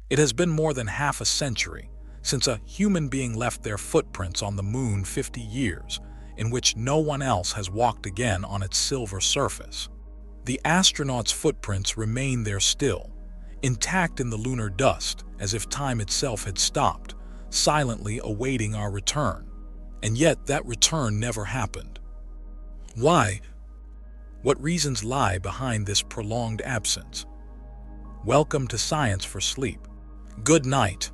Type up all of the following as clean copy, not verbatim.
It has been more than half a century since a human being left their footprints on the moon, 50 years, in which no one else has walked again on its silver surface. The astronauts' footprints remain there still, intact in the lunar dust, as if time itself had stopped, silently awaiting our return. And yet that return never happened. Why? What reasons lie behind this prolonged absence? Welcome to Science for Sleep. Good night.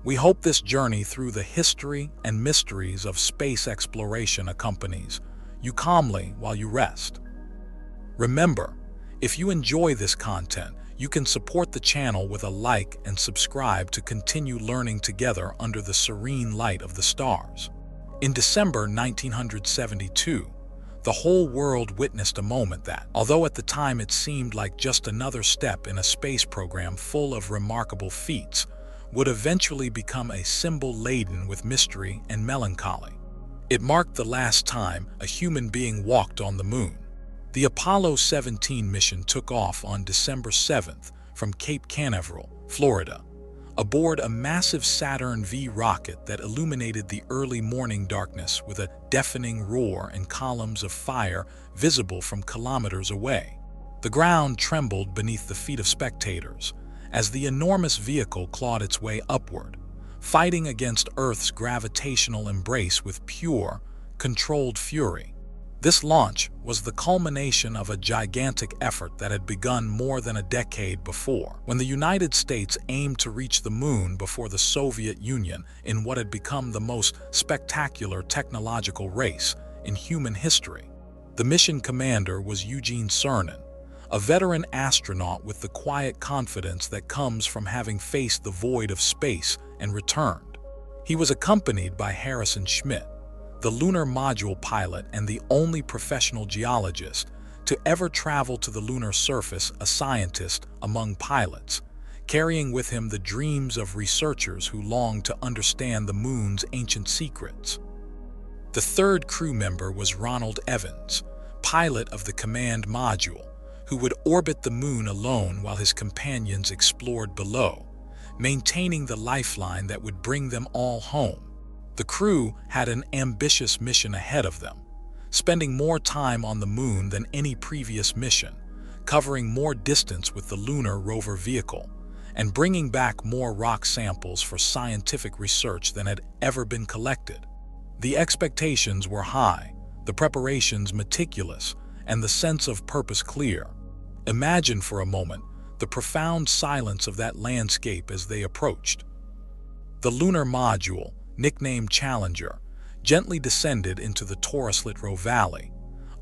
We hope this journey through the history and mysteries of space exploration accompanies you calmly while you rest. Remember, if you enjoy this content, you can support the channel with a like and subscribe to continue learning together under the serene light of the stars. In December 1972, the whole world witnessed a moment that, although at the time it seemed like just another step in a space program full of remarkable feats, would eventually become a symbol laden with mystery and melancholy. It marked the last time a human being walked on the moon. The Apollo 17 mission took off on December 7th from Cape Canaveral, Florida, aboard a massive Saturn V rocket that illuminated the early morning darkness with a deafening roar and columns of fire visible from kilometers away. The ground trembled beneath the feet of spectators as the enormous vehicle clawed its way upward, fighting against Earth's gravitational embrace with pure, controlled fury. This launch was the culmination of a gigantic effort that had begun more than a decade before, when the United States aimed to reach the moon before the Soviet Union in what had become the most spectacular technological race in human history. The mission commander was Eugene Cernan, a veteran astronaut with the quiet confidence that comes from having faced the void of space and returned. He was accompanied by Harrison Schmitt, the lunar module pilot and the only professional geologist to ever travel to the lunar surface, a scientist among pilots, carrying with him the dreams of researchers who longed to understand the moon's ancient secrets. The third crew member was Ronald Evans, pilot of the command module, who would orbit the moon alone while his companions explored below, maintaining the lifeline that would bring them all home. The crew had an ambitious mission ahead of them, spending more time on the moon than any previous mission, covering more distance with the lunar rover vehicle, and bringing back more rock samples for scientific research than had ever been collected. The expectations were high, the preparations meticulous, and the sense of purpose clear. Imagine for a moment the profound silence of that landscape as they approached. The lunar module, nicknamed Challenger, gently descended into the Taurus-Littrow Valley,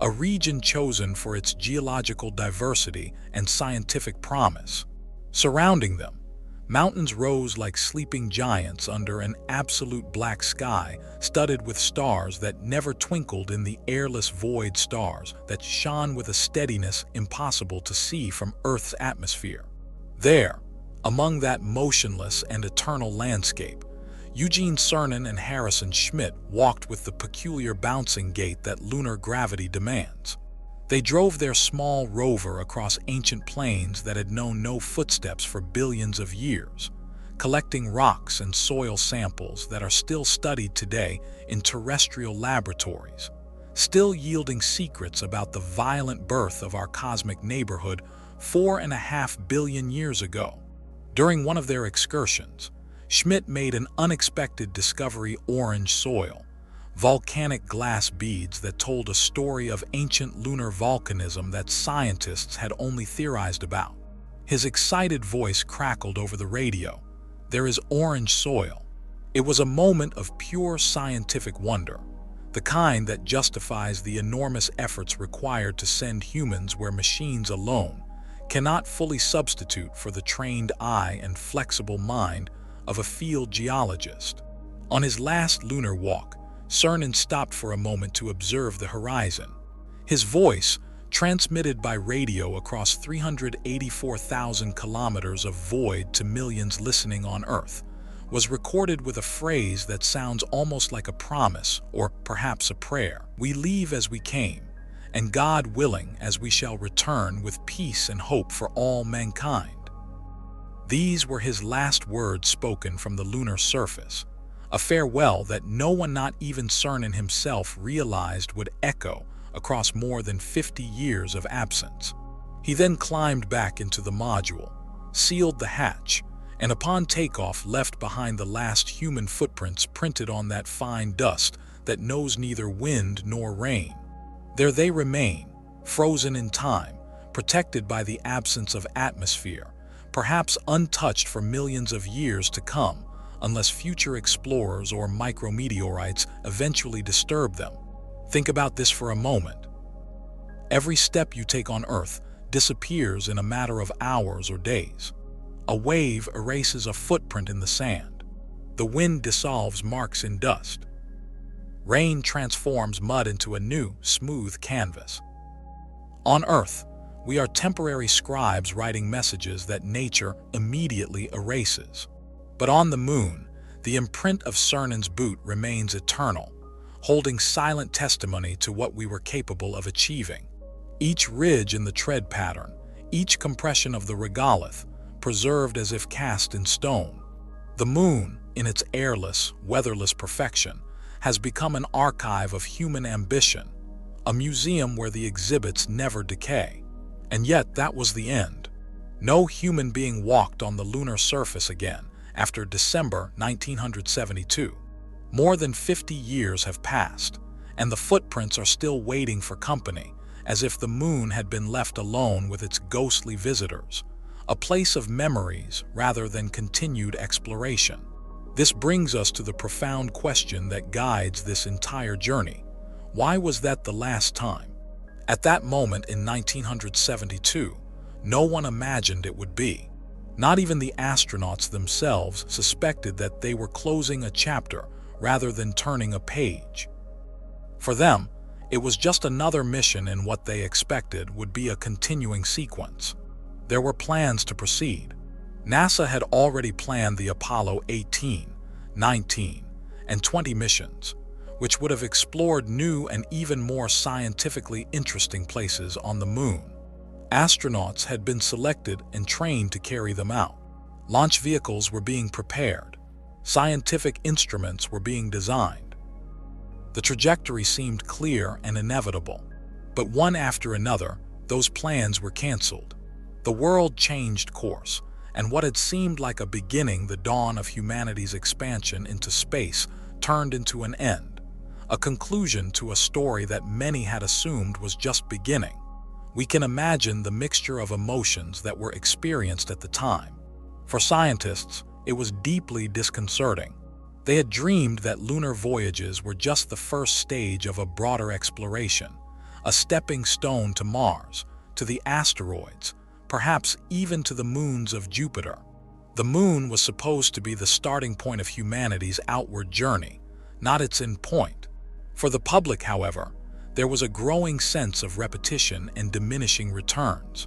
a region chosen for its geological diversity and scientific promise. Surrounding them, mountains rose like sleeping giants under an absolute black sky studded with stars that never twinkled in the airless void, stars that shone with a steadiness impossible to see from Earth's atmosphere. There, among that motionless and eternal landscape, Eugene Cernan and Harrison Schmitt walked with the peculiar bouncing gait that lunar gravity demands. They drove their small rover across ancient plains that had known no footsteps for billions of years, collecting rocks and soil samples that are still studied today in terrestrial laboratories, still yielding secrets about the violent birth of our cosmic neighborhood 4.5 billion years ago. During one of their excursions, Schmitt made an unexpected discovery: orange soil, volcanic glass beads that told a story of ancient lunar volcanism that scientists had only theorized about. His excited voice crackled over the radio. "There is orange soil." It was a moment of pure scientific wonder, the kind that justifies the enormous efforts required to send humans where machines alone cannot fully substitute for the trained eye and flexible mind of a field geologist. On his last lunar walk, Cernan stopped for a moment to observe the horizon. His voice, transmitted by radio across 384,000 kilometers of void to millions listening on Earth, was recorded with a phrase that sounds almost like a promise, or perhaps a prayer. "We leave as we came, and God willing, as we shall return with peace and hope for all mankind." These were his last words spoken from the lunar surface, a farewell that no one, not even Cernan himself, realized would echo across more than 50 years of absence. He then climbed back into the module, sealed the hatch, and upon takeoff left behind the last human footprints printed on that fine dust that knows neither wind nor rain. There they remain, frozen in time, protected by the absence of atmosphere, perhaps untouched for millions of years to come, unless future explorers or micrometeorites eventually disturb them. Think about this for a moment. Every step you take on Earth disappears in a matter of hours or days. A wave erases a footprint in the sand. The wind dissolves marks in dust. Rain transforms mud into a new, smooth canvas. On Earth, we are temporary scribes writing messages that nature immediately erases. But on the Moon, the imprint of Cernan's boot remains eternal, holding silent testimony to what we were capable of achieving. Each ridge in the tread pattern, each compression of the regolith, preserved as if cast in stone. The Moon, in its airless, weatherless perfection, has become an archive of human ambition, a museum where the exhibits never decay. And yet that was the end. No human being walked on the lunar surface again after December 1972. More than 50 years have passed, and the footprints are still waiting for company, as if the Moon had been left alone with its ghostly visitors, a place of memories rather than continued exploration. This brings us to the profound question that guides this entire journey. Why was that the last time? At that moment in 1972, no one imagined it would be. Not even the astronauts themselves suspected that they were closing a chapter rather than turning a page. For them, it was just another mission in what they expected would be a continuing sequence. There were plans to proceed. NASA had already planned the Apollo 18, 19, and 20 missions, which would have explored new and even more scientifically interesting places on the Moon. Astronauts had been selected and trained to carry them out. Launch vehicles were being prepared. Scientific instruments were being designed. The trajectory seemed clear and inevitable, but one after another, those plans were canceled. The world changed course, and what had seemed like a beginning, the dawn of humanity's expansion into space, turned into an end, a conclusion to a story that many had assumed was just beginning. We can imagine the mixture of emotions that were experienced at the time. For scientists, it was deeply disconcerting. They had dreamed that lunar voyages were just the first stage of a broader exploration, a stepping stone to Mars, to the asteroids, perhaps even to the moons of Jupiter. The Moon was supposed to be the starting point of humanity's outward journey, not its end point. For the public, however, there was a growing sense of repetition and diminishing returns.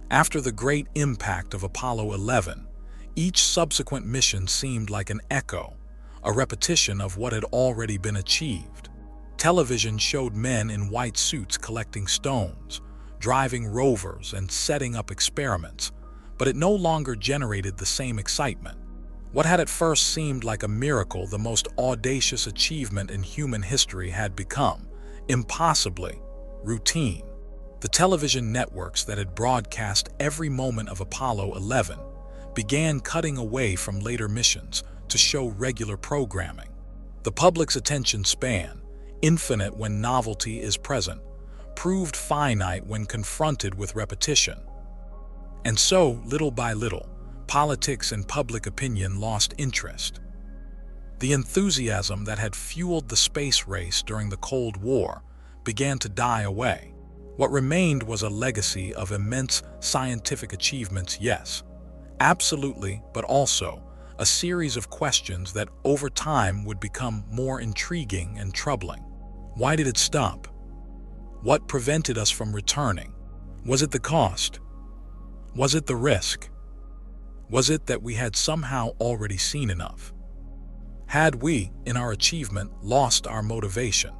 After the great impact of Apollo 11, each subsequent mission seemed like an echo, a repetition of what had already been achieved. Television showed men in white suits collecting stones, driving rovers and setting up experiments, but it no longer generated the same excitement. What had at first seemed like a miracle, the most audacious achievement in human history, had become, impossibly, routine. The television networks that had broadcast every moment of Apollo 11 began cutting away from later missions to show regular programming. The public's attention span, infinite when novelty is present, proved finite when confronted with repetition. And so, little by little, politics and public opinion lost interest. The enthusiasm that had fueled the space race during the Cold War began to die away. What remained was a legacy of immense scientific achievements, yes, absolutely, but also a series of questions that over time would become more intriguing and troubling. Why did it stop? What prevented us from returning? Was it the cost? Was it the risk? Was it that we had somehow already seen enough? Had we, in our achievement, lost our motivation?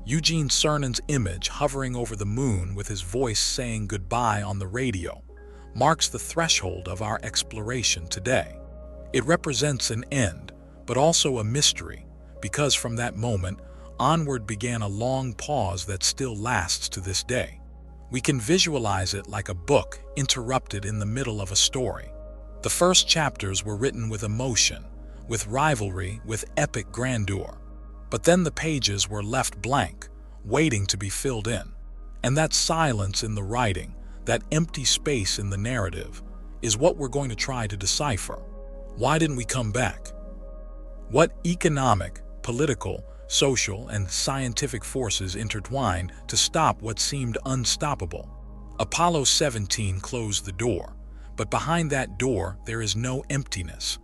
Eugene Cernan's image hovering over the Moon with his voice saying goodbye on the radio marks the threshold of our exploration today. It represents an end, but also a mystery, because from that moment, onward began a long pause that still lasts to this day. We can visualize it like a book interrupted in the middle of a story. The first chapters were written with emotion, with rivalry, with epic grandeur. But then the pages were left blank, waiting to be filled in. And that silence in the writing, that empty space in the narrative, is what we're going to try to decipher. Why didn't we come back? What economic, political, social, and scientific forces intertwined to stop what seemed unstoppable? Apollo 17 closed the door, but behind that door there is no emptiness.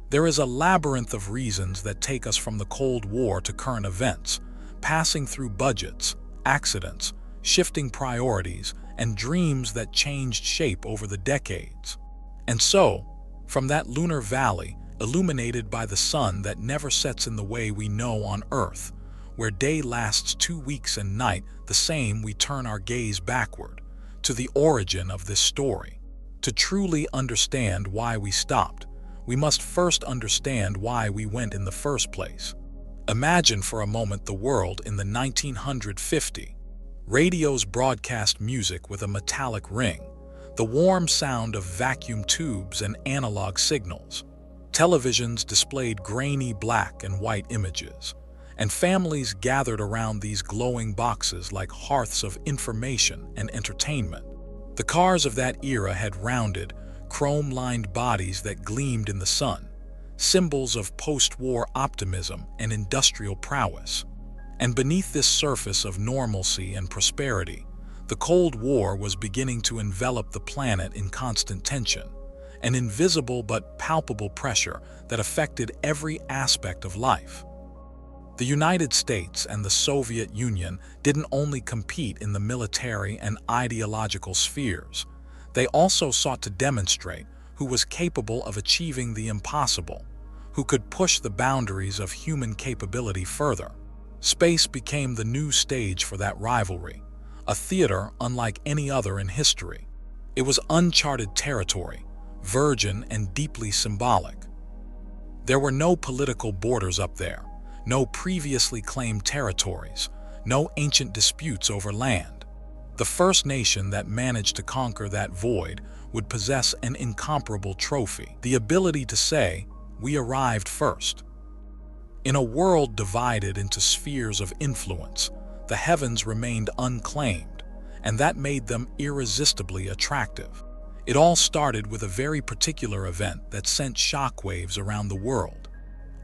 There is a labyrinth of reasons that take us from the Cold War to current events, passing through budgets, accidents, shifting priorities, and dreams that changed shape over the decades. And so, from that lunar valley, illuminated by the sun that never sets in the way we know on Earth, where day lasts 2 weeks and night the same, we turn our gaze backward, to the origin of this story. To truly understand why we stopped, we must first understand why we went in the first place. Imagine for a moment the world in the 1950s. Radios broadcast music with a metallic ring, the warm sound of vacuum tubes and analog signals. Televisions displayed grainy black and white images, and families gathered around these glowing boxes like hearths of information and entertainment. The cars of that era had rounded, chrome-lined bodies that gleamed in the sun, symbols of post-war optimism and industrial prowess. And beneath this surface of normalcy and prosperity, the Cold War was beginning to envelop the planet in constant tension, an invisible but palpable pressure that affected every aspect of life. The United States and the Soviet Union didn't only compete in the military and ideological spheres, they also sought to demonstrate who was capable of achieving the impossible, who could push the boundaries of human capability further. Space became the new stage for that rivalry, a theater unlike any other in history. It was uncharted territory, virgin and deeply symbolic. There were no political borders up there, no previously claimed territories, no ancient disputes over land. The first nation that managed to conquer that void would possess an incomparable trophy, the ability to say, "We arrived first." In a world divided into spheres of influence, the heavens remained unclaimed, and that made them irresistibly attractive. It all started with a very particular event that sent shockwaves around the world.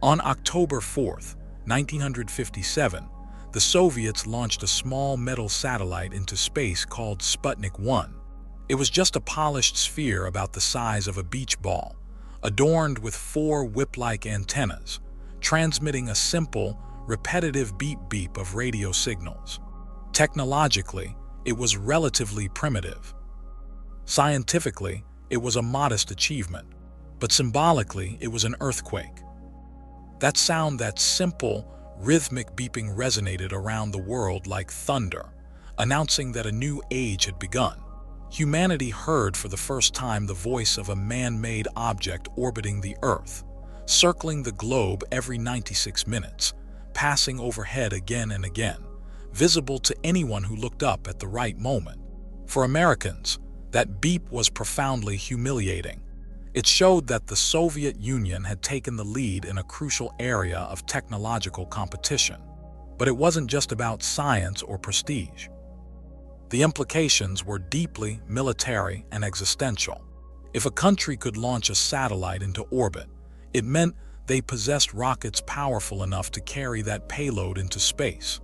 On October 4th, 1957, the Soviets launched a small metal satellite into space called Sputnik 1. It was just a polished sphere about the size of a beach ball, adorned with 4 whip-like antennas, transmitting a simple, repetitive beep-beep of radio signals. Technologically, it was relatively primitive. Scientifically, it was a modest achievement, but symbolically, it was an earthquake. That sound, that simple, rhythmic beeping resonated around the world like thunder, announcing that a new age had begun. Humanity heard for the first time the voice of a man-made object orbiting the Earth, circling the globe every 96 minutes, passing overhead again and again, visible to anyone who looked up at the right moment. For Americans, that beep was profoundly humiliating. It showed that the Soviet Union had taken the lead in a crucial area of technological competition. But it wasn't just about science or prestige. The implications were deeply military and existential. If a country could launch a satellite into orbit, it meant they possessed rockets powerful enough to carry that payload into space.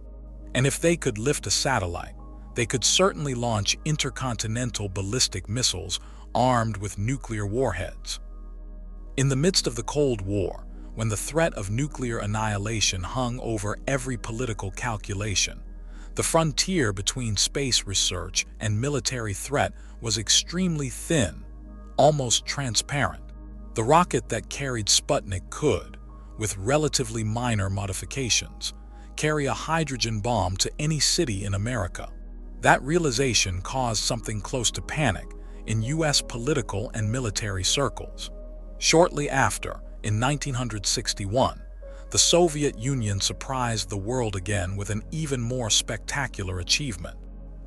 And if they could lift a satellite, they could certainly launch intercontinental ballistic missiles armed with nuclear warheads. In the midst of the Cold War, when the threat of nuclear annihilation hung over every political calculation, the frontier between space research and military threat was extremely thin, almost transparent. The rocket that carried Sputnik could, with relatively minor modifications, carry a hydrogen bomb to any city in America. That realization caused something close to panic in U.S. political and military circles. Shortly after, in 1961, the Soviet Union surprised the world again with an even more spectacular achievement.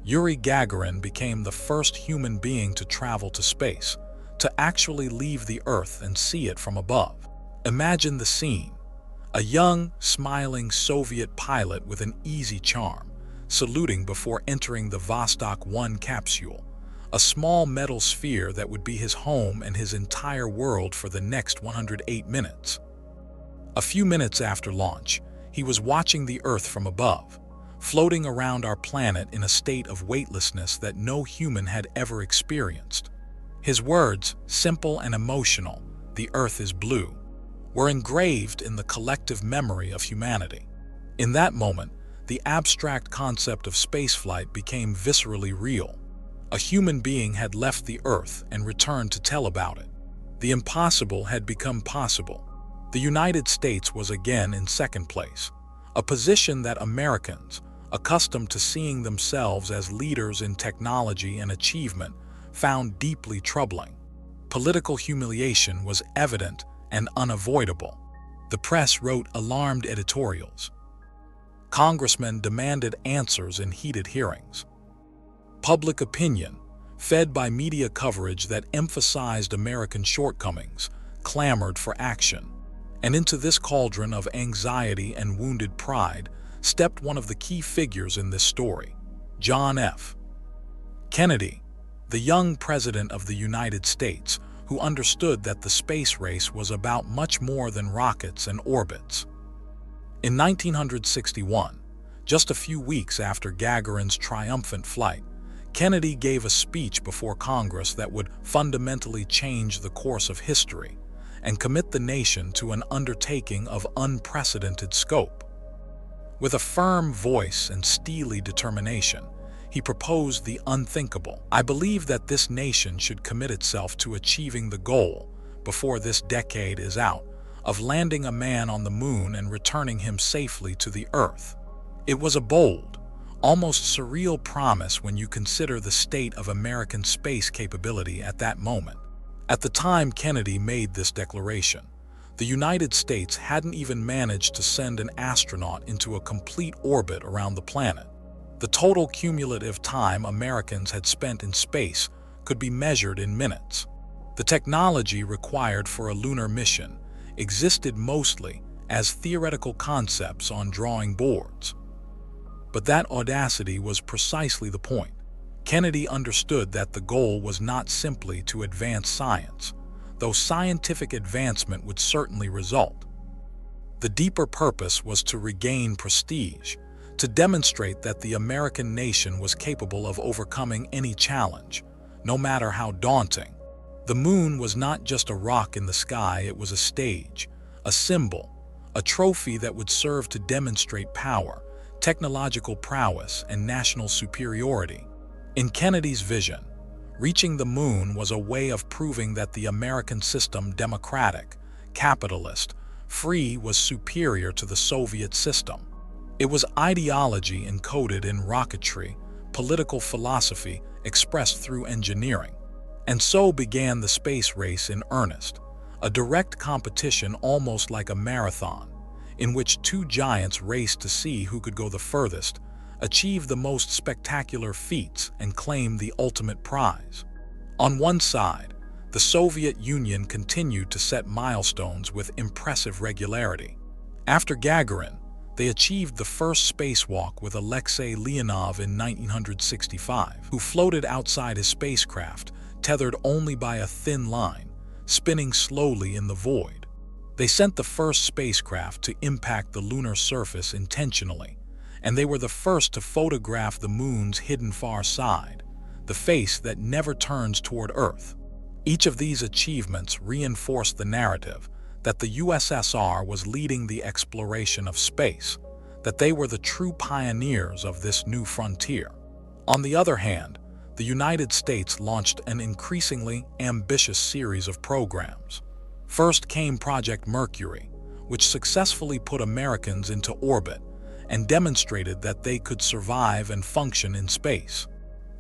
Yuri Gagarin became the first human being to travel to space, to actually leave the Earth and see it from above. Imagine the scene. A young, smiling Soviet pilot with an easy charm, saluting before entering the Vostok 1 capsule, a small metal sphere that would be his home and his entire world for the next 108 minutes. A few minutes after launch, he was watching the Earth from above, floating around our planet in a state of weightlessness that no human had ever experienced. His words, simple and emotional, "The Earth is blue," were engraved in the collective memory of humanity. In that moment, the abstract concept of spaceflight became viscerally real. A human being had left the Earth and returned to tell about it. The impossible had become possible. The United States was again in second place, a position that Americans, accustomed to seeing themselves as leaders in technology and achievement, found deeply troubling. Political humiliation was evident and unavoidable. The press wrote alarmed editorials. Congressmen demanded answers in heated hearings. Public opinion, fed by media coverage that emphasized American shortcomings, clamored for action. And into this cauldron of anxiety and wounded pride stepped one of the key figures in this story, John F. Kennedy, the young president of the United States, who understood that the space race was about much more than rockets and orbits. In 1961, just a few weeks after Gagarin's triumphant flight, Kennedy gave a speech before Congress that would fundamentally change the course of history and commit the nation to an undertaking of unprecedented scope. With a firm voice and steely determination, he proposed the unthinkable. "I believe that this nation should commit itself to achieving the goal, before this decade is out, of landing a man on the moon and returning him safely to the Earth." It was a bold, almost surreal promise when you consider the state of American space capability at that moment. At the time Kennedy made this declaration, the United States hadn't even managed to send an astronaut into a complete orbit around the planet. The total cumulative time Americans had spent in space could be measured in minutes. The technology required for a lunar mission existed mostly as theoretical concepts on drawing boards. But that audacity was precisely the point. Kennedy understood that the goal was not simply to advance science, though scientific advancement would certainly result. The deeper purpose was to regain prestige, to demonstrate that the American nation was capable of overcoming any challenge, no matter how daunting. The moon was not just a rock in the sky, it was a stage, a symbol, a trophy that would serve to demonstrate power, technological prowess, and national superiority. In Kennedy's vision, reaching the moon was a way of proving that the American system, democratic, capitalist, free, was superior to the Soviet system. It was ideology encoded in rocketry, political philosophy expressed through engineering. And so began the space race in earnest, a direct competition almost like a marathon, in which two giants raced to see who could go the furthest, achieve the most spectacular feats, and claim the ultimate prize. On one side, the Soviet Union continued to set milestones with impressive regularity. After Gagarin, they achieved the first spacewalk with Alexei Leonov in 1965, who floated outside his spacecraft, tethered only by a thin line, spinning slowly in the void. They sent the first spacecraft to impact the lunar surface intentionally, and they were the first to photograph the moon's hidden far side, the face that never turns toward Earth. Each of these achievements reinforced the narrative that the USSR was leading the exploration of space, that they were the true pioneers of this new frontier. On the other hand, the United States launched an increasingly ambitious series of programs. First came Project Mercury, which successfully put Americans into orbit and demonstrated that they could survive and function in space.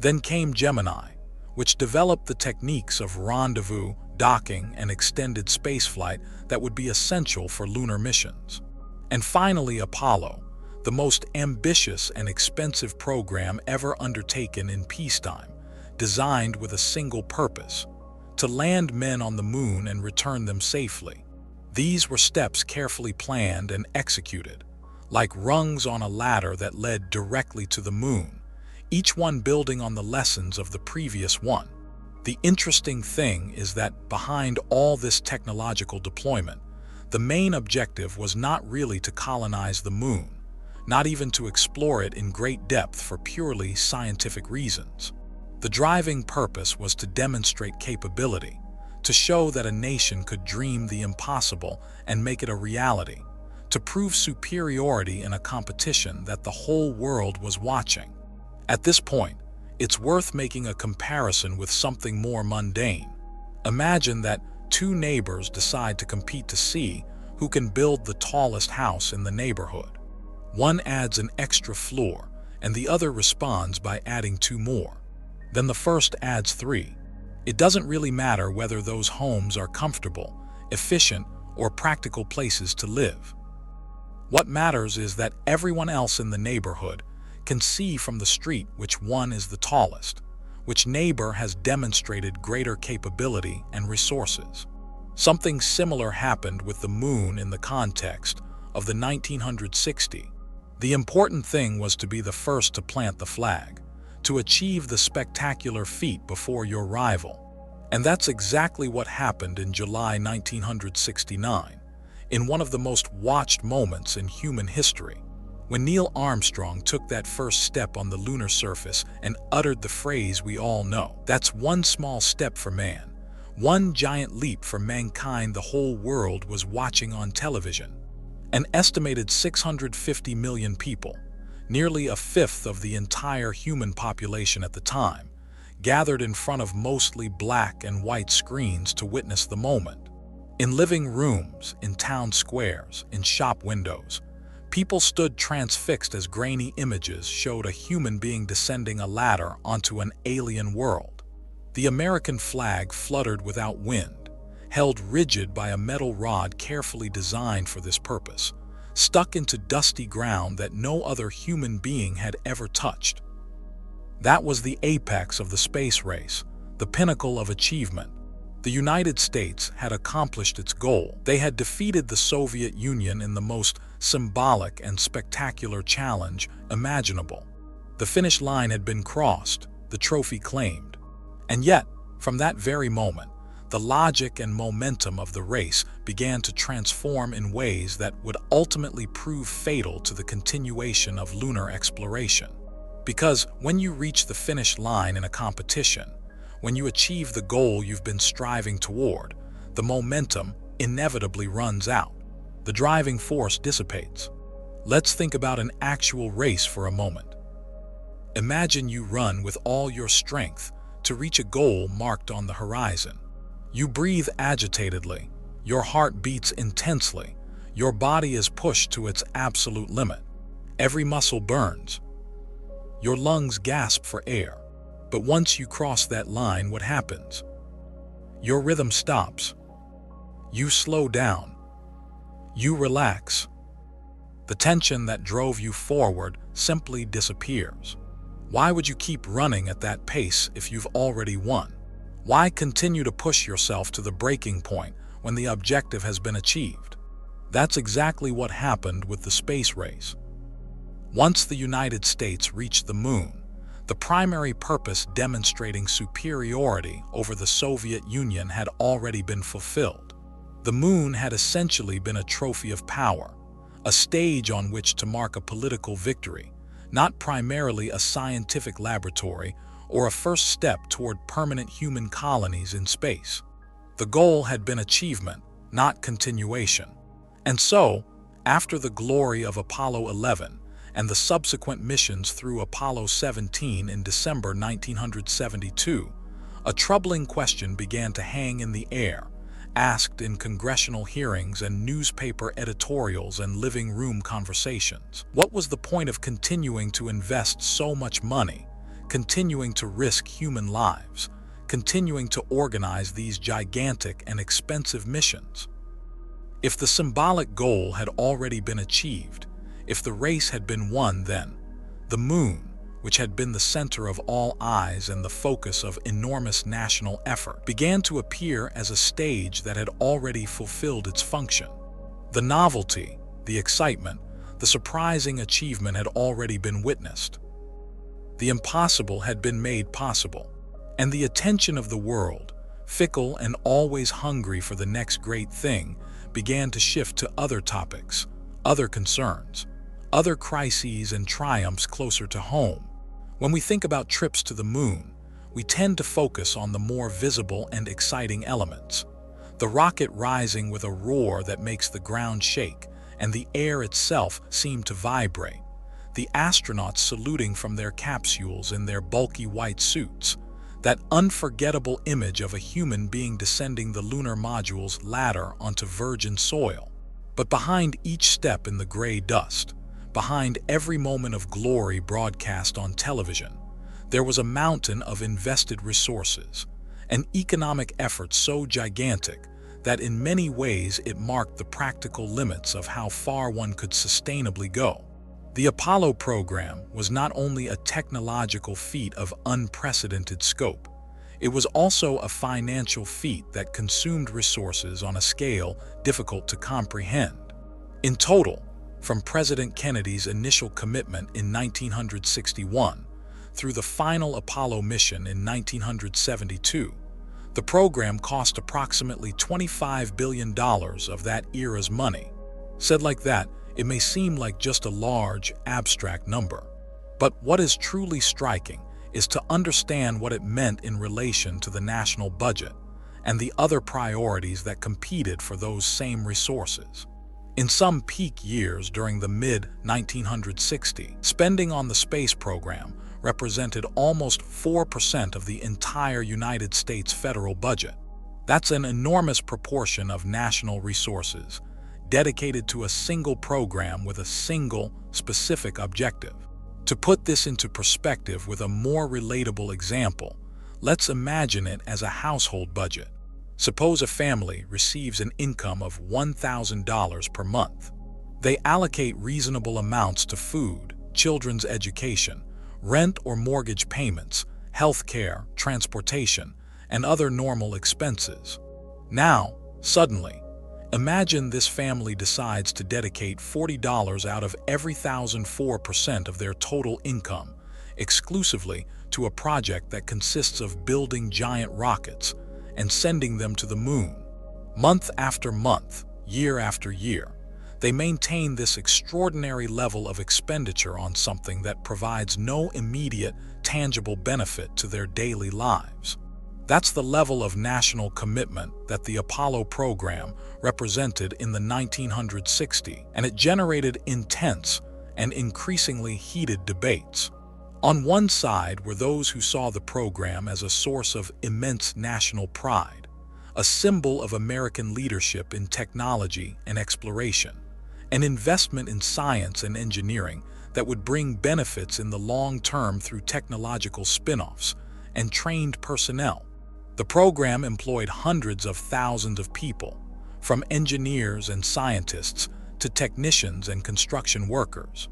Then came Gemini, which developed the techniques of rendezvous, docking, and extended spaceflight that would be essential for lunar missions. And finally, Apollo, the most ambitious and expensive program ever undertaken in peacetime, designed with a single purpose: to land men on the moon and return them safely. These were steps carefully planned and executed, like rungs on a ladder that led directly to the moon, each one building on the lessons of the previous one. The interesting thing is that behind all this technological deployment, the main objective was not really to colonize the moon, not even to explore it in great depth for purely scientific reasons. The driving purpose was to demonstrate capability, to show that a nation could dream the impossible and make it a reality, to prove superiority in a competition that the whole world was watching. At this point, it's worth making a comparison with something more mundane. Imagine that two neighbors decide to compete to see who can build the tallest house in the neighborhood. One adds an extra floor, and the other responds by adding two more. Then the first adds three. It doesn't really matter whether those homes are comfortable, efficient, or practical places to live. What matters is that everyone else in the neighborhood can see from the street which one is the tallest, which neighbor has demonstrated greater capability and resources. Something similar happened with the moon in the context of the 1960. The important thing was to be the first to plant the flag, to achieve the spectacular feat before your rival. And that's exactly what happened in July 1969, in one of the most watched moments in human history, when Neil Armstrong took that first step on the lunar surface and uttered the phrase we all know: "That's one small step for man, one giant leap for mankind." The whole world was watching on television. An estimated 650 million people, nearly a fifth of the entire human population at the time, gathered in front of mostly black and white screens to witness the moment. In living rooms, in town squares, in shop windows, people stood transfixed as grainy images showed a human being descending a ladder onto an alien world. The American flag fluttered without wind, held rigid by a metal rod carefully designed for this purpose, stuck into dusty ground that no other human being had ever touched. That was the apex of the space race, the pinnacle of achievement. The United States had accomplished its goal. They had defeated the Soviet Union in the most symbolic and spectacular challenge imaginable. The finish line had been crossed, the trophy claimed. And yet, from that very moment, the logic and momentum of the race began to transform in ways that would ultimately prove fatal to the continuation of lunar exploration. Because when you reach the finish line in a competition, when you achieve the goal you've been striving toward, the momentum inevitably runs out. The driving force dissipates. Let's think about an actual race for a moment. Imagine you run with all your strength to reach a goal marked on the horizon. You breathe agitatedly, your heart beats intensely, your body is pushed to its absolute limit. Every muscle burns. Your lungs gasp for air. But once you cross that line, what happens? Your rhythm stops. You slow down. You relax. The tension that drove you forward simply disappears. Why would you keep running at that pace if you've already won? Why continue to push yourself to the breaking point when the objective has been achieved? That's exactly what happened with the space race. Once the United States reached the moon, the primary purpose, demonstrating superiority over the Soviet Union, had already been fulfilled. The moon had essentially been a trophy of power, a stage on which to mark a political victory, not primarily a scientific laboratory or a first step toward permanent human colonies in space. The goal had been achievement, not continuation. And so, after the glory of Apollo 11 and the subsequent missions through Apollo 17 in December 1972, a troubling question began to hang in the air, asked in congressional hearings and newspaper editorials and living room conversations. What was the point of continuing to invest so much money, continuing to risk human lives, continuing to organize these gigantic and expensive missions. If the symbolic goal had already been achieved, if the race had been won, then the moon, which had been the center of all eyes and the focus of enormous national effort, began to appear as a stage that had already fulfilled its function. The novelty, the excitement, the surprising achievement had already been witnessed. The impossible had been made possible, and the attention of the world, fickle and always hungry for the next great thing, began to shift to other topics, other concerns, other crises and triumphs closer to home. When we think about trips to the moon, we tend to focus on the more visible and exciting elements. The rocket rising with a roar that makes the ground shake, and the air itself seem to vibrate. The astronauts saluting from their capsules in their bulky white suits. That unforgettable image of a human being descending the lunar module's ladder onto virgin soil. But behind each step in the gray dust, behind every moment of glory broadcast on television, there was a mountain of invested resources, an economic effort so gigantic that in many ways it marked the practical limits of how far one could sustainably go. The Apollo program was not only a technological feat of unprecedented scope, it was also a financial feat that consumed resources on a scale difficult to comprehend. In total, from President Kennedy's initial commitment in 1961 through the final Apollo mission in 1972, the program cost approximately $25 billion of that era's money. Said like that, it may seem like just a large, abstract number. But what is truly striking is to understand what it meant in relation to the national budget and the other priorities that competed for those same resources. In some peak years during the mid-1960s, spending on the space program represented almost 4% of the entire United States federal budget. That's an enormous proportion of national resources dedicated to a single program with a single, specific objective. To put this into perspective with a more relatable example, let's imagine it as a household budget. Suppose a family receives an income of $1,000 per month. They allocate reasonable amounts to food, children's education, rent or mortgage payments, health care, transportation, and other normal expenses. Now, suddenly, imagine this family decides to dedicate $40 out of every 1,004% of their total income exclusively to a project that consists of building giant rockets and sending them to the moon. Month after month, year after year, they maintain this extraordinary level of expenditure on something that provides no immediate, tangible benefit to their daily lives. That's the level of national commitment that the Apollo program represented in the 1960s, and it generated intense and increasingly heated debates. On one side were those who saw the program as a source of immense national pride, a symbol of American leadership in technology and exploration, an investment in science and engineering that would bring benefits in the long term through technological spin-offs and trained personnel. The program employed hundreds of thousands of people, from engineers and scientists to technicians and construction workers.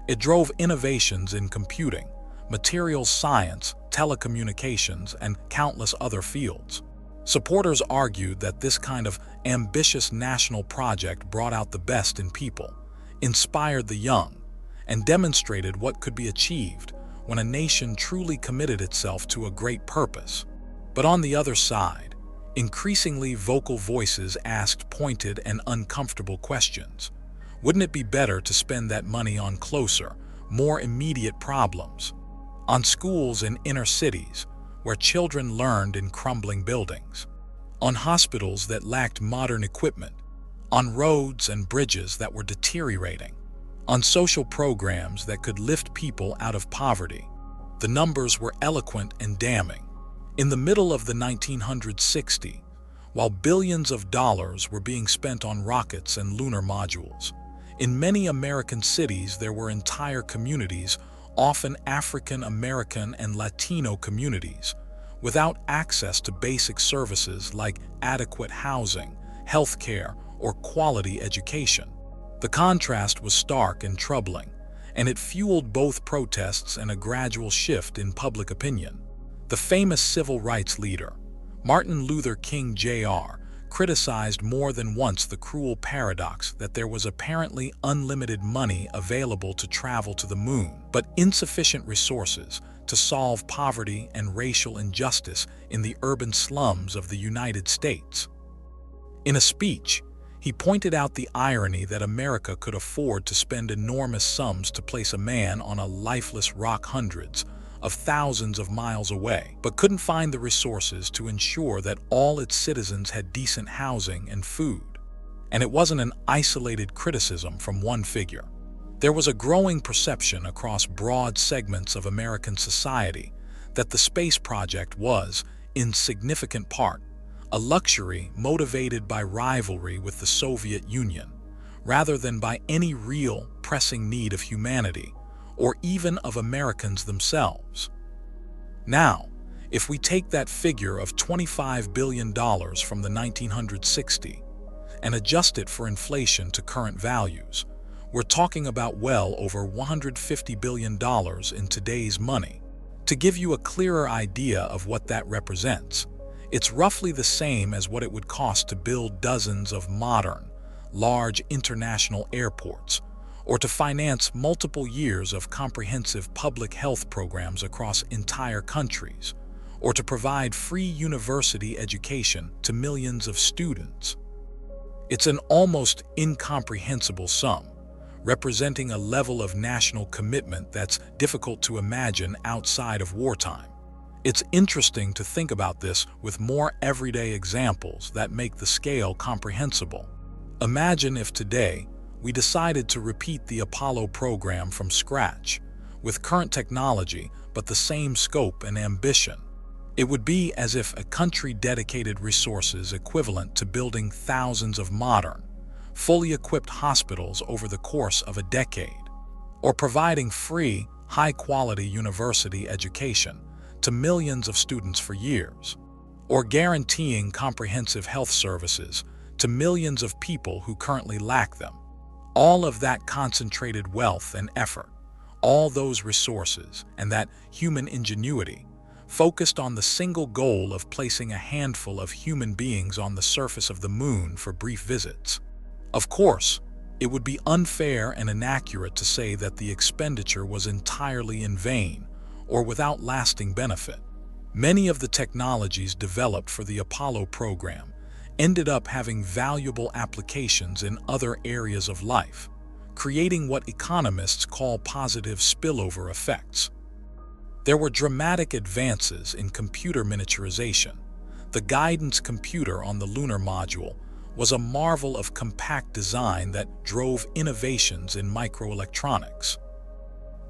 It drove innovations in computing, materials science, telecommunications, and countless other fields. Supporters argued that this kind of ambitious national project brought out the best in people, inspired the young, and demonstrated what could be achieved when a nation truly committed itself to a great purpose. But on the other side, increasingly vocal voices asked pointed and uncomfortable questions. Wouldn't it be better to spend that money on closer, more immediate problems? On schools in inner cities, where children learned in crumbling buildings? On hospitals that lacked modern equipment? On roads and bridges that were deteriorating? On social programs that could lift people out of poverty? The numbers were eloquent and damning. In the middle of the 1960s, while billions of dollars were being spent on rockets and lunar modules, in many American cities there were entire communities, often African American and Latino communities, without access to basic services like adequate housing, healthcare, or quality education. The contrast was stark and troubling, and it fueled both protests and a gradual shift in public opinion. The famous civil rights leader, Martin Luther King Jr., criticized more than once the cruel paradox that there was apparently unlimited money available to travel to the moon, but insufficient resources to solve poverty and racial injustice in the urban slums of the United States. In a speech, he pointed out the irony that America could afford to spend enormous sums to place a man on a lifeless rock hundreds of thousands of miles away, but couldn't find the resources to ensure that all its citizens had decent housing and food. And it wasn't an isolated criticism from one figure. There was a growing perception across broad segments of American society that the space project was, in significant part, a luxury motivated by rivalry with the Soviet Union, rather than by any real, pressing need of humanity, or even of Americans themselves. Now, if we take that figure of $25 billion from the 1960 and adjust it for inflation to current values, we're talking about well over $150 billion in today's money. To give you a clearer idea of what that represents, it's roughly the same as what it would cost to build dozens of modern, large international airports, or to finance multiple years of comprehensive public health programs across entire countries, or to provide free university education to millions of students. It's an almost incomprehensible sum, representing a level of national commitment that's difficult to imagine outside of wartime. It's interesting to think about this with more everyday examples that make the scale comprehensible. Imagine if today we decided to repeat the Apollo program from scratch, with current technology but the same scope and ambition. It would be as if a country dedicated resources equivalent to building thousands of modern, fully equipped hospitals over the course of a decade, or providing free, high-quality university education to millions of students for years, or guaranteeing comprehensive health services to millions of people who currently lack them. All of that concentrated wealth and effort, all those resources and that human ingenuity, focused on the single goal of placing a handful of human beings on the surface of the moon for brief visits. Of course, it would be unfair and inaccurate to say that the expenditure was entirely in vain or without lasting benefit. Many of the technologies developed for the Apollo program ended up having valuable applications in other areas of life, creating what economists call positive spillover effects. There were dramatic advances in computer miniaturization. The guidance computer on the lunar module was a marvel of compact design that drove innovations in microelectronics.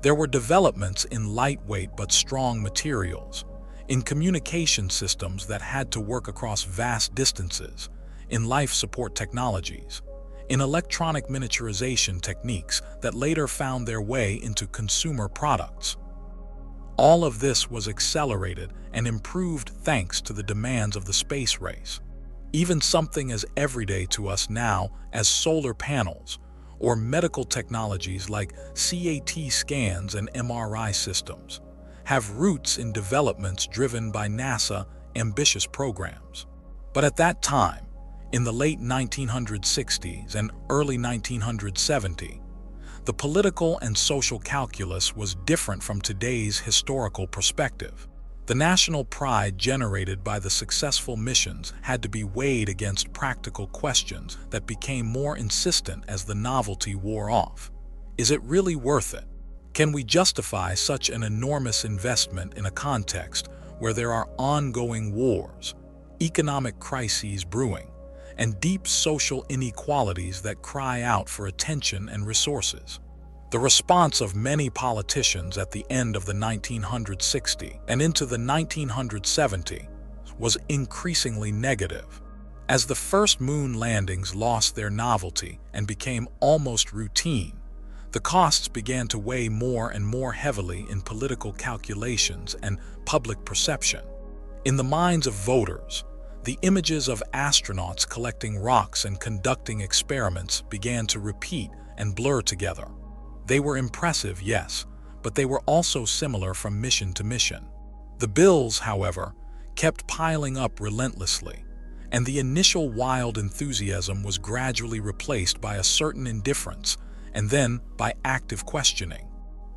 There were developments in lightweight but strong materials, in communication systems that had to work across vast distances, in life support technologies, in electronic miniaturization techniques that later found their way into consumer products. All of this was accelerated and improved thanks to the demands of the space race. Even something as everyday to us now as solar panels or medical technologies like CAT scans and MRI systems have roots in developments driven by NASA ambitious programs. But at that time, in the late 1960s and early 1970s, the political and social calculus was different from today's historical perspective. The national pride generated by the successful missions had to be weighed against practical questions that became more insistent as the novelty wore off. Is it really worth it? Can we justify such an enormous investment in a context where there are ongoing wars, economic crises brewing, and deep social inequalities that cry out for attention and resources? The response of many politicians at the end of the 1960s and into the 1970s was increasingly negative. As the first moon landings lost their novelty and became almost routine, the costs began to weigh more and more heavily in political calculations and public perception. In the minds of voters, the images of astronauts collecting rocks and conducting experiments began to repeat and blur together. They were impressive, yes, but they were also similar from mission to mission. The bills, however, kept piling up relentlessly, and the initial wild enthusiasm was gradually replaced by a certain indifference and then by active questioning.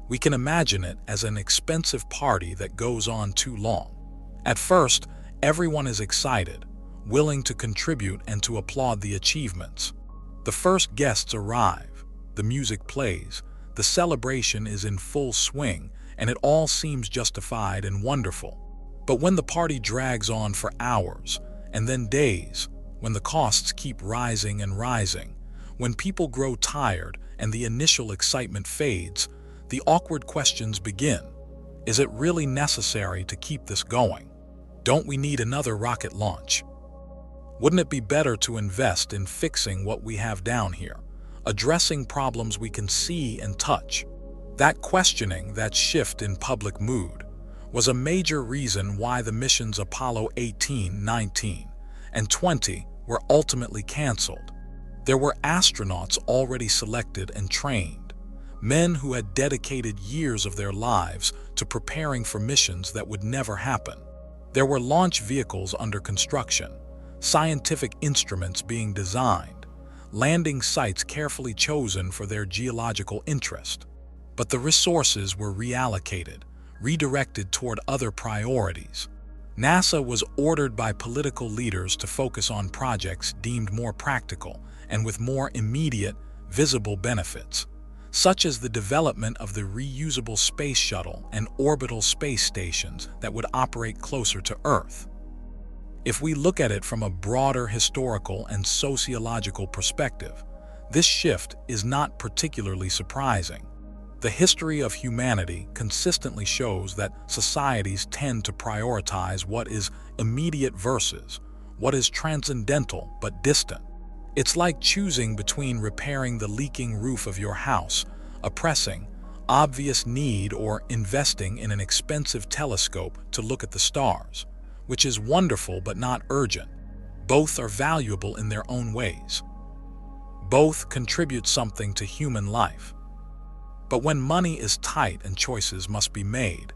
We can imagine it as an expensive party that goes on too long. At first, everyone is excited, willing to contribute and to applaud the achievements. The first guests arrive, the music plays, the celebration is in full swing, and it all seems justified and wonderful. But when the party drags on for hours, and then days, when the costs keep rising and rising, when people grow tired and the initial excitement fades, the awkward questions begin. Is it really necessary to keep this going? Don't we need another rocket launch? Wouldn't it be better to invest in fixing what we have down here, addressing problems we can see and touch? That questioning, that shift in public mood, was a major reason why the missions Apollo 18, 19, and 20 were ultimately canceled. There were astronauts already selected and trained, men who had dedicated years of their lives to preparing for missions that would never happen. There were launch vehicles under construction, scientific instruments being designed, landing sites carefully chosen for their geological interest. But the resources were reallocated, redirected toward other priorities. NASA was ordered by political leaders to focus on projects deemed more practical and with more immediate, visible benefits, such as the development of the reusable space shuttle and orbital space stations that would operate closer to Earth. If we look at it from a broader historical and sociological perspective, this shift is not particularly surprising. The history of humanity consistently shows that societies tend to prioritize what is immediate versus what is transcendental but distant. It's like choosing between repairing the leaking roof of your house, a pressing, obvious need, or investing in an expensive telescope to look at the stars, which is wonderful but not urgent. Both are valuable in their own ways. Both contribute something to human life. But when money is tight and choices must be made,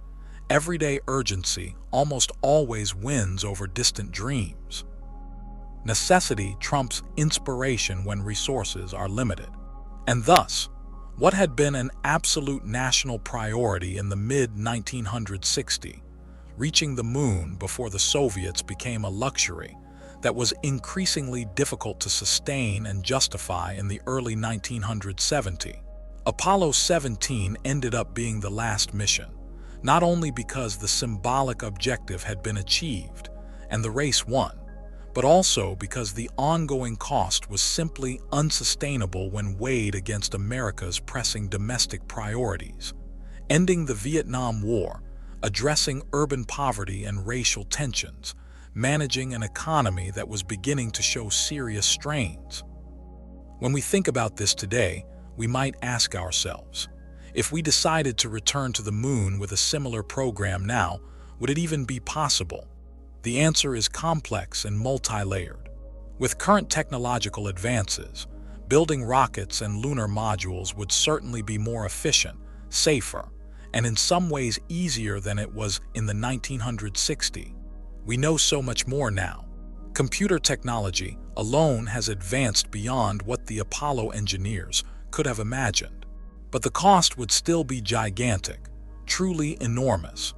everyday urgency almost always wins over distant dreams. Necessity trumps inspiration when resources are limited. And thus, what had been an absolute national priority in the mid-1960s, reaching the moon before the Soviets, became a luxury that was increasingly difficult to sustain and justify in the early 1970s. Apollo 17 ended up being the last mission, not only because the symbolic objective had been achieved and the race won, but also because the ongoing cost was simply unsustainable when weighed against America's pressing domestic priorities. Ending the Vietnam War, addressing urban poverty and racial tensions, managing an economy that was beginning to show serious strains. When we think about this today, we might ask ourselves, if we decided to return to the moon with a similar program now, would it even be possible? The answer is complex and multi-layered. With current technological advances, building rockets and lunar modules would certainly be more efficient, safer, and in some ways easier than it was in the 1960s. We know so much more now. Computer technology alone has advanced beyond what the Apollo engineers could have imagined. But the cost would still be gigantic, truly enormous,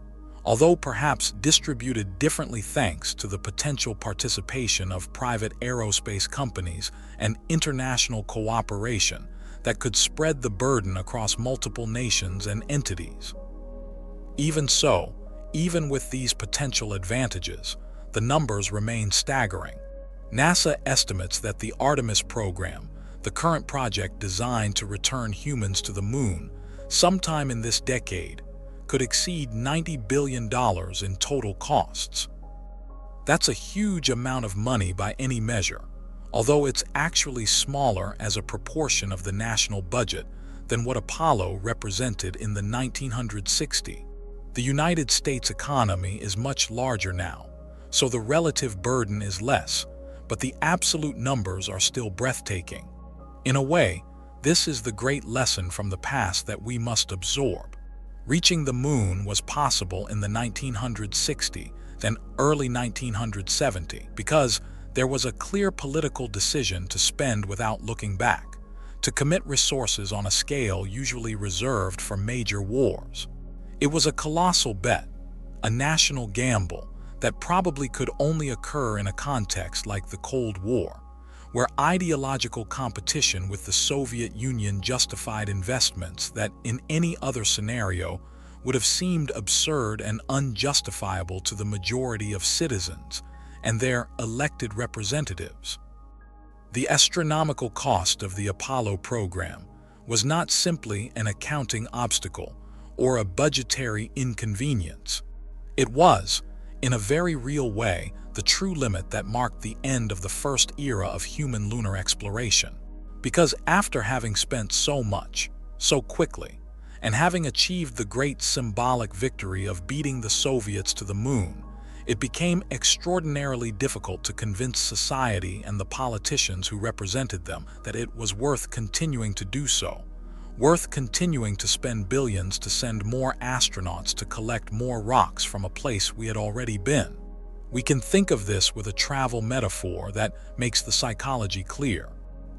although perhaps distributed differently thanks to the potential participation of private aerospace companies and international cooperation that could spread the burden across multiple nations and entities. Even so, even with these potential advantages, the numbers remain staggering. NASA estimates that the Artemis program, the current project designed to return humans to the moon sometime in this decade, could exceed $90 billion in total costs. That's a huge amount of money by any measure, although it's actually smaller as a proportion of the national budget than what Apollo represented in the 1960s. The United States economy is much larger now, so the relative burden is less, but the absolute numbers are still breathtaking. In a way, this is the great lesson from the past that we must absorb. Reaching the moon was possible in the 1960s, then early 1970, because there was a clear political decision to spend without looking back, to commit resources on a scale usually reserved for major wars. It was a colossal bet, a national gamble that probably could only occur in a context like the Cold War, where ideological competition with the Soviet Union justified investments that, in any other scenario, would have seemed absurd and unjustifiable to the majority of citizens and their elected representatives. The astronomical cost of the Apollo program was not simply an accounting obstacle or a budgetary inconvenience. It was, in a very real way, the true limit that marked the end of the first era of human lunar exploration. Because after having spent so much, so quickly, and having achieved the great symbolic victory of beating the Soviets to the moon, it became extraordinarily difficult to convince society and the politicians who represented them that it was worth continuing to do so, worth continuing to spend billions to send more astronauts to collect more rocks from a place we had already been. We can think of this with a travel metaphor that makes the psychology clear.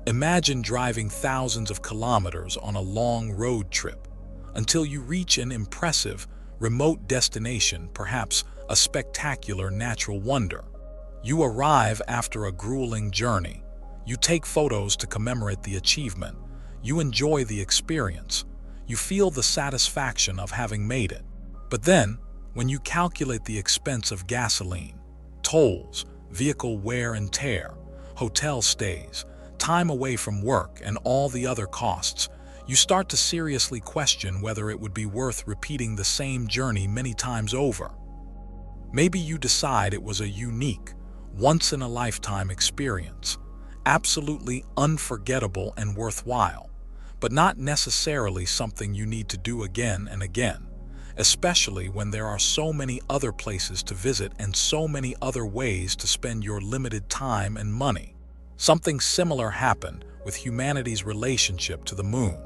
Imagine driving thousands of kilometers on a long road trip until you reach an impressive, remote destination, perhaps a spectacular natural wonder. You arrive after a grueling journey. You take photos to commemorate the achievement. You enjoy the experience. You feel the satisfaction of having made it. But then, when you calculate the expense of gasoline, tolls, vehicle wear and tear, hotel stays, time away from work, and all the other costs, you start to seriously question whether it would be worth repeating the same journey many times over. Maybe you decide it was a unique, once-in-a-lifetime experience, absolutely unforgettable and worthwhile, but not necessarily something you need to do again and again, especially when there are so many other places to visit and so many other ways to spend your limited time and money. Something similar happened with humanity's relationship to the moon.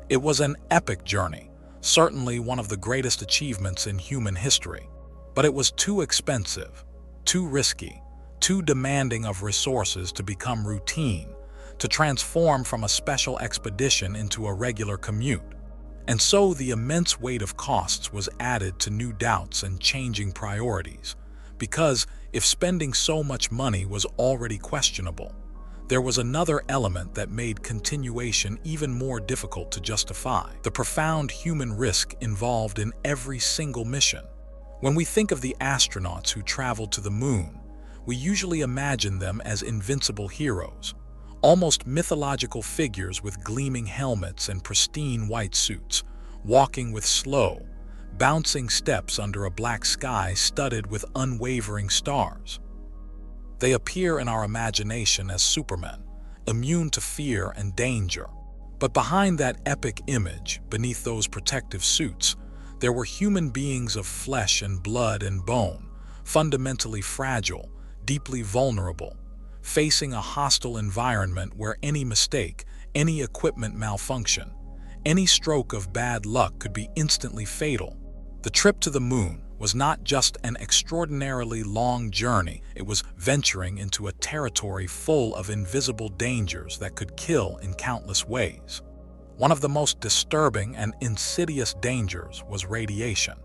It was an epic journey, certainly one of the greatest achievements in human history. But it was too expensive, too risky, too demanding of resources to become routine, to transform from a special expedition into a regular commute. And so the immense weight of costs was added to new doubts and changing priorities, because if spending so much money was already questionable, there was another element that made continuation even more difficult to justify: the profound human risk involved in every single mission. When we think of the astronauts who traveled to the moon, we usually imagine them as invincible heroes, almost mythological figures with gleaming helmets and pristine white suits, walking with slow, bouncing steps under a black sky studded with unwavering stars. They appear in our imagination as supermen, immune to fear and danger. But behind that epic image, beneath those protective suits, there were human beings of flesh and blood and bone, fundamentally fragile, deeply vulnerable, facing a hostile environment where any mistake, any equipment malfunction, any stroke of bad luck could be instantly fatal. The trip to the moon was not just an extraordinarily long journey, it was venturing into a territory full of invisible dangers that could kill in countless ways. One of the most disturbing and insidious dangers was radiation.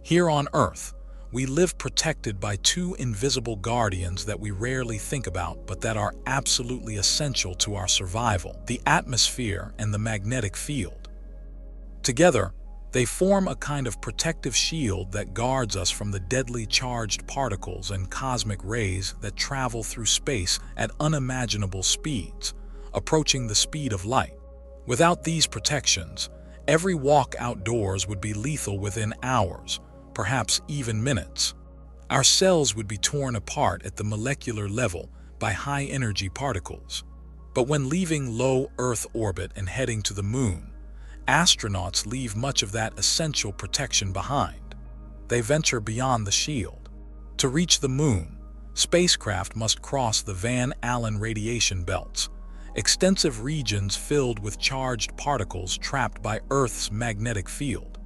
Here on Earth, we live protected by two invisible guardians that we rarely think about but that are absolutely essential to our survival: the atmosphere and the magnetic field. Together, they form a kind of protective shield that guards us from the deadly charged particles and cosmic rays that travel through space at unimaginable speeds, approaching the speed of light. Without these protections, every walk outdoors would be lethal within hours, perhaps even minutes. Our cells would be torn apart at the molecular level by high-energy particles. But when leaving low Earth orbit and heading to the moon, astronauts leave much of that essential protection behind. They venture beyond the shield. To reach the moon, Spacecraft must cross the Van Allen radiation belts, extensive regions filled with charged particles trapped by Earth's magnetic field.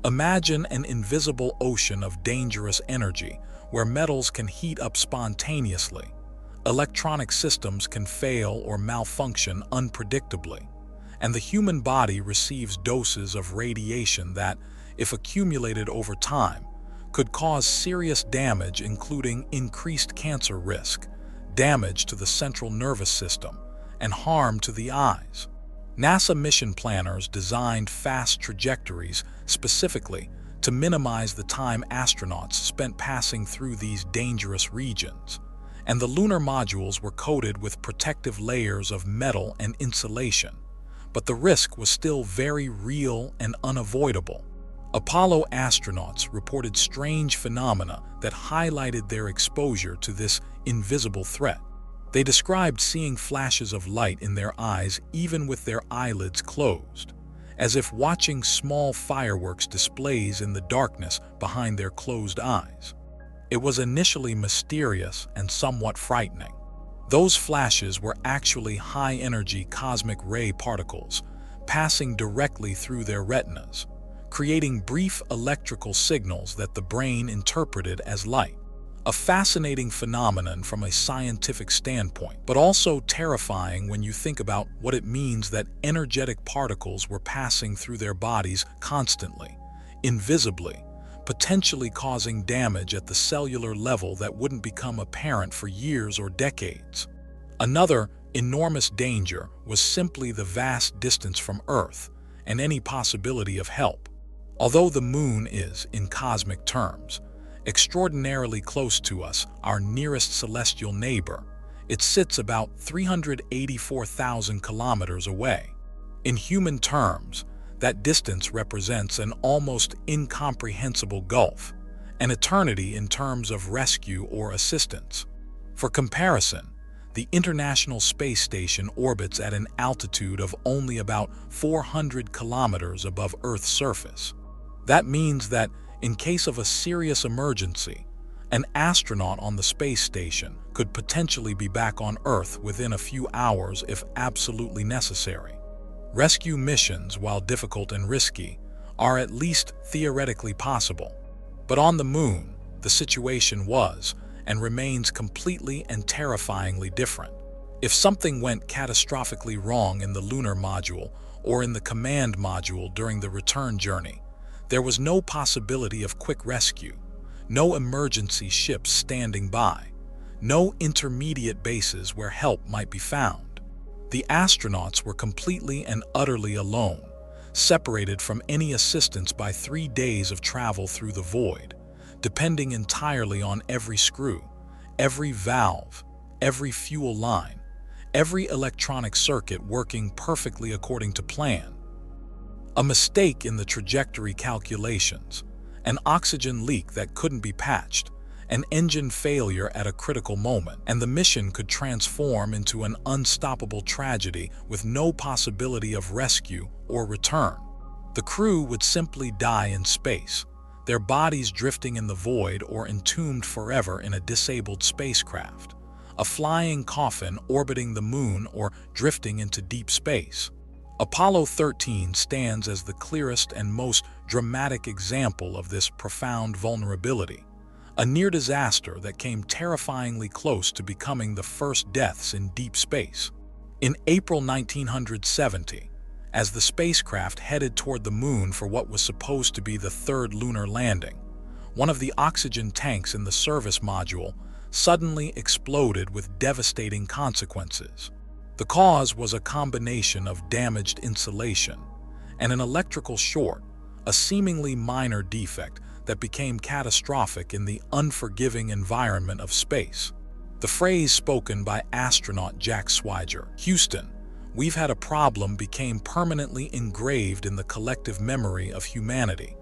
Imagine an invisible ocean of dangerous energy where metals can heat up spontaneously. Electronic systems can fail or malfunction unpredictably, and the human body receives doses of radiation that, if accumulated over time, could cause serious damage, including increased cancer risk, damage to the central nervous system, and harm to the eyes. NASA mission planners designed fast trajectories specifically to minimize the time astronauts spent passing through these dangerous regions, and the lunar modules were coated with protective layers of metal and insulation. But the risk was still very real and unavoidable. Apollo astronauts reported strange phenomena that highlighted their exposure to this invisible threat. They described seeing flashes of light in their eyes even with their eyelids closed, as if watching small fireworks displays in the darkness behind their closed eyes. It was initially mysterious and somewhat frightening. Those flashes were actually high-energy cosmic ray particles passing directly through their retinas, creating brief electrical signals that the brain interpreted as light. A fascinating phenomenon from a scientific standpoint, but also terrifying when you think about what it means that energetic particles were passing through their bodies constantly, invisibly, potentially causing damage at the cellular level that wouldn't become apparent for years or decades. Another enormous danger was simply the vast distance from Earth and any possibility of help. Although the Moon is, in cosmic terms, extraordinarily close to us, our nearest celestial neighbor, it sits about 384,000 kilometers away. In human terms, that distance represents an almost incomprehensible gulf, an eternity in terms of rescue or assistance. For comparison, the International Space Station orbits at an altitude of only about 400 kilometers above Earth's surface. That means that, in case of a serious emergency, an astronaut on the space station could potentially be back on Earth within a few hours if absolutely necessary. Rescue missions, while difficult and risky, are at least theoretically possible. But on the Moon, the situation was and remains completely and terrifyingly different. If something went catastrophically wrong in the lunar module or in the command module during the return journey, there was no possibility of quick rescue, no emergency ships standing by, no intermediate bases where help might be found. The astronauts were completely and utterly alone, separated from any assistance by 3 days of travel through the void, depending entirely on every screw, every valve, every fuel line, every electronic circuit working perfectly according to plan. A mistake in the trajectory calculations, an oxygen leak that couldn't be patched, an engine failure at a critical moment, and the mission could transform into an unstoppable tragedy with no possibility of rescue or return. The crew would simply die in space, their bodies drifting in the void or entombed forever in a disabled spacecraft, a flying coffin orbiting the Moon or drifting into deep space. Apollo 13 stands as the clearest and most dramatic example of this profound vulnerability, a near disaster that came terrifyingly close to becoming the first deaths in deep space. In April 1970, as the spacecraft headed toward the Moon for what was supposed to be the third lunar landing, one of the oxygen tanks in the service module suddenly exploded with devastating consequences. The cause was a combination of damaged insulation and an electrical short, a seemingly minor defect that became catastrophic in the unforgiving environment of space. The phrase spoken by astronaut Jack Swigert, "Houston, we've had a problem," became permanently engraved in the collective memory of humanity,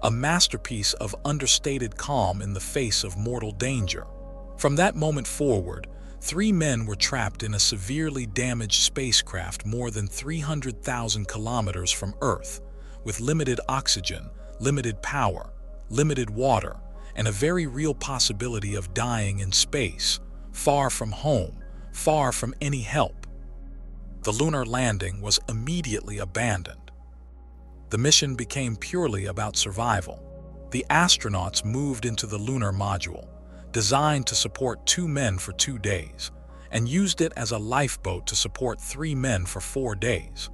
a masterpiece of understated calm in the face of mortal danger. From that moment forward, 3 men were trapped in a severely damaged spacecraft more than 300,000 kilometers from Earth, with limited oxygen, limited power, limited water, and a very real possibility of dying in space, far from home, far from any help. The lunar landing was immediately abandoned. The mission became purely about survival. The astronauts moved into the lunar module, designed to support 2 men for 2 days, and used it as a lifeboat to support 3 men for 4 days.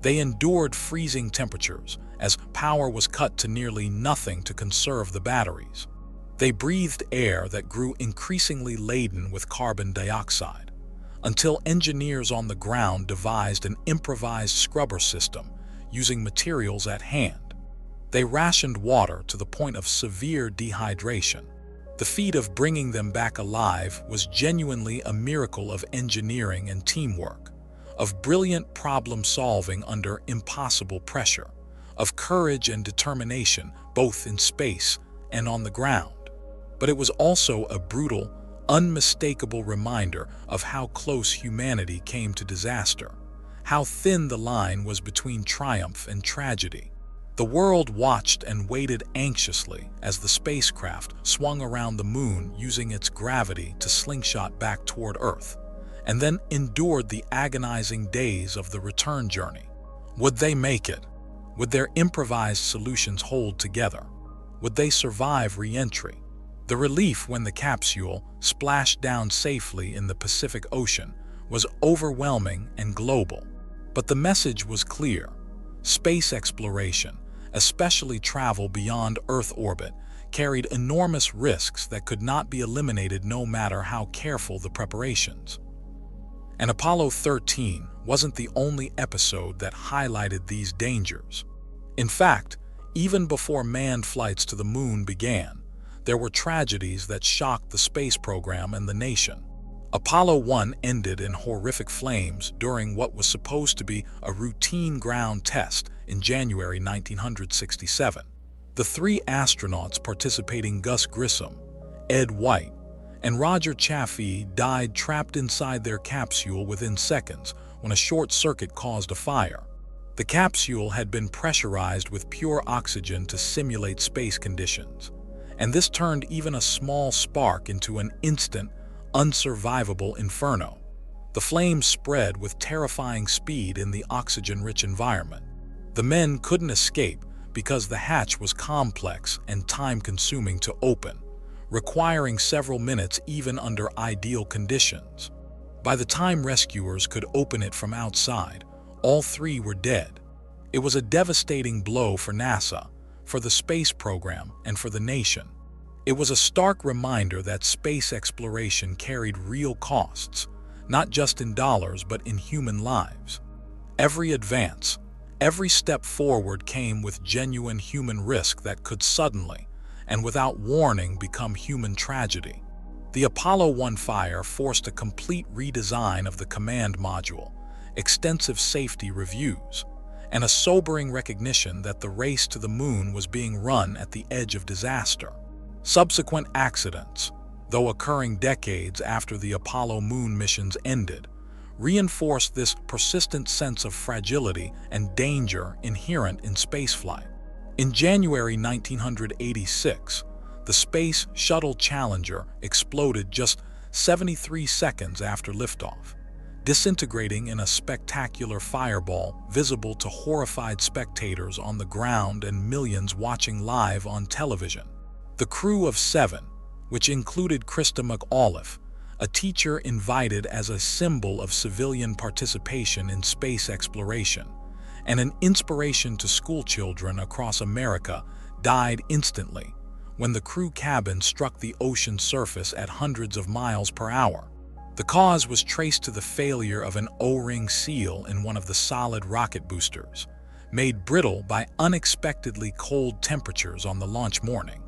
They endured freezing temperatures as power was cut to nearly nothing to conserve the batteries. They breathed air that grew increasingly laden with carbon dioxide, until engineers on the ground devised an improvised scrubber system using materials at hand. They rationed water to the point of severe dehydration. The feat of bringing them back alive was genuinely a miracle of engineering and teamwork, of brilliant problem-solving under impossible pressure, of courage and determination both in space and on the ground. But it was also a brutal, unmistakable reminder of how close humanity came to disaster, how thin the line was between triumph and tragedy. The world watched and waited anxiously as the spacecraft swung around the moon using its gravity to slingshot back toward Earth, and then endured the agonizing days of the return journey. Would they make it? Would their improvised solutions hold together? Would they survive re-entry? The relief when the capsule splashed down safely in the Pacific Ocean was overwhelming and global. But the message was clear. Space exploration, especially travel beyond Earth orbit, carried enormous risks that could not be eliminated no matter how careful the preparations. And Apollo 13 wasn't the only episode that highlighted these dangers. In fact, even before manned flights to the moon began, there were tragedies that shocked the space program and the nation. Apollo 1 ended in horrific flames during what was supposed to be a routine ground test in January 1967. The 3 astronauts participating, Gus Grissom, Ed White, and Roger Chaffee, died trapped inside their capsule within seconds when a short circuit caused a fire. The capsule had been pressurized with pure oxygen to simulate space conditions, and this turned even a small spark into an instant, unsurvivable inferno. The flames spread with terrifying speed in the oxygen-rich environment. The men couldn't escape because the hatch was complex and time-consuming to open, requiring several minutes even under ideal conditions. By the time rescuers could open it from outside, all 3 were dead. It was a devastating blow for NASA, for the space program, and for the nation. It was a stark reminder that space exploration carried real costs, not just in dollars but in human lives. Every advance, every step forward came with genuine human risk that could suddenly, and without warning, become human tragedy. The Apollo 1 fire forced a complete redesign of the command module, extensive safety reviews, and a sobering recognition that the race to the moon was being run at the edge of disaster. Subsequent accidents, though occurring decades after the Apollo moon missions ended, reinforced this persistent sense of fragility and danger inherent in spaceflight. In January 1986, the Space Shuttle Challenger exploded just 73 seconds after liftoff, disintegrating in a spectacular fireball visible to horrified spectators on the ground and millions watching live on television. The crew of 7, which included Krista McAuliffe, a teacher invited as a symbol of civilian participation in space exploration, and an inspiration to schoolchildren across America, died instantly when the crew cabin struck the ocean surface at hundreds of miles per hour. The cause was traced to the failure of an O-ring seal in one of the solid rocket boosters, made brittle by unexpectedly cold temperatures on the launch morning.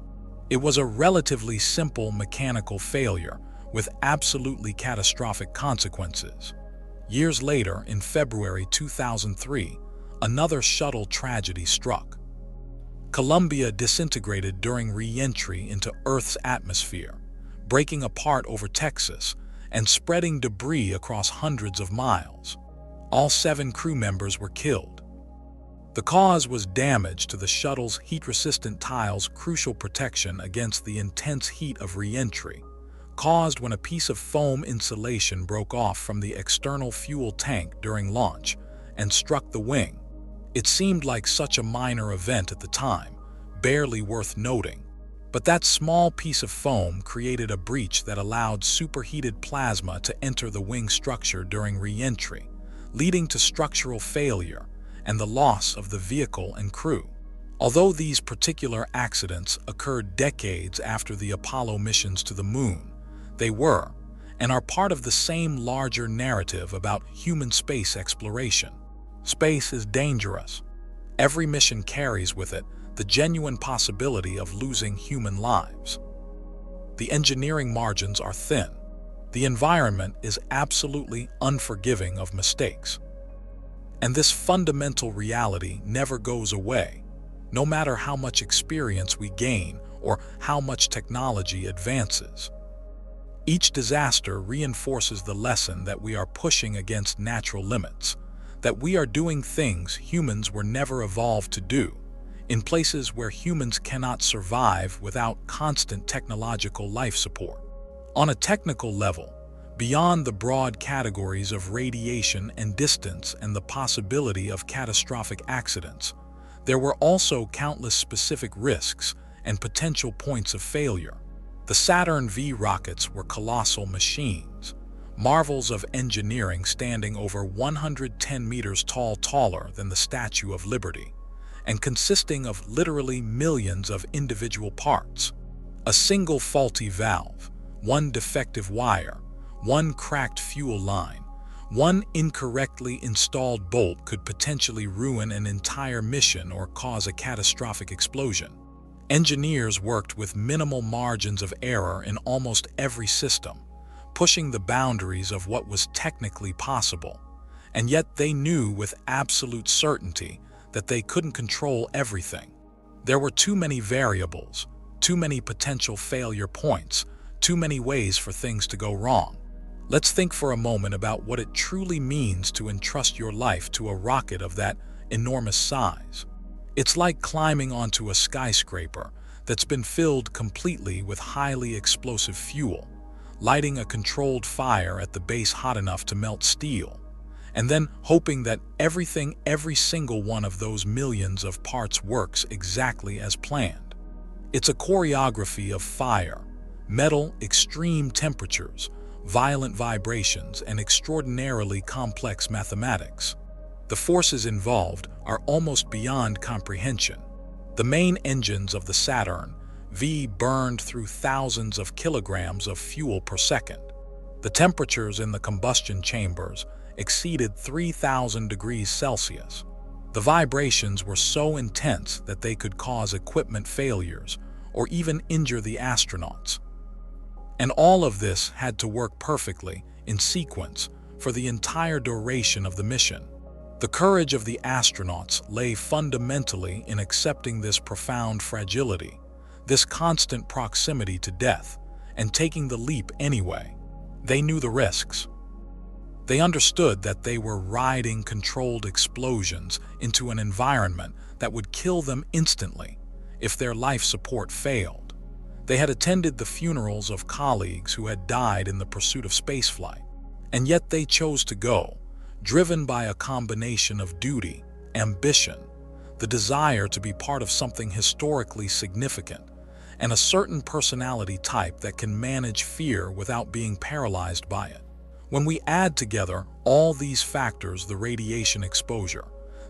It was a relatively simple mechanical failure with absolutely catastrophic consequences. Years later, in February 2003, another shuttle tragedy struck. Columbia disintegrated during re-entry into Earth's atmosphere, breaking apart over Texas and spreading debris across hundreds of miles. All 7 crew members were killed. The cause was damage to the shuttle's heat-resistant tiles, crucial protection against the intense heat of re-entry, caused when a piece of foam insulation broke off from the external fuel tank during launch and struck the wing. It seemed like such a minor event at the time, barely worth noting. But that small piece of foam created a breach that allowed superheated plasma to enter the wing structure during re-entry, leading to structural failure and the loss of the vehicle and crew. Although these particular accidents occurred decades after the Apollo missions to the Moon, they were, and are part of the same larger narrative about human space exploration. Space is dangerous. Every mission carries with it the genuine possibility of losing human lives. The engineering margins are thin. The environment is absolutely unforgiving of mistakes. And this fundamental reality never goes away, no matter how much experience we gain or how much technology advances. Each disaster reinforces the lesson that we are pushing against natural limits, that we are doing things humans were never evolved to do, in places where humans cannot survive without constant technological life support. On a technical level, beyond the broad categories of radiation and distance and the possibility of catastrophic accidents, there were also countless specific risks and potential points of failure. The Saturn V rockets were colossal machines, marvels of engineering standing over 110 meters tall, taller than the Statue of Liberty, and consisting of literally millions of individual parts. A single faulty valve, one defective wire, one cracked fuel line, one incorrectly installed bolt could potentially ruin an entire mission or cause a catastrophic explosion. Engineers worked with minimal margins of error in almost every system, pushing the boundaries of what was technically possible, and yet they knew with absolute certainty that they couldn't control everything. There were too many variables, too many potential failure points, too many ways for things to go wrong. Let's think for a moment about what it truly means to entrust your life to a rocket of that enormous size. It's like climbing onto a skyscraper that's been filled completely with highly explosive fuel, lighting a controlled fire at the base hot enough to melt steel, and then hoping that every single one of those millions of parts works exactly as planned. It's a choreography of fire, metal, extreme temperatures, violent vibrations, and extraordinarily complex mathematics. The forces involved are almost beyond comprehension. The main engines of the Saturn V burned through thousands of kilograms of fuel per second. The temperatures in the combustion chambers exceeded 3,000 degrees Celsius. The vibrations were so intense that they could cause equipment failures or even injure the astronauts. And all of this had to work perfectly, in sequence, for the entire duration of the mission. The courage of the astronauts lay fundamentally in accepting this profound fragility, this constant proximity to death, and taking the leap anyway. They knew the risks. They understood that they were riding controlled explosions into an environment that would kill them instantly if their life support failed. They had attended the funerals of colleagues who had died in the pursuit of spaceflight, and yet they chose to go, driven by a combination of duty, ambition, the desire to be part of something historically significant, and a certain personality type that can manage fear without being paralyzed by it. When we add together all these factors, the radiation exposure,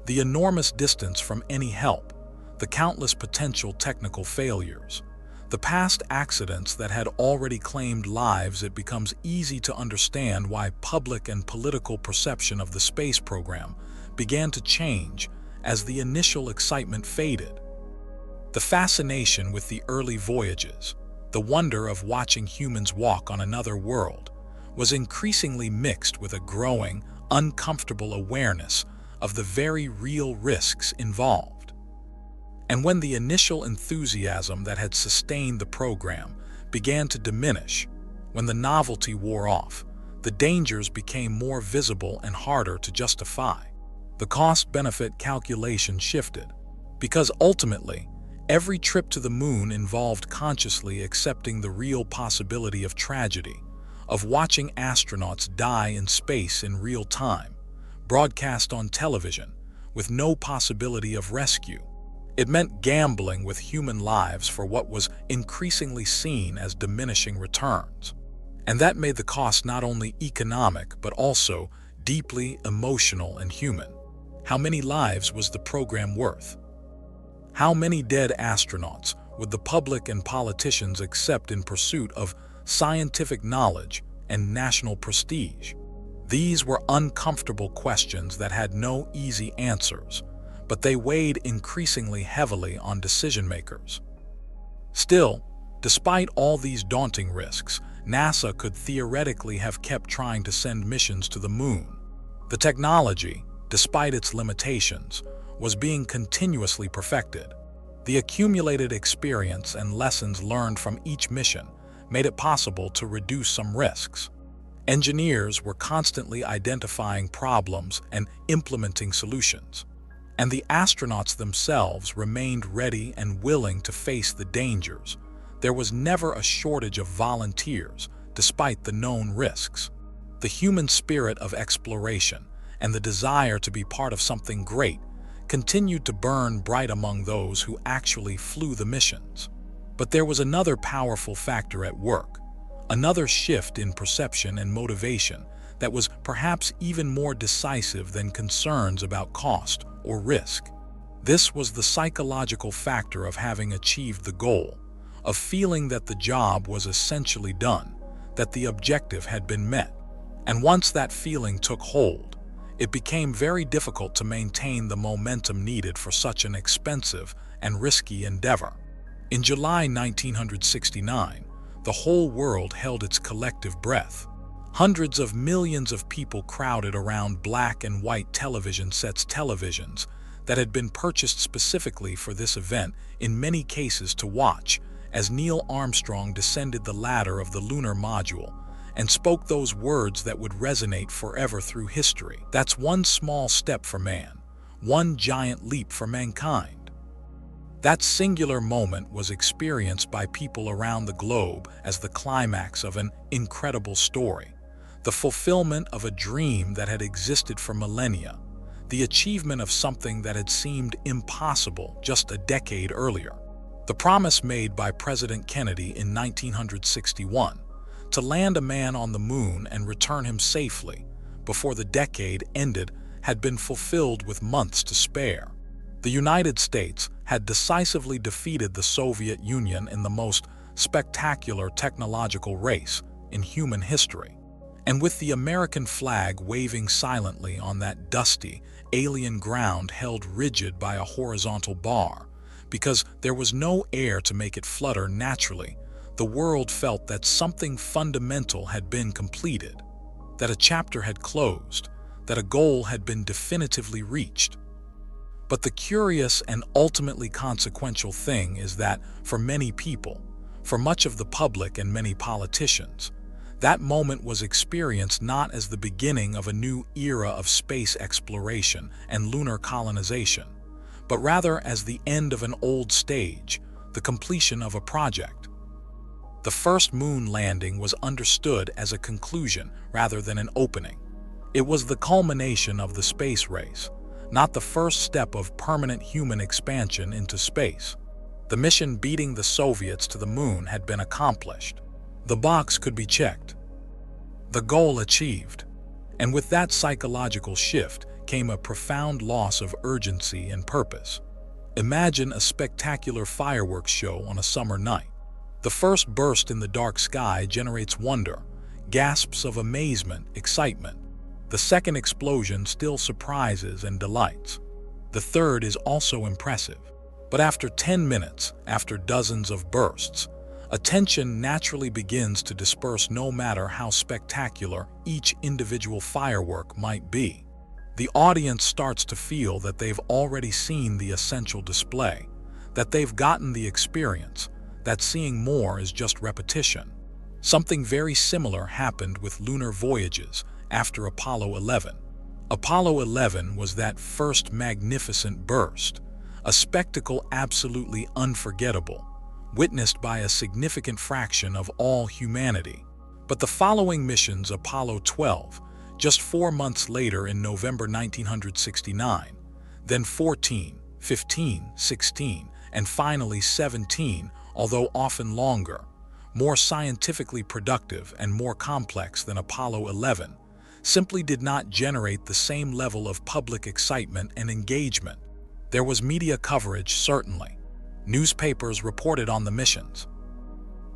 the enormous distance from any help, the countless potential technical failures, the past accidents that had already claimed lives, it becomes easy to understand why public and political perception of the space program began to change as the initial excitement faded. The fascination with the early voyages, the wonder of watching humans walk on another world, was increasingly mixed with a growing, uncomfortable awareness of the very real risks involved. And when the initial enthusiasm that had sustained the program began to diminish, when the novelty wore off, the dangers became more visible and harder to justify. The cost-benefit calculation shifted, because ultimately, every trip to the moon involved consciously accepting the real possibility of tragedy, of watching astronauts die in space in real time, broadcast on television, with no possibility of rescue. It meant gambling with human lives for what was increasingly seen as diminishing returns. And that made the cost not only economic, but also deeply emotional and human. How many lives was the program worth? How many dead astronauts would the public and politicians accept in pursuit of scientific knowledge and national prestige? These were uncomfortable questions that had no easy answers, but they weighed increasingly heavily on decision-makers. Still, despite all these daunting risks, NASA could theoretically have kept trying to send missions to the moon. The technology, despite its limitations, was being continuously perfected. The accumulated experience and lessons learned from each mission made it possible to reduce some risks. Engineers were constantly identifying problems and implementing solutions, and the astronauts themselves remained ready and willing to face the dangers. There was never a shortage of volunteers, despite the known risks. The human spirit of exploration and the desire to be part of something great continued to burn bright among those who actually flew the missions. But there was another powerful factor at work, another shift in perception and motivation that was perhaps even more decisive than concerns about cost or risk. This was the psychological factor of having achieved the goal, of feeling that the job was essentially done, that the objective had been met. And once that feeling took hold, it became very difficult to maintain the momentum needed for such an expensive and risky endeavor. In July 1969, the whole world held its collective breath. Hundreds of millions of people crowded around black and white television sets, televisions that had been purchased specifically for this event, in many cases to watch as Neil Armstrong descended the ladder of the lunar module and spoke those words that would resonate forever through history. That's one small step for man, one giant leap for mankind. That singular moment was experienced by people around the globe as the climax of an incredible story, the fulfillment of a dream that had existed for millennia, the achievement of something that had seemed impossible just a decade earlier. The promise made by President Kennedy in 1961 to land a man on the moon and return him safely before the decade ended had been fulfilled with months to spare. The United States had decisively defeated the Soviet Union in the most spectacular technological race in human history. And with the American flag waving silently on that dusty, alien ground held rigid by a horizontal bar, because there was no air to make it flutter naturally, the world felt that something fundamental had been completed, that a chapter had closed, that a goal had been definitively reached. But the curious and ultimately consequential thing is that for many people, for much of the public and many politicians, that moment was experienced not as the beginning of a new era of space exploration and lunar colonization, but rather as the end of an old stage, the completion of a project. The first moon landing was understood as a conclusion rather than an opening. It was the culmination of the space race, not the first step of permanent human expansion into space. The mission beating the Soviets to the moon had been accomplished. The box could be checked. The goal achieved. And with that psychological shift came a profound loss of urgency and purpose. Imagine a spectacular fireworks show on a summer night. The first burst in the dark sky generates wonder, gasps of amazement, excitement. The second explosion still surprises and delights. The third is also impressive. But after 10 minutes, after dozens of bursts, attention naturally begins to disperse no matter how spectacular each individual firework might be. The audience starts to feel that they've already seen the essential display, that they've gotten the experience, that seeing more is just repetition. Something very similar happened with lunar voyages after Apollo 11. Apollo 11 was that first magnificent burst, a spectacle absolutely unforgettable, witnessed by a significant fraction of all humanity. But the following missions, Apollo 12, just 4 months later in November 1969, then 14, 15, 16, and finally 17, although often longer, more scientifically productive and more complex than Apollo 11, simply did not generate the same level of public excitement and engagement. There was media coverage, certainly. Newspapers reported on the missions.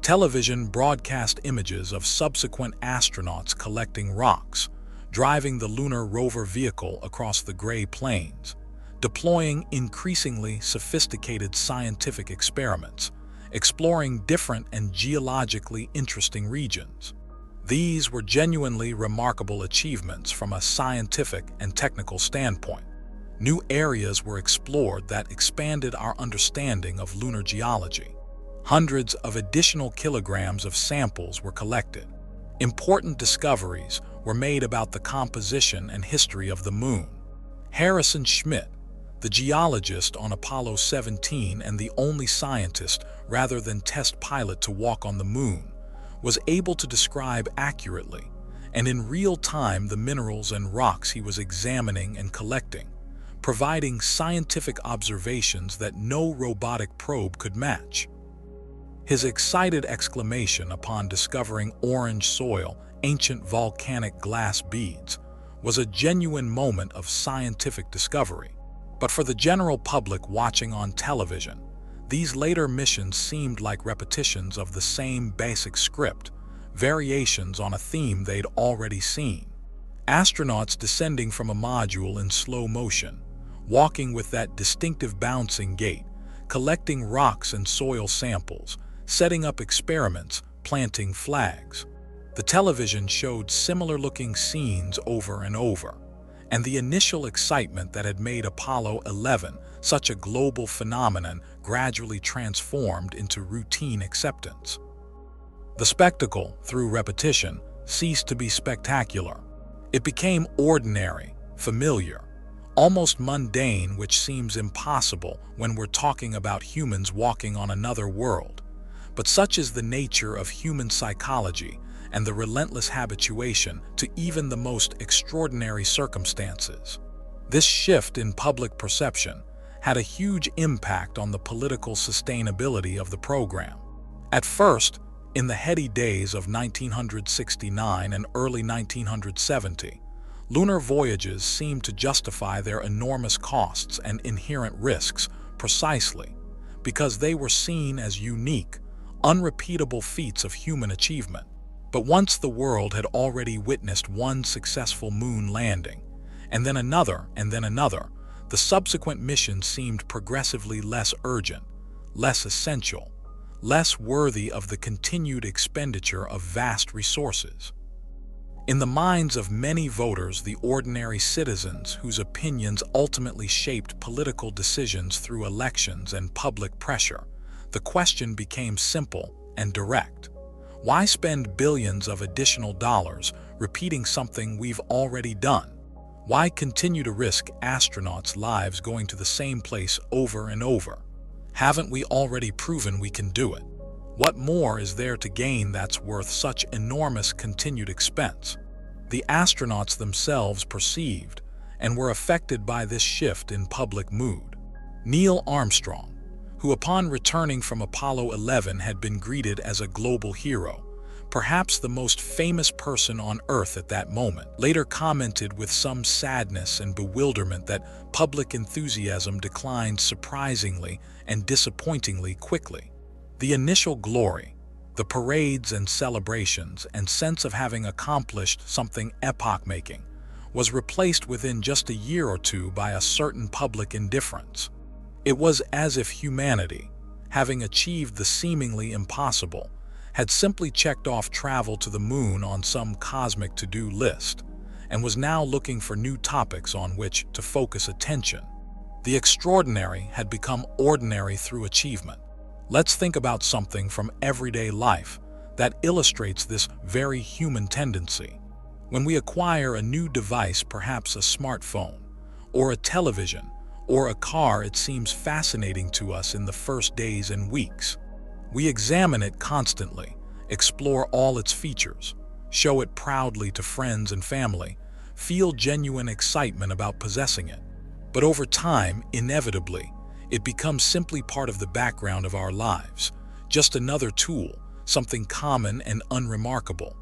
Television broadcast images of subsequent astronauts collecting rocks, driving the lunar rover vehicle across the gray plains, deploying increasingly sophisticated scientific experiments, exploring different and geologically interesting regions. These were genuinely remarkable achievements from a scientific and technical standpoint. New areas were explored that expanded our understanding of lunar geology. Hundreds of additional kilograms of samples were collected. Important discoveries were made about the composition and history of the moon. Harrison Schmitt, the geologist on Apollo 17 and the only scientist rather than test pilot to walk on the moon, was able to describe accurately and in real time the minerals and rocks he was examining and collecting, providing scientific observations that no robotic probe could match. His excited exclamation upon discovering orange soil, ancient volcanic glass beads, was a genuine moment of scientific discovery. But for the general public watching on television, these later missions seemed like repetitions of the same basic script, variations on a theme they'd already seen. Astronauts descending from a module in slow motion, walking with that distinctive bouncing gait, collecting rocks and soil samples, setting up experiments, planting flags. The television showed similar-looking scenes over and over, and the initial excitement that had made Apollo 11 such a global phenomenon gradually transformed into routine acceptance. The spectacle, through repetition, ceased to be spectacular. It became ordinary, familiar, almost mundane, which seems impossible when we're talking about humans walking on another world. But such is the nature of human psychology and the relentless habituation to even the most extraordinary circumstances. This shift in public perception had a huge impact on the political sustainability of the program. At first, in the heady days of 1969 and early 1970, lunar voyages seemed to justify their enormous costs and inherent risks precisely because they were seen as unique, unrepeatable feats of human achievement. But once the world had already witnessed one successful moon landing, and then another, the subsequent missions seemed progressively less urgent, less essential, less worthy of the continued expenditure of vast resources. In the minds of many voters, the ordinary citizens whose opinions ultimately shaped political decisions through elections and public pressure, the question became simple and direct. Why spend billions of additional dollars repeating something we've already done? Why continue to risk astronauts' lives going to the same place over and over? Haven't we already proven we can do it? What more is there to gain that's worth such enormous continued expense? The astronauts themselves perceived and were affected by this shift in public mood. Neil Armstrong, who upon returning from Apollo 11 had been greeted as a global hero, perhaps the most famous person on Earth at that moment, later commented with some sadness and bewilderment that public enthusiasm declined surprisingly and disappointingly quickly. The initial glory, the parades and celebrations and sense of having accomplished something epoch-making, was replaced within just a year or two by a certain public indifference. It was as if humanity, having achieved the seemingly impossible, had simply checked off travel to the moon on some cosmic to-do list, and was now looking for new topics on which to focus attention. The extraordinary had become ordinary through achievement. Let's think about something from everyday life that illustrates this very human tendency. When we acquire a new device, perhaps a smartphone, or a television, or a car, it seems fascinating to us in the first days and weeks. We examine it constantly, explore all its features, show it proudly to friends and family, feel genuine excitement about possessing it. But over time, inevitably, it becomes simply part of the background of our lives, just another tool, something common and unremarkable.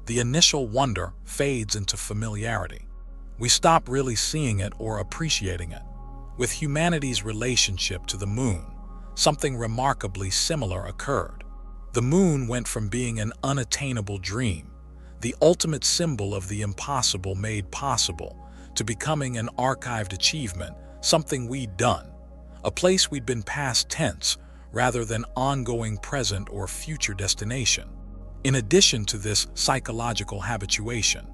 The initial wonder fades into familiarity. We stop really seeing it or appreciating it. With humanity's relationship to the moon, something remarkably similar occurred. The moon went from being an unattainable dream, the ultimate symbol of the impossible made possible, to becoming an archived achievement, something we'd done, a place we'd been past tense rather than ongoing present or future destination. In addition to this psychological habituation,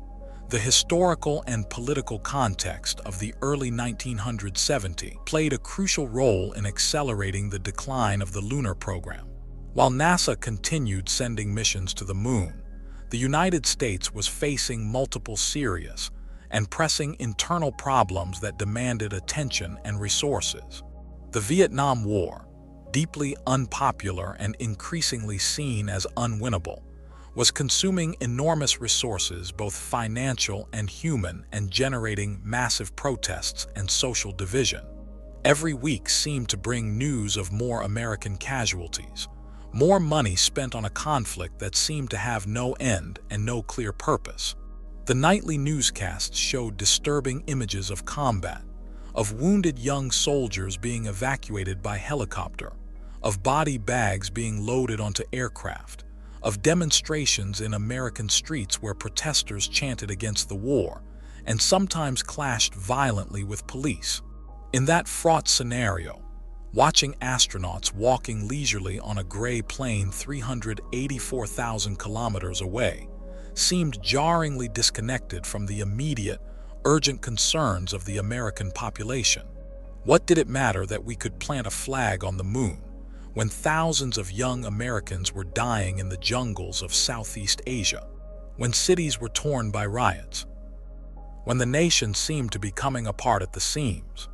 the historical and political context of the early 1970s played a crucial role in accelerating the decline of the lunar program. While NASA continued sending missions to the moon, the United States was facing multiple serious and pressing internal problems that demanded attention and resources. The Vietnam War, deeply unpopular and increasingly seen as unwinnable, was consuming enormous resources, both financial and human, and generating massive protests and social division. Every week seemed to bring news of more American casualties, more money spent on a conflict that seemed to have no end and no clear purpose. The nightly newscasts showed disturbing images of combat, of wounded young soldiers being evacuated by helicopter, of body bags being loaded onto aircraft, of demonstrations in American streets where protesters chanted against the war and sometimes clashed violently with police. In that fraught scenario, watching astronauts walking leisurely on a gray plane 384,000 kilometers away seemed jarringly disconnected from the immediate, urgent concerns of the American population. What did it matter that we could plant a flag on the moon when thousands of young Americans were dying in the jungles of Southeast Asia, when cities were torn by riots, when the nation seemed to be coming apart at the seams?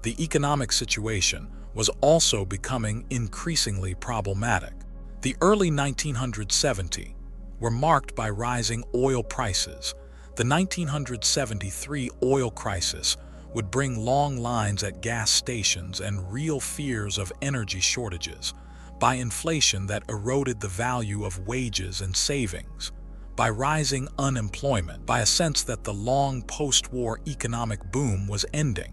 The economic situation was also becoming increasingly problematic. The early 1970s were marked by rising oil prices. The 1973 oil crisis would bring long lines at gas stations and real fears of energy shortages, by inflation that eroded the value of wages and savings, by rising unemployment, by a sense that the long post-war economic boom was ending.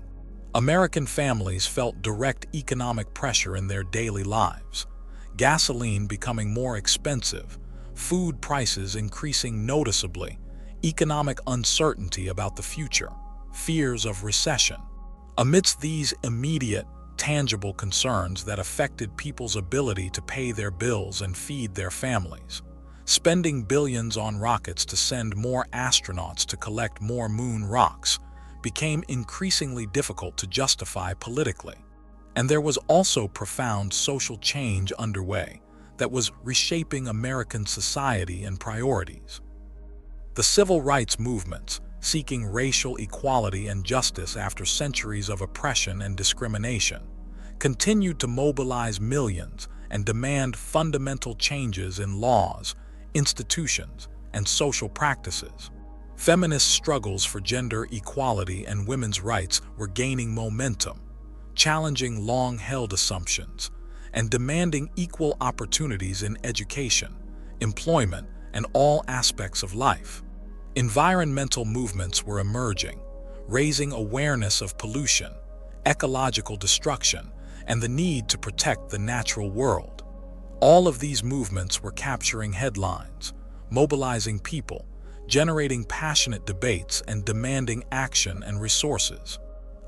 American families felt direct economic pressure in their daily lives, gasoline becoming more expensive, food prices increasing noticeably, economic uncertainty about the future, fears of recession. Amidst these immediate, tangible concerns that affected people's ability to pay their bills and feed their families, spending billions on rockets to send more astronauts to collect more moon rocks became increasingly difficult to justify politically. And there was also profound social change underway that was reshaping American society and priorities. The civil rights movements, seeking racial equality and justice after centuries of oppression and discrimination, continued to mobilize millions and demand fundamental changes in laws, institutions, and social practices. Feminist struggles for gender equality and women's rights were gaining momentum, challenging long-held assumptions and demanding equal opportunities in education, employment, and all aspects of life. Environmental movements were emerging, raising awareness of pollution, ecological destruction, and the need to protect the natural world. All of these movements were capturing headlines, mobilizing people, generating passionate debates, and demanding action and resources.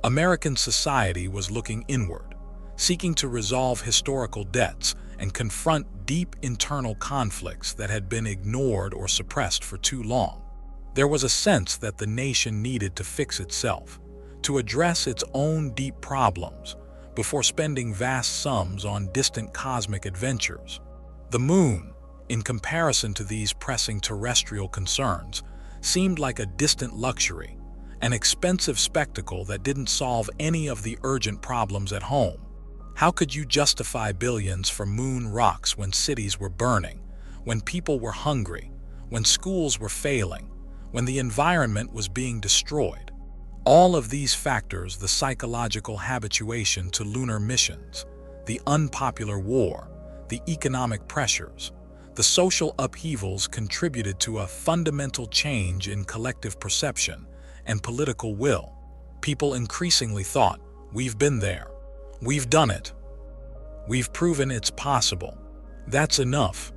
American society was looking inward, seeking to resolve historical debts and confront deep internal conflicts that had been ignored or suppressed for too long. There was a sense that the nation needed to fix itself, to address its own deep problems, before spending vast sums on distant cosmic adventures. The moon, in comparison to these pressing terrestrial concerns, seemed like a distant luxury, an expensive spectacle that didn't solve any of the urgent problems at home. How could you justify billions for moon rocks when cities were burning, when people were hungry, when schools were failing, when the environment was being destroyed? All of these factors, the psychological habituation to lunar missions, the unpopular war, the economic pressures, the social upheavals contributed to a fundamental change in collective perception and political will. People increasingly thought, we've been there, we've done it, we've proven it's possible, that's enough.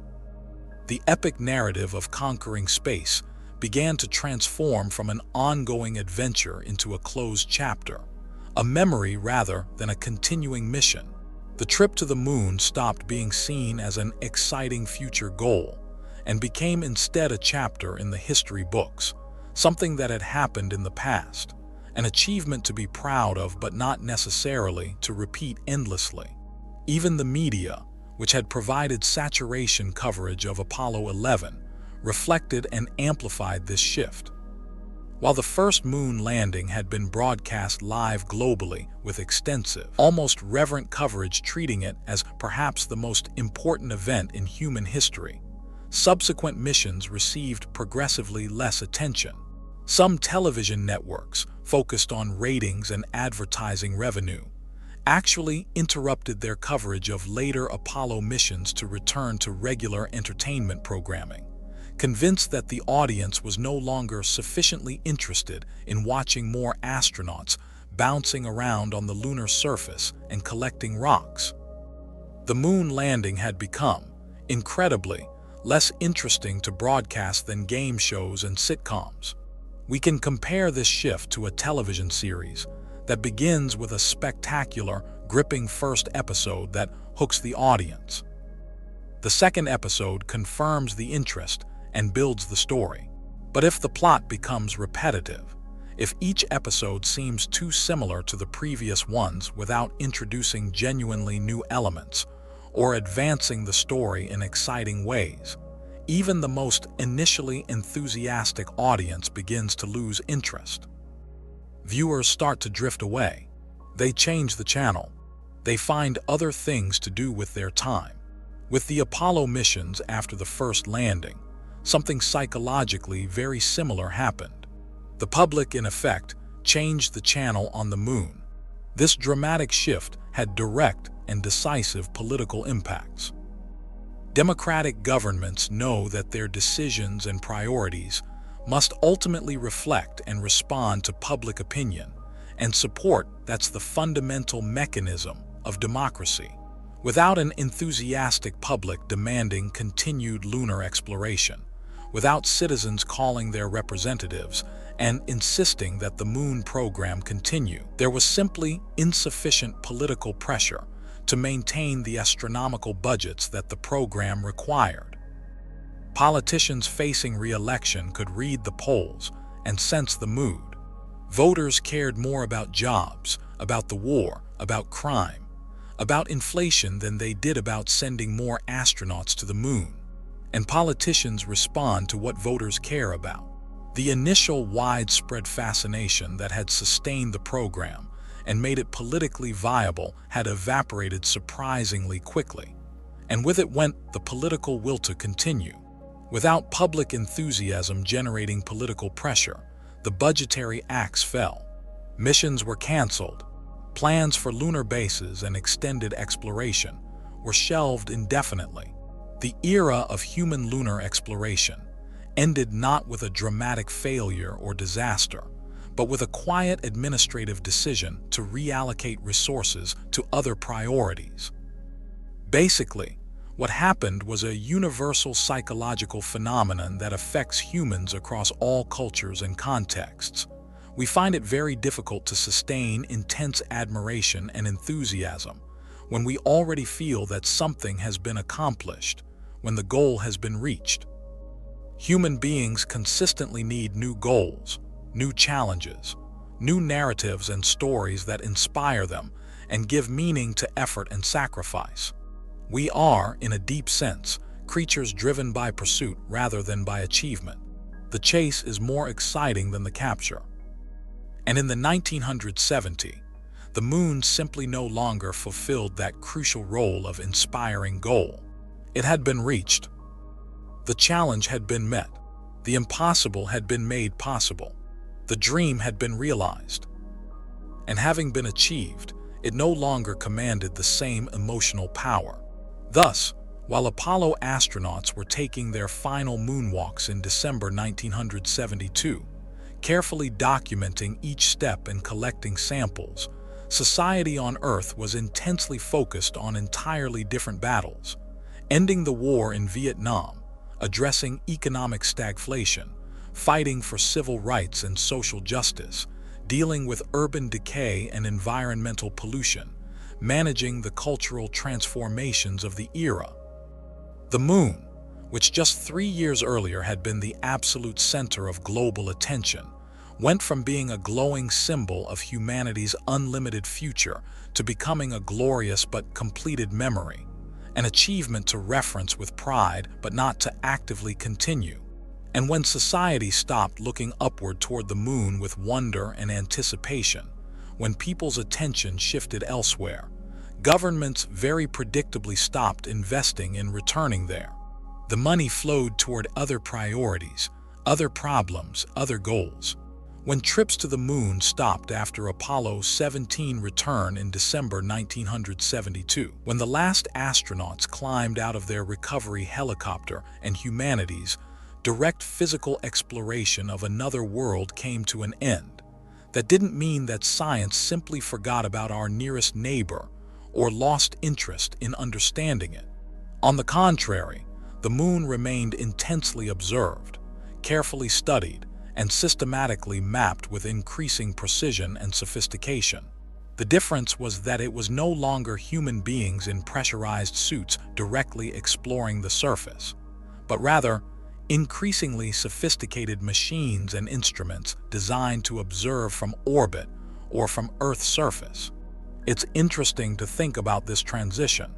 The epic narrative of conquering space began to transform from an ongoing adventure into a closed chapter, a memory rather than a continuing mission. The trip to the moon stopped being seen as an exciting future goal and became instead a chapter in the history books, something that had happened in the past, an achievement to be proud of but not necessarily to repeat endlessly. Even the media, which had provided saturation coverage of Apollo 11, reflected and amplified this shift. While the first moon landing had been broadcast live globally with extensive, almost reverent coverage treating it as perhaps the most important event in human history, subsequent missions received progressively less attention. Some television networks, focused on ratings and advertising revenue, actually interrupted their coverage of later Apollo missions to return to regular entertainment programming, convinced that the audience was no longer sufficiently interested in watching more astronauts bouncing around on the lunar surface and collecting rocks. The moon landing had become, incredibly, less interesting to broadcast than game shows and sitcoms. We can compare this shift to a television series that begins with a spectacular, gripping first episode that hooks the audience. The second episode confirms the interest and builds the story. But if the plot becomes repetitive, if each episode seems too similar to the previous ones without introducing genuinely new elements or advancing the story in exciting ways, even the most initially enthusiastic audience begins to lose interest. Viewers start to drift away. They change the channel. They find other things to do with their time. With the Apollo missions after the first landing, something psychologically very similar happened. The public, in effect, changed the channel on the moon. This dramatic shift had direct and decisive political impacts. Democratic governments know that their decisions and priorities must ultimately reflect and respond to public opinion and support. That's the fundamental mechanism of democracy. Without an enthusiastic public demanding continued lunar exploration, without citizens calling their representatives and insisting that the moon program continue, there was simply insufficient political pressure to maintain the astronomical budgets that the program required. Politicians facing re-election could read the polls and sense the mood. Voters cared more about jobs, about the war, about crime, about inflation than they did about sending more astronauts to the moon. And politicians respond to what voters care about. The initial widespread fascination that had sustained the program and made it politically viable had evaporated surprisingly quickly. And with it went the political will to continue. Without public enthusiasm generating political pressure, the budgetary axe fell. Missions were canceled. Plans for lunar bases and extended exploration were shelved indefinitely. The era of human lunar exploration ended not with a dramatic failure or disaster, but with a quiet administrative decision to reallocate resources to other priorities. Basically, what happened was a universal psychological phenomenon that affects humans across all cultures and contexts. We find it very difficult to sustain intense admiration and enthusiasm when we already feel that something has been accomplished, when the goal has been reached. Human beings consistently need new goals, new challenges, new narratives and stories that inspire them and give meaning to effort and sacrifice. We are, in a deep sense, creatures driven by pursuit rather than by achievement. The the chase is more exciting than the capture. And in the 1970s, the moon simply no longer fulfilled that crucial role of inspiring goal. It had been reached. The challenge had been met. The impossible had been made possible. The dream had been realized. And having been achieved, it no longer commanded the same emotional power. Thus, while Apollo astronauts were taking their final moonwalks in December 1972, carefully documenting each step and collecting samples, society on Earth was intensely focused on entirely different battles: ending the war in Vietnam, addressing economic stagflation, fighting for civil rights and social justice, dealing with urban decay and environmental pollution, managing the cultural transformations of the era. The moon, which just 3 years earlier had been the absolute center of global attention, went from being a glowing symbol of humanity's unlimited future to becoming a glorious but completed memory, an achievement to reference with pride but not to actively continue. And when society stopped looking upward toward the moon with wonder and anticipation, when people's attention shifted elsewhere, governments very predictably stopped investing in returning there. The money flowed toward other priorities, other problems, other goals. When trips to the moon stopped after Apollo 17 return in December 1972, when the last astronauts climbed out of their recovery helicopter and humanity's direct physical exploration of another world came to an end, that didn't mean that science simply forgot about our nearest neighbor or lost interest in understanding it. On the contrary, the moon remained intensely observed, carefully studied, and systematically mapped with increasing precision and sophistication. The difference was that it was no longer human beings in pressurized suits directly exploring the surface, but rather increasingly sophisticated machines and instruments designed to observe from orbit or from Earth's surface. It's interesting to think about this transition.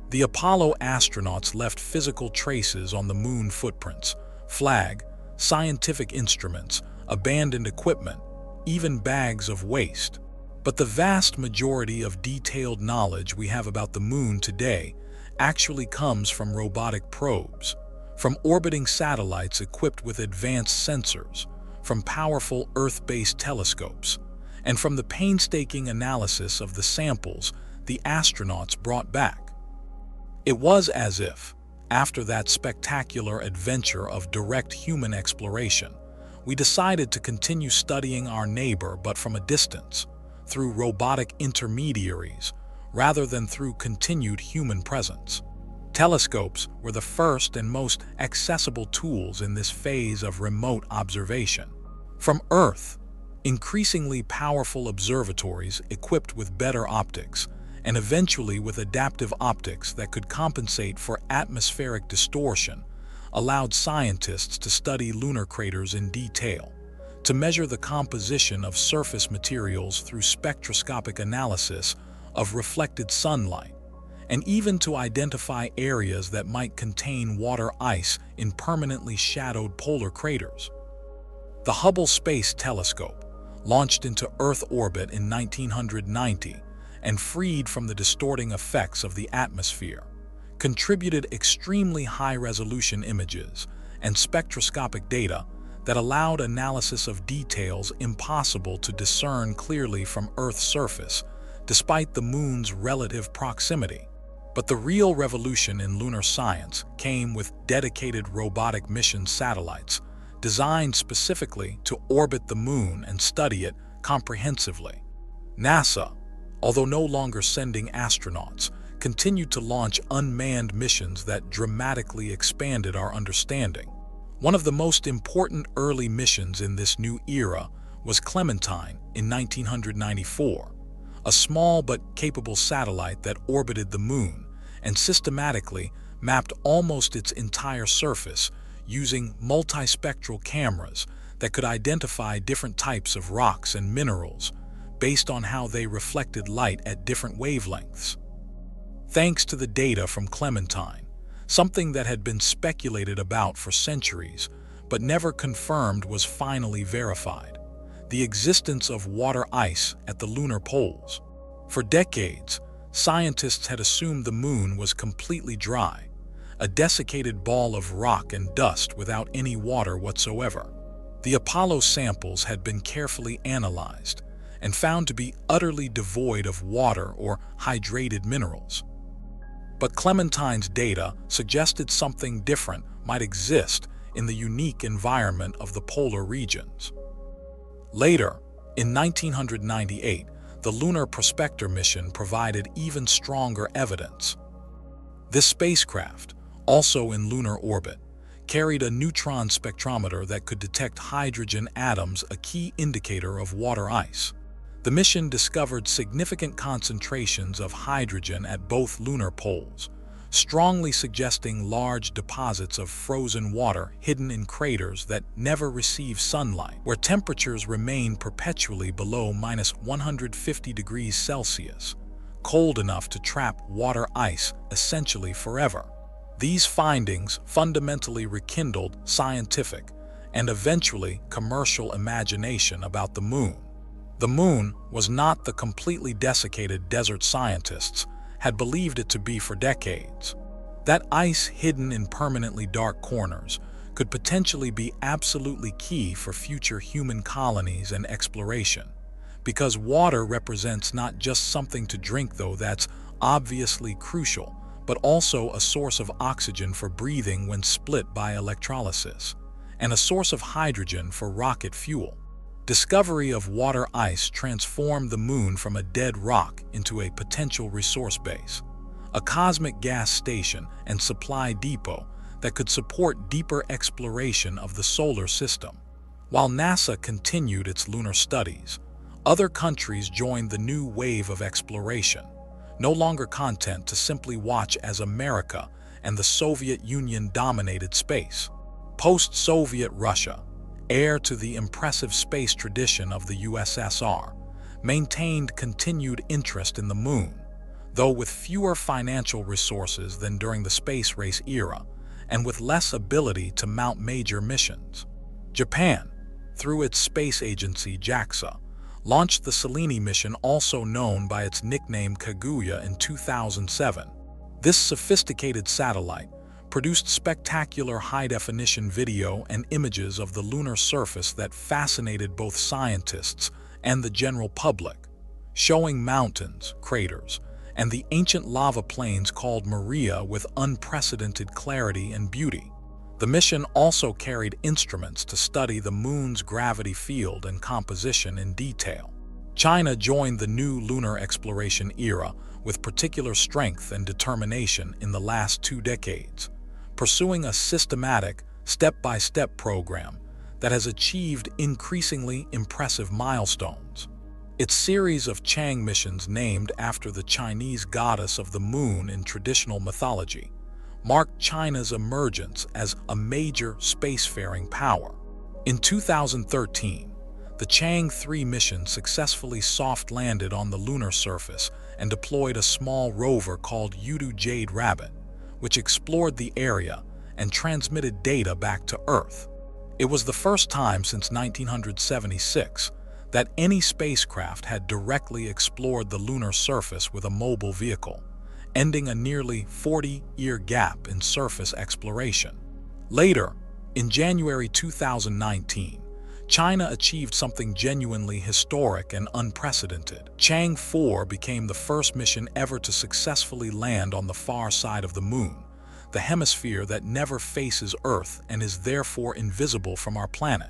The Apollo astronauts left physical traces on the moon: footprints, flag, scientific instruments, abandoned equipment, even bags of waste. But the vast majority of detailed knowledge we have about the moon today actually comes from robotic probes, from orbiting satellites equipped with advanced sensors, from powerful Earth-based telescopes, and from the painstaking analysis of the samples the astronauts brought back. It was as if, after that spectacular adventure of direct human exploration, we decided to continue studying our neighbor but from a distance, through robotic intermediaries, rather than through continued human presence. Telescopes were the first and most accessible tools in this phase of remote observation. From Earth, increasingly powerful observatories equipped with better optics, and eventually with adaptive optics that could compensate for atmospheric distortion, allowed scientists to study lunar craters in detail, to measure the composition of surface materials through spectroscopic analysis of reflected sunlight, and even to identify areas that might contain water ice in permanently shadowed polar craters. The Hubble Space Telescope, launched into Earth orbit in 1990 and freed from the distorting effects of the atmosphere, contributed extremely high-resolution images and spectroscopic data that allowed analysis of details impossible to discern clearly from Earth's surface, despite the moon's relative proximity. But the real revolution in lunar science came with dedicated robotic mission satellites, designed specifically to orbit the moon and study it comprehensively. NASA, although no longer sending astronauts, continued to launch unmanned missions that dramatically expanded our understanding. One of the most important early missions in this new era was Clementine in 1994, a small but capable satellite that orbited the moon and systematically mapped almost its entire surface using multispectral cameras that could identify different types of rocks and minerals based on how they reflected light at different wavelengths. Thanks to the data from Clementine, something that had been speculated about for centuries, but never confirmed, was finally verified: the existence of water ice at the lunar poles. For decades, scientists had assumed the moon was completely dry, a desiccated ball of rock and dust without any water whatsoever. The Apollo samples had been carefully analyzed and found to be utterly devoid of water or hydrated minerals. But Clementine's data suggested something different might exist in the unique environment of the polar regions. Later, in 1998, the Lunar Prospector mission provided even stronger evidence. This spacecraft, also in lunar orbit, carried a neutron spectrometer that could detect hydrogen atoms, a key indicator of water ice. The mission discovered significant concentrations of hydrogen at both lunar poles, strongly suggesting large deposits of frozen water hidden in craters that never receive sunlight, where temperatures remain perpetually below -150°C, cold enough to trap water ice essentially forever. These findings fundamentally rekindled scientific and eventually commercial imagination about the moon. The moon was not the completely desiccated desert scientists had believed it to be for decades. That ice hidden in permanently dark corners could potentially be absolutely key for future human colonies and exploration, because water represents not just something to drink, though that's obviously crucial, but also a source of oxygen for breathing when split by electrolysis, and a source of hydrogen for rocket fuel. Discovery of water ice transformed the moon from a dead rock into a potential resource base, a cosmic gas station and supply depot that could support deeper exploration of the solar system. While NASA continued its lunar studies, other countries joined the new wave of exploration, no longer content to simply watch as America and the Soviet Union dominated space. Post-Soviet Russia, heir to the impressive space tradition of the USSR, maintained continued interest in the moon, though with fewer financial resources than during the space race era, and with less ability to mount major missions. Japan, through its space agency JAXA, launched the Selene mission, also known by its nickname Kaguya, in 2007. This sophisticated satellite produced spectacular high-definition video and images of the lunar surface that fascinated both scientists and the general public, showing mountains, craters, and the ancient lava plains called Maria with unprecedented clarity and beauty. The mission also carried instruments to study the moon's gravity field and composition in detail. China joined the new lunar exploration era with particular strength and determination in the last 2 decades, pursuing a systematic, step-by-step program that has achieved increasingly impressive milestones. Its series of Chang missions, named after the Chinese goddess of the moon in traditional mythology, marked China's emergence as a major spacefaring power. In 2013, the Chang 3 mission successfully soft-landed on the lunar surface and deployed a small rover called Yudu Jade Rabbit, which explored the area and transmitted data back to Earth. It was the first time since 1976 that any spacecraft had directly explored the lunar surface with a mobile vehicle, ending a nearly 40-year gap in surface exploration. Later, in January 2019, China achieved something genuinely historic and unprecedented. Chang 4 became the first mission ever to successfully land on the far side of the moon, the hemisphere that never faces Earth and is therefore invisible from our planet.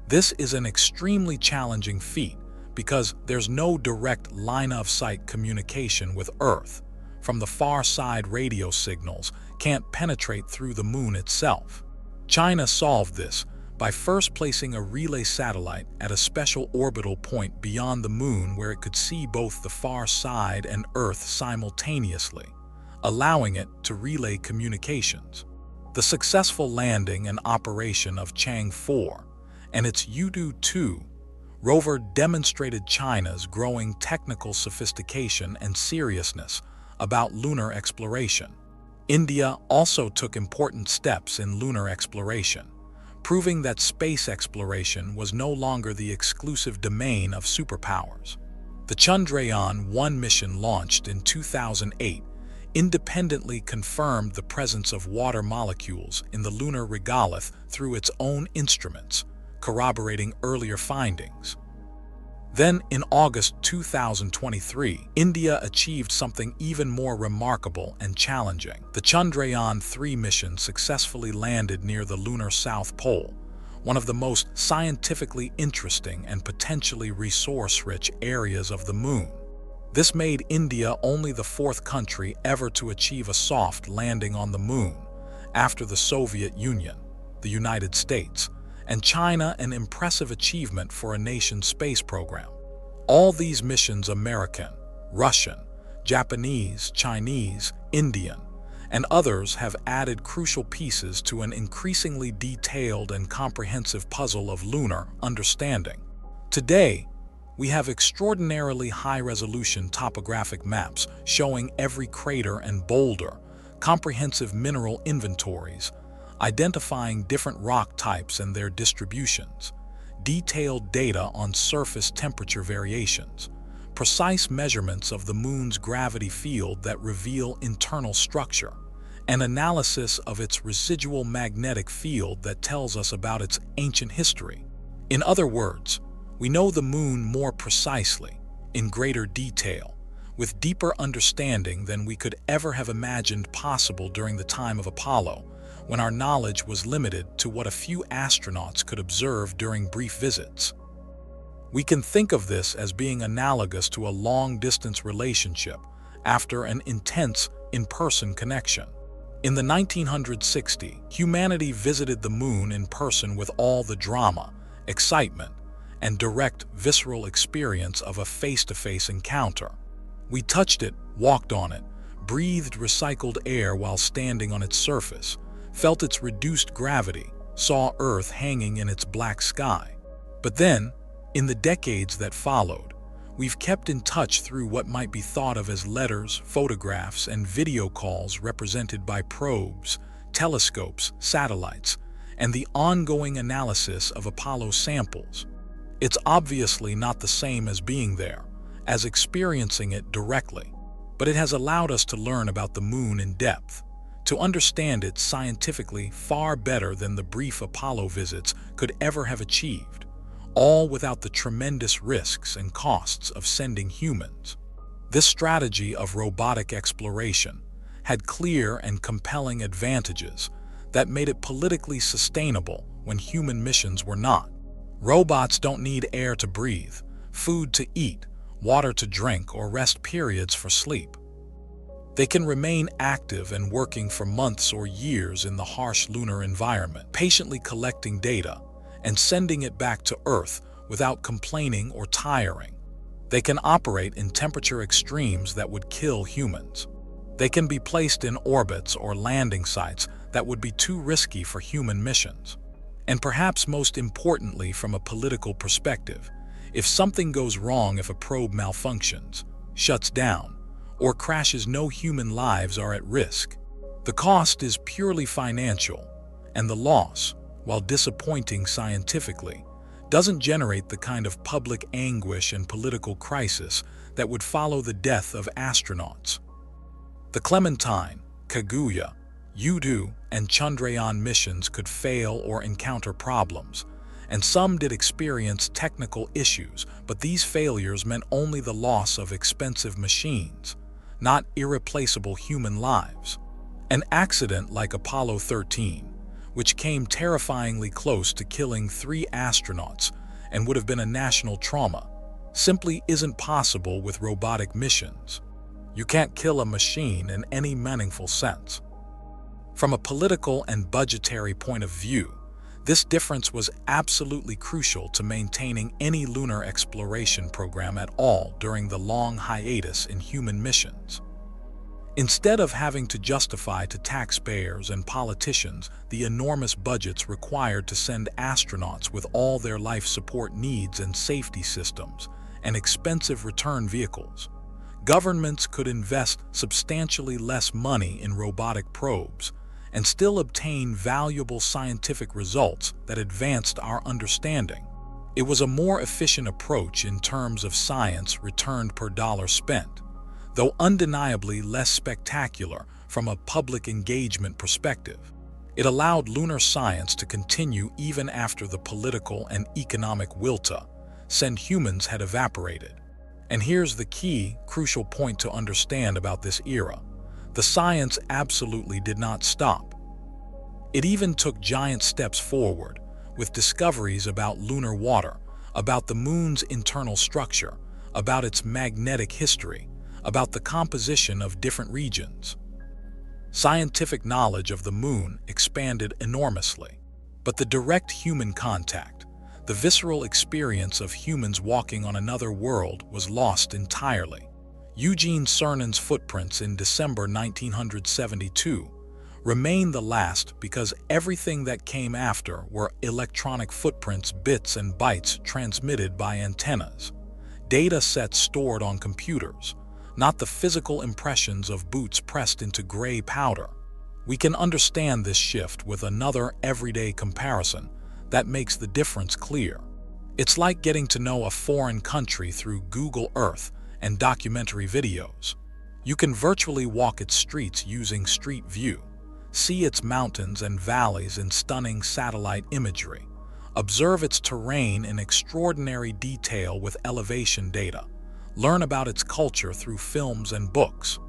This is an extremely challenging feat because there's no direct line-of-sight communication with Earth. From the far side, radio signals can't penetrate through the moon itself. China solved this by first placing a relay satellite at a special orbital point beyond the moon where it could see both the far side and Earth simultaneously, allowing it to relay communications. The successful landing and operation of Chang 4 and its Yudu 2 rover demonstrated China's growing technical sophistication and seriousness about lunar exploration. India also took important steps in lunar exploration, proving that space exploration was no longer the exclusive domain of superpowers. The Chandrayaan-1 mission launched in 2008 independently confirmed the presence of water molecules in the lunar regolith through its own instruments, corroborating earlier findings. Then, in August 2023, India achieved something even more remarkable and challenging. The Chandrayaan-3 mission successfully landed near the lunar South Pole, one of the most scientifically interesting and potentially resource-rich areas of the Moon. This made India only the fourth country ever to achieve a soft landing on the Moon, after the Soviet Union, the United States, and China, an impressive achievement for a nation's space program. All these missions, American, Russian, Japanese, Chinese, Indian, and others, have added crucial pieces to an increasingly detailed and comprehensive puzzle of lunar understanding. Today, we have extraordinarily high-resolution topographic maps showing every crater and boulder, comprehensive mineral inventories, identifying different rock types and their distributions, detailed data on surface temperature variations, precise measurements of the Moon's gravity field that reveal internal structure, and analysis of its residual magnetic field that tells us about its ancient history. In other words, we know the Moon more precisely, in greater detail, with deeper understanding than we could ever have imagined possible during the time of Apollo, when our knowledge was limited to what a few astronauts could observe during brief visits. We can think of this as being analogous to a long-distance relationship after an intense in-person connection. In the 1960s, humanity visited the Moon in person with all the drama, excitement, and direct visceral experience of a face-to-face encounter. We touched it, walked on it, breathed recycled air while standing on its surface, felt its reduced gravity, saw Earth hanging in its black sky. But then, in the decades that followed, we've kept in touch through what might be thought of as letters, photographs, and video calls represented by probes, telescopes, satellites, and the ongoing analysis of Apollo samples. It's obviously not the same as being there, as experiencing it directly, but it has allowed us to learn about the Moon in depth, to understand it scientifically far better than the brief Apollo visits could ever have achieved, all without the tremendous risks and costs of sending humans. This strategy of robotic exploration had clear and compelling advantages that made it politically sustainable when human missions were not. Robots don't need air to breathe, food to eat, water to drink, or rest periods for sleep. They can remain active and working for months or years in the harsh lunar environment, patiently collecting data and sending it back to Earth without complaining or tiring. They can operate in temperature extremes that would kill humans. They can be placed in orbits or landing sites that would be too risky for human missions. And perhaps most importantly, from a political perspective, if something goes wrong, if a probe malfunctions, shuts down, or crashes, no human lives are at risk. The cost is purely financial, and the loss, while disappointing scientifically, doesn't generate the kind of public anguish and political crisis that would follow the death of astronauts. The Clementine, Kaguya, Yudu, and Chandrayaan missions could fail or encounter problems, and some did experience technical issues, but these failures meant only the loss of expensive machines, not irreplaceable human lives. An accident like Apollo 13, which came terrifyingly close to killing 3 astronauts and would have been a national trauma, simply isn't possible with robotic missions. You can't kill a machine in any meaningful sense. From a political and budgetary point of view, this difference was absolutely crucial to maintaining any lunar exploration program at all during the long hiatus in human missions. Instead of having to justify to taxpayers and politicians the enormous budgets required to send astronauts with all their life support needs and safety systems and expensive return vehicles, governments could invest substantially less money in robotic probes and still obtain valuable scientific results that advanced our understanding. It was a more efficient approach in terms of science returned per dollar spent, though undeniably less spectacular from a public engagement perspective. It allowed lunar science to continue even after the political and economic will to send humans had evaporated. And here's the key, crucial point to understand about this era. The science absolutely did not stop. It even took giant steps forward, with discoveries about lunar water, about the moon's internal structure, about its magnetic history, about the composition of different regions. Scientific knowledge of the moon expanded enormously, but the direct human contact, the visceral experience of humans walking on another world, was lost entirely. Eugene Cernan's footprints in December 1972 remain the last because everything that came after were electronic footprints, bits and bytes transmitted by antennas, data sets stored on computers, not the physical impressions of boots pressed into gray powder. We can understand this shift with another everyday comparison that makes the difference clear. It's like getting to know a foreign country through Google Earth and documentary videos. You can virtually walk its streets using Street View, see its mountains and valleys in stunning satellite imagery, observe its terrain in extraordinary detail with elevation data, learn about its culture through films and books.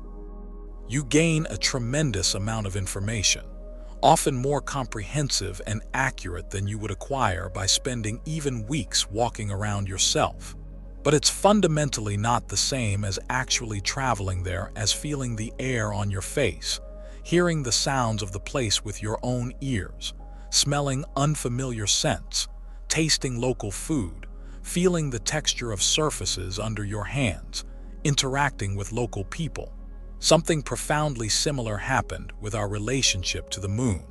You gain a tremendous amount of information, often more comprehensive and accurate than you would acquire by spending even weeks walking around yourself. But it's fundamentally not the same as actually traveling there, as feeling the air on your face, hearing the sounds of the place with your own ears, smelling unfamiliar scents, tasting local food, feeling the texture of surfaces under your hands, interacting with local people. Something profoundly similar happened with our relationship to the moon.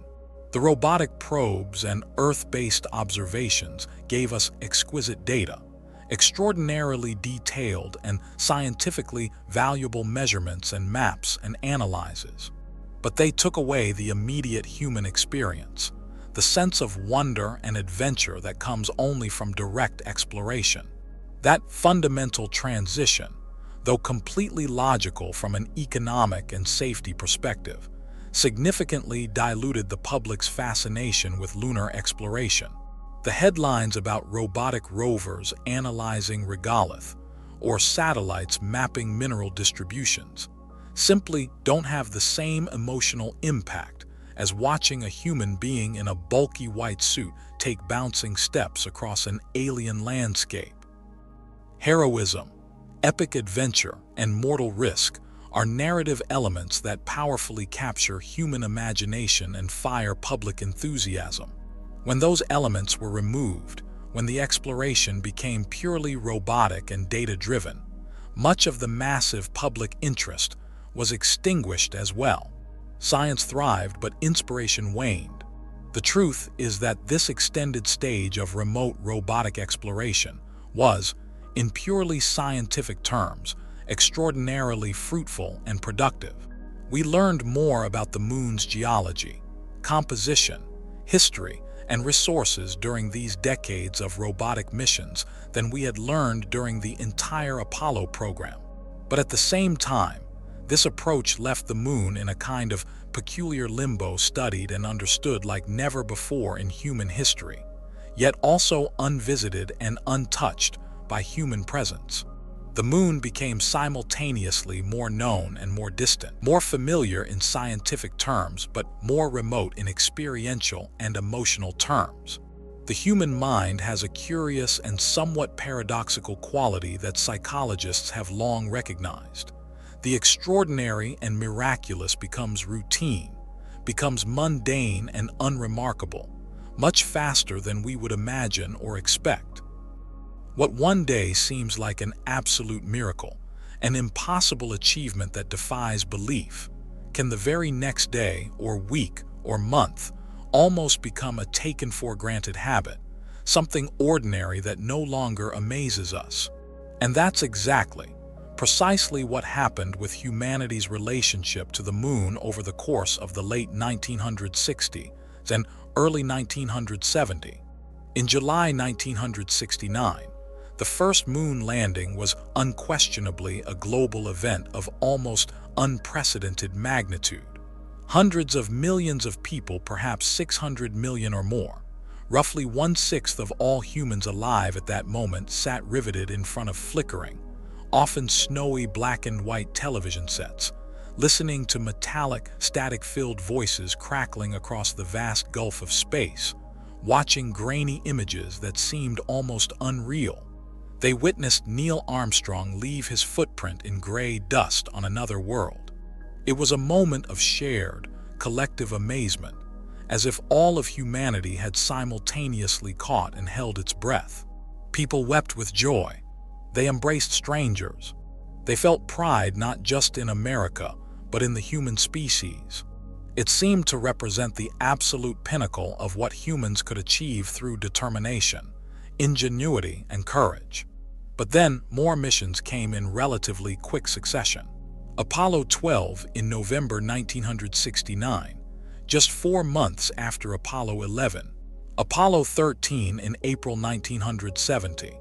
The robotic probes and Earth-based observations gave us exquisite data, extraordinarily detailed and scientifically valuable measurements and maps and analyses. But they took away the immediate human experience, the sense of wonder and adventure that comes only from direct exploration. That fundamental transition, though completely logical from an economic and safety perspective, significantly diluted the public's fascination with lunar exploration. The headlines about robotic rovers analyzing regolith or satellites mapping mineral distributions simply don't have the same emotional impact as watching a human being in a bulky white suit take bouncing steps across an alien landscape. Heroism, epic adventure, and mortal risk are narrative elements that powerfully capture human imagination and fire public enthusiasm. When those elements were removed, when the exploration became purely robotic and data-driven, much of the massive public interest was extinguished as well. Science thrived, but inspiration waned. The truth is that this extended stage of remote robotic exploration was, in purely scientific terms, extraordinarily fruitful and productive. We learned more about the moon's geology, composition, history, and resources during these decades of robotic missions than we had learned during the entire Apollo program. But at the same time, this approach left the moon in a kind of peculiar limbo, studied and understood like never before in human history, yet also unvisited and untouched by human presence. The moon became simultaneously more known and more distant, more familiar in scientific terms, but more remote in experiential and emotional terms. The human mind has a curious and somewhat paradoxical quality that psychologists have long recognized. The extraordinary and miraculous becomes routine, becomes mundane and unremarkable, much faster than we would imagine or expect. What one day seems like an absolute miracle, an impossible achievement that defies belief, can the very next day or week or month almost become a taken-for-granted habit, something ordinary that no longer amazes us. And that's exactly, precisely what happened with humanity's relationship to the moon over the course of the late 1960s and early 1970s. In July 1969, the first moon landing was unquestionably a global event of almost unprecedented magnitude. Hundreds of millions of people, perhaps 600 million or more, roughly 1/6 of all humans alive at that moment, sat riveted in front of flickering, often snowy black and white television sets, listening to metallic, static-filled voices crackling across the vast gulf of space, watching grainy images that seemed almost unreal. They witnessed Neil Armstrong leave his footprint in gray dust on another world. It was a moment of shared, collective amazement, as if all of humanity had simultaneously caught and held its breath. People wept with joy. They embraced strangers. They felt pride not just in America, but in the human species. It seemed to represent the absolute pinnacle of what humans could achieve through determination, ingenuity, and courage. But then, more missions came in relatively quick succession. Apollo 12 in November 1969, just 4 months after Apollo 11. Apollo 13 in April 1970,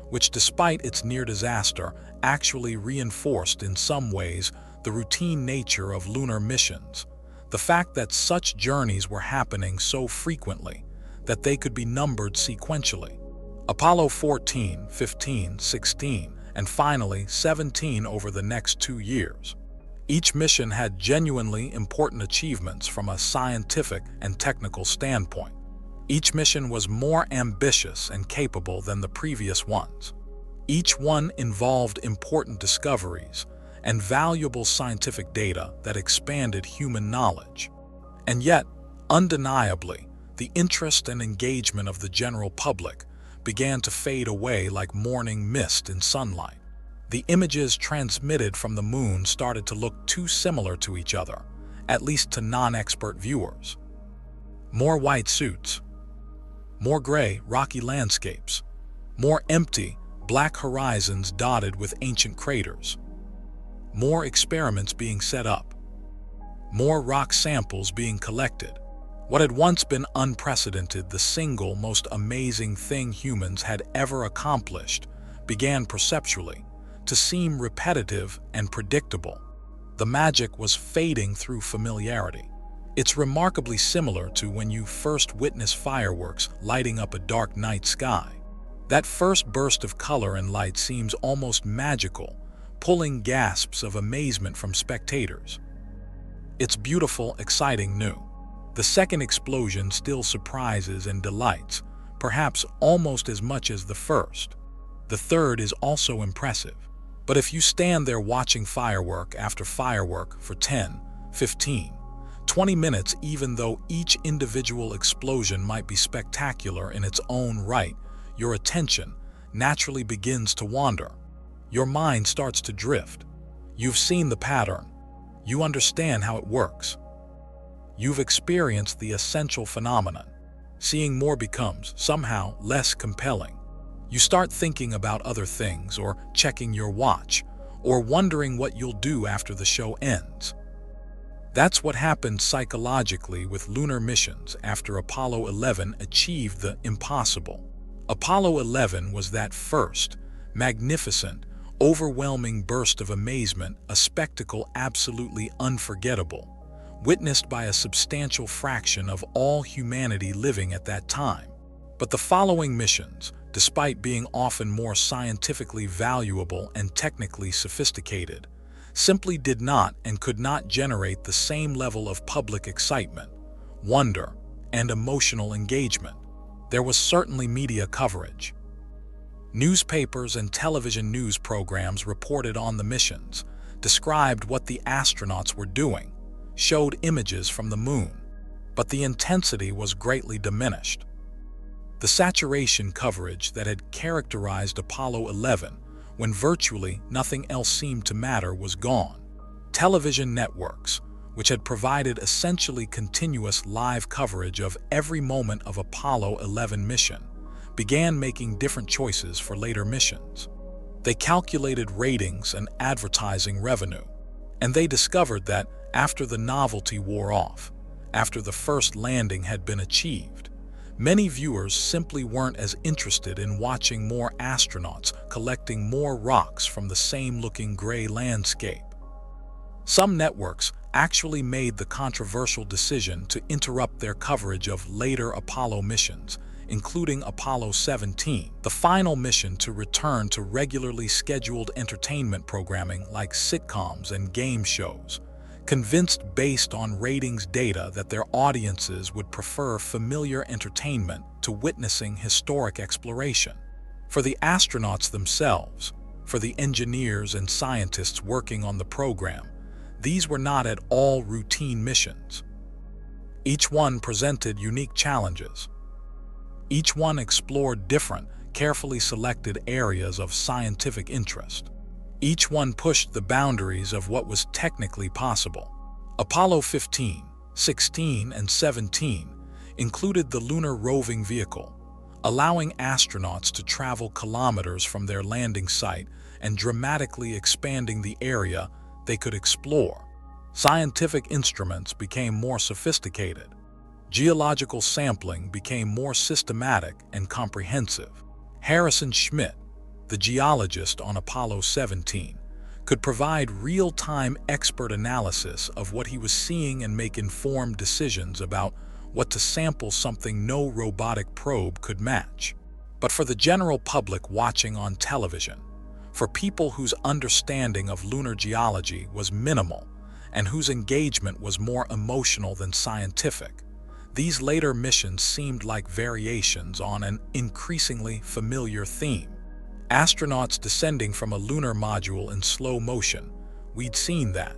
which despite its near disaster actually reinforced in some ways the routine nature of lunar missions. The fact that such journeys were happening so frequently that they could be numbered sequentially. Apollo 14, 15, 16, and finally 17 over the next 2 years. Each mission had genuinely important achievements from a scientific and technical standpoint. Each mission was more ambitious and capable than the previous ones. Each one involved important discoveries and valuable scientific data that expanded human knowledge. And yet, undeniably, the interest and engagement of the general public began to fade away like morning mist in sunlight. The images transmitted from the moon started to look too similar to each other, at least to non-expert viewers. More white suits, more gray, rocky landscapes, more empty, black horizons dotted with ancient craters, more experiments being set up, more rock samples being collected. What had once been unprecedented, the single most amazing thing humans had ever accomplished, began perceptually to seem repetitive and predictable. The magic was fading through familiarity. It's remarkably similar to when you first witness fireworks lighting up a dark night sky. That first burst of color and light seems almost magical, pulling gasps of amazement from spectators. It's beautiful, exciting, new. The second explosion still surprises and delights, perhaps almost as much as the first. The third is also impressive. But if you stand there watching firework after firework for 10, 15, 20 minutes, even though each individual explosion might be spectacular in its own right, your attention naturally begins to wander. Your mind starts to drift. You've seen the pattern. You understand how it works. You've experienced the essential phenomenon. Seeing more becomes, somehow, less compelling. You start thinking about other things, or checking your watch, or wondering what you'll do after the show ends. That's what happened psychologically with lunar missions after Apollo 11 achieved the impossible. Apollo 11 was that first, magnificent, overwhelming burst of amazement, a spectacle absolutely unforgettable, witnessed by a substantial fraction of all humanity living at that time. But the following missions, despite being often more scientifically valuable and technically sophisticated, simply did not and could not generate the same level of public excitement, wonder, and emotional engagement. There was certainly media coverage. Newspapers and television news programs reported on the missions, described what the astronauts were doing, showed images from the moon, but the intensity was greatly diminished. The saturation coverage that had characterized Apollo 11, when virtually nothing else seemed to matter, was gone. Television networks, which had provided essentially continuous live coverage of every moment of Apollo 11 mission, began making different choices for later missions. They calculated ratings and advertising revenue, and they discovered that after the novelty wore off, after the first landing had been achieved, many viewers simply weren't as interested in watching more astronauts collecting more rocks from the same-looking gray landscape. Some networks actually made the controversial decision to interrupt their coverage of later Apollo missions, including Apollo 17, the final mission to return to regularly scheduled entertainment programming like sitcoms and game shows, convinced based on ratings data that their audiences would prefer familiar entertainment to witnessing historic exploration. For the astronauts themselves, for the engineers and scientists working on the program, these were not at all routine missions. Each one presented unique challenges. Each one explored different, carefully selected areas of scientific interest. Each one pushed the boundaries of what was technically possible. Apollo 15, 16, and 17 included the lunar roving vehicle, allowing astronauts to travel kilometers from their landing site and dramatically expanding the area they could explore. Scientific instruments became more sophisticated. Geological sampling became more systematic and comprehensive. Harrison Schmitt, the geologist on Apollo 17, could provide real-time expert analysis of what he was seeing and make informed decisions about what to sample, something no robotic probe could match. But for the general public watching on television, for people whose understanding of lunar geology was minimal and whose engagement was more emotional than scientific, these later missions seemed like variations on an increasingly familiar theme. Astronauts descending from a lunar module in slow motion, we'd seen that.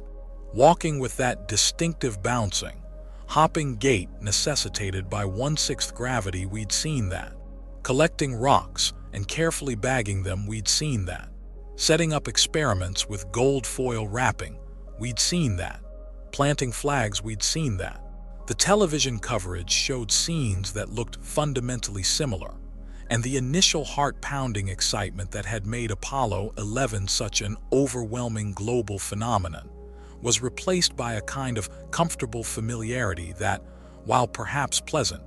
Walking with that distinctive bouncing, hopping gait necessitated by 1/6 gravity, we'd seen that. Collecting rocks and carefully bagging them, we'd seen that. Setting up experiments with gold foil wrapping, we'd seen that. Planting flags, we'd seen that. The television coverage showed scenes that looked fundamentally similar, and the initial heart-pounding excitement that had made Apollo 11 such an overwhelming global phenomenon was replaced by a kind of comfortable familiarity that, while perhaps pleasant,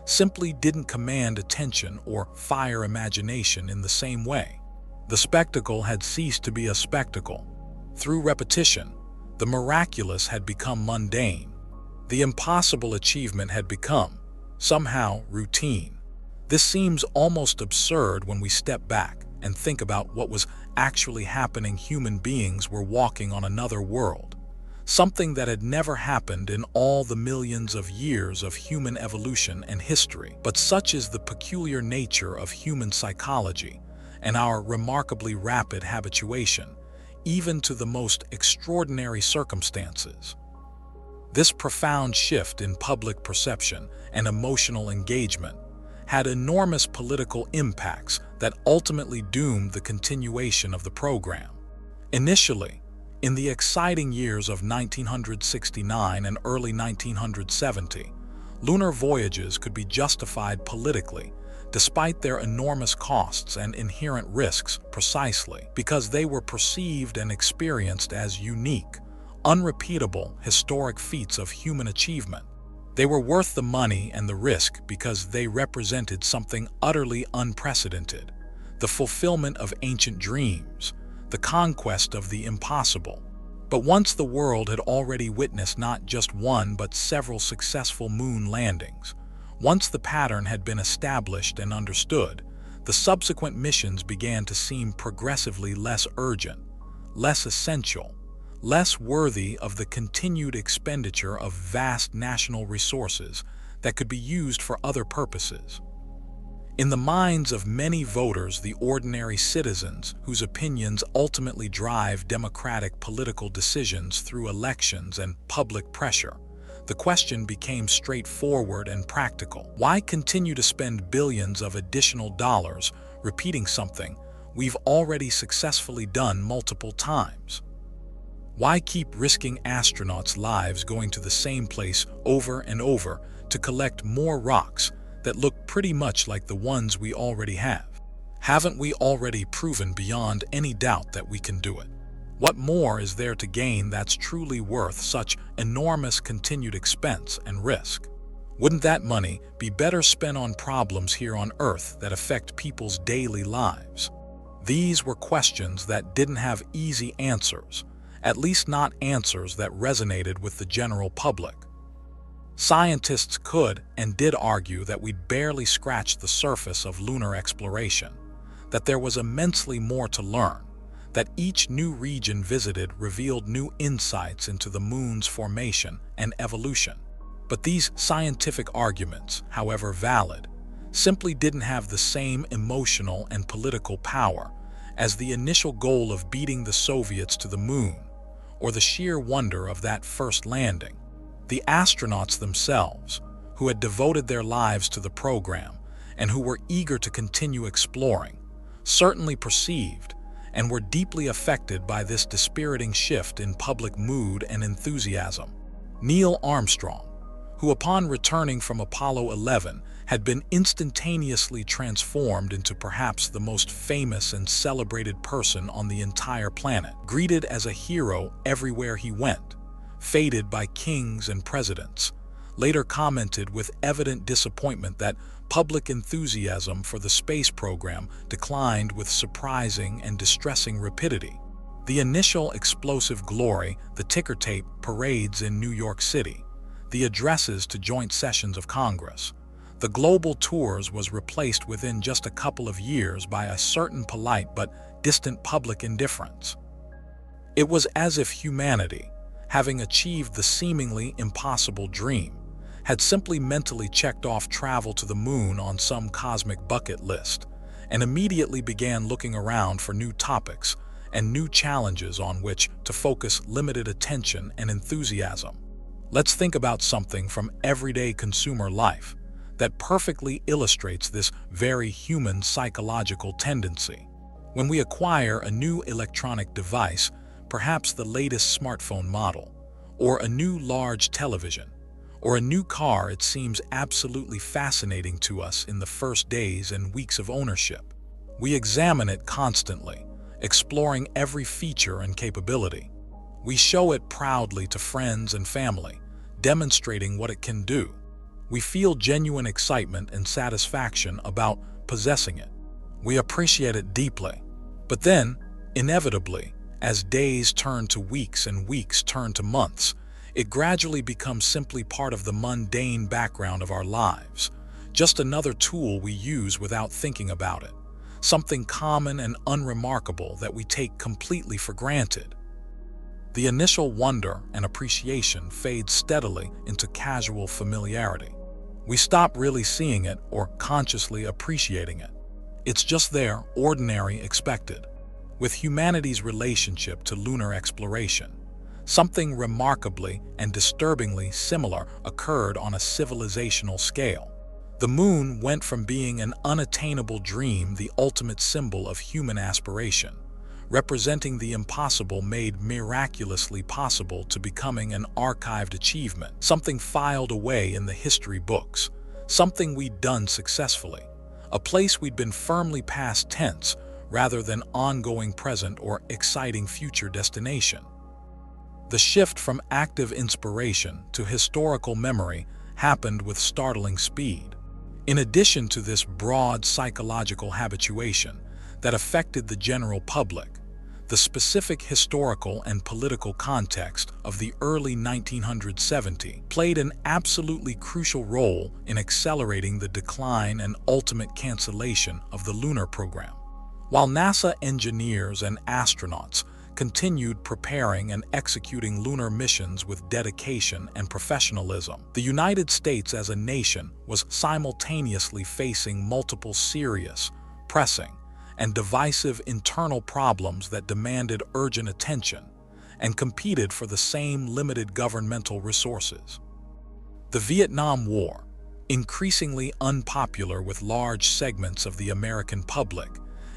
simply didn't command attention or fire imagination in the same way. The spectacle had ceased to be a spectacle. Through repetition, the miraculous had become mundane. The impossible achievement had become, somehow, routine. This seems almost absurd when we step back and think about what was actually happening. Human beings were walking on another world, something that had never happened in all the millions of years of human evolution and history. But such is the peculiar nature of human psychology and our remarkably rapid habituation, even to the most extraordinary circumstances. This profound shift in public perception and emotional engagement had enormous political impacts that ultimately doomed the continuation of the program. Initially, in the exciting years of 1969 and early 1970, lunar voyages could be justified politically, despite their enormous costs and inherent risks, precisely because they were perceived and experienced as unique, unrepeatable, historic feats of human achievement. They were worth the money and the risk because they represented something utterly unprecedented, the fulfillment of ancient dreams, the conquest of the impossible. But once the world had already witnessed not just one but several successful moon landings, once the pattern had been established and understood, the subsequent missions began to seem progressively less urgent, less essential, less worthy of the continued expenditure of vast national resources that could be used for other purposes. In the minds of many voters, the ordinary citizens whose opinions ultimately drive democratic political decisions through elections and public pressure, the question became straightforward and practical. Why continue to spend billions of additional dollars repeating something we've already successfully done multiple times? Why keep risking astronauts' lives going to the same place over and over to collect more rocks that look pretty much like the ones we already have? Haven't we already proven beyond any doubt that we can do it? What more is there to gain that's truly worth such enormous continued expense and risk? Wouldn't that money be better spent on problems here on Earth that affect people's daily lives? These were questions that didn't have easy answers, at least not answers that resonated with the general public. Scientists could and did argue that we'd barely scratched the surface of lunar exploration, that there was immensely more to learn, that each new region visited revealed new insights into the moon's formation and evolution. But these scientific arguments, however valid, simply didn't have the same emotional and political power as the initial goal of beating the Soviets to the moon, or the sheer wonder of that first landing. The astronauts themselves, who had devoted their lives to the program and who were eager to continue exploring, certainly perceived and were deeply affected by this dispiriting shift in public mood and enthusiasm. Neil Armstrong, who upon returning from Apollo 11 had been instantaneously transformed into perhaps the most famous and celebrated person on the entire planet, greeted as a hero everywhere he went, feted by kings and presidents, later commented with evident disappointment that public enthusiasm for the space program declined with surprising and distressing rapidity. The initial explosive glory, the ticker tape parades in New York City, the addresses to joint sessions of Congress, the global tours was replaced within just a couple of years by a certain polite but distant public indifference. It was as if humanity, having achieved the seemingly impossible dream, had simply mentally checked off travel to the moon on some cosmic bucket list, and immediately began looking around for new topics and new challenges on which to focus limited attention and enthusiasm. Let's think about something from everyday consumer life that perfectly illustrates this very human psychological tendency. When we acquire a new electronic device, perhaps the latest smartphone model, or a new large television, or a new car, it seems absolutely fascinating to us in the first days and weeks of ownership. We examine it constantly, exploring every feature and capability. We show it proudly to friends and family, demonstrating what it can do. We feel genuine excitement and satisfaction about possessing it. We appreciate it deeply. But then, inevitably, as days turn to weeks and weeks turn to months, it gradually becomes simply part of the mundane background of our lives, just another tool we use without thinking about it, something common and unremarkable that we take completely for granted. The initial wonder and appreciation fades steadily into casual familiarity. We stop really seeing it or consciously appreciating it. It's just there, ordinary, expected. With humanity's relationship to lunar exploration, something remarkably and disturbingly similar occurred on a civilizational scale. The moon went from being an unattainable dream, the ultimate symbol of human aspiration, representing the impossible made miraculously possible, to becoming an archived achievement, something filed away in the history books, something we'd done successfully, a place we'd been firmly past tense rather than ongoing present or exciting future destination. The shift from active inspiration to historical memory happened with startling speed. In addition to this broad psychological habituation that affected the general public, the specific historical and political context of the early 1970s played an absolutely crucial role in accelerating the decline and ultimate cancellation of the lunar program. While NASA engineers and astronauts continued preparing and executing lunar missions with dedication and professionalism, the United States as a nation was simultaneously facing multiple serious, pressing, and divisive internal problems that demanded urgent attention and competed for the same limited governmental resources. The Vietnam War, increasingly unpopular with large segments of the American public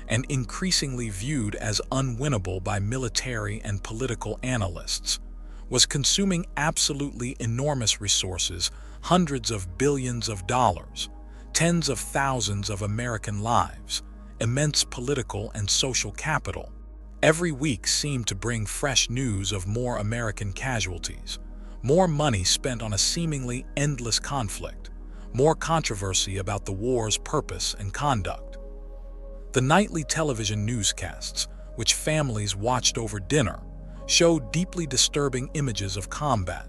and increasingly viewed as unwinnable by military and political analysts, was consuming absolutely enormous resources, hundreds of billions of dollars, tens of thousands of American lives, immense political and social capital. Every week seemed to bring fresh news of more American casualties, more money spent on a seemingly endless conflict, more controversy about the war's purpose and conduct. The nightly television newscasts, which families watched over dinner, showed deeply disturbing images of combat,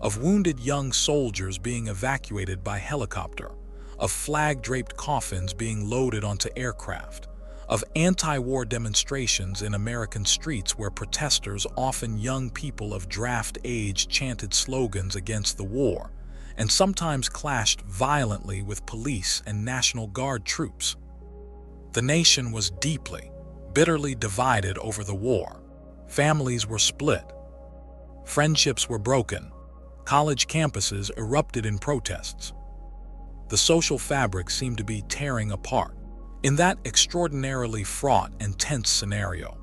of wounded young soldiers being evacuated by helicopter, of flag-draped coffins being loaded onto aircraft, of anti-war demonstrations in American streets where protesters, often young people of draft age, chanted slogans against the war, and sometimes clashed violently with police and National Guard troops. The nation was deeply, bitterly divided over the war. Families were split. Friendships were broken. College campuses erupted in protests. The social fabric seemed to be tearing apart. In that extraordinarily fraught and tense scenario,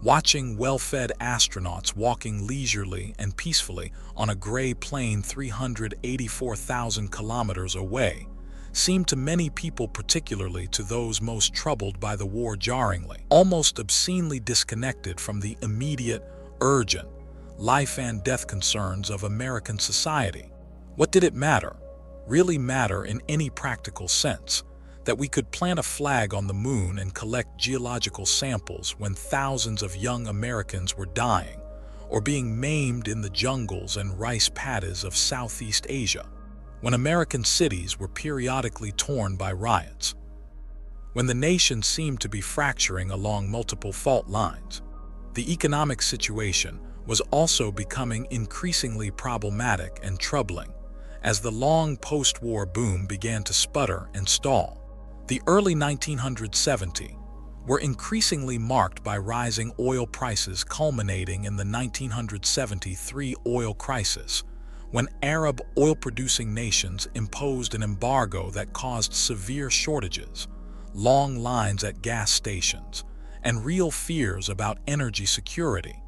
watching well-fed astronauts walking leisurely and peacefully on a gray plane 384,000 kilometers away seemed to many people, particularly to those most troubled by the war, jarringly, almost obscenely disconnected from the immediate, urgent, life and death concerns of American society. What did it really matter in any practical sense? That we could plant a flag on the moon and collect geological samples when thousands of young Americans were dying or being maimed in the jungles and rice paddies of Southeast Asia, when American cities were periodically torn by riots, when the nation seemed to be fracturing along multiple fault lines. The economic situation was also becoming increasingly problematic and troubling as the long post-war boom began to sputter and stall. The early 1970s were increasingly marked by rising oil prices, culminating in the 1973 oil crisis, when Arab oil-producing nations imposed an embargo that caused severe shortages, long lines at gas stations, and real fears about energy security.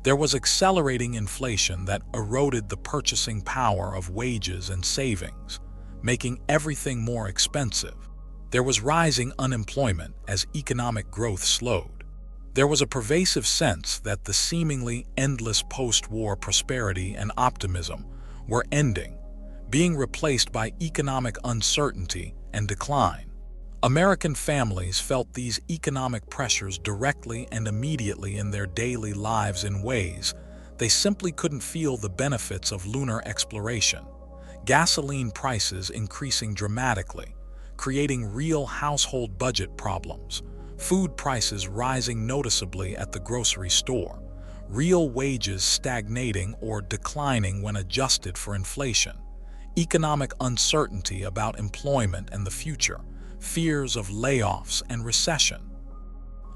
There was accelerating inflation that eroded the purchasing power of wages and savings, making everything more expensive. There was rising unemployment as economic growth slowed. There was a pervasive sense that the seemingly endless post-war prosperity and optimism were ending, being replaced by economic uncertainty and decline. American families felt these economic pressures directly and immediately in their daily lives in ways they simply couldn't feel. The benefits of lunar exploration, gasoline prices increasing dramatically, creating real household budget problems, food prices rising noticeably at the grocery store, real wages stagnating or declining when adjusted for inflation, economic uncertainty about employment and the future, fears of layoffs and recession.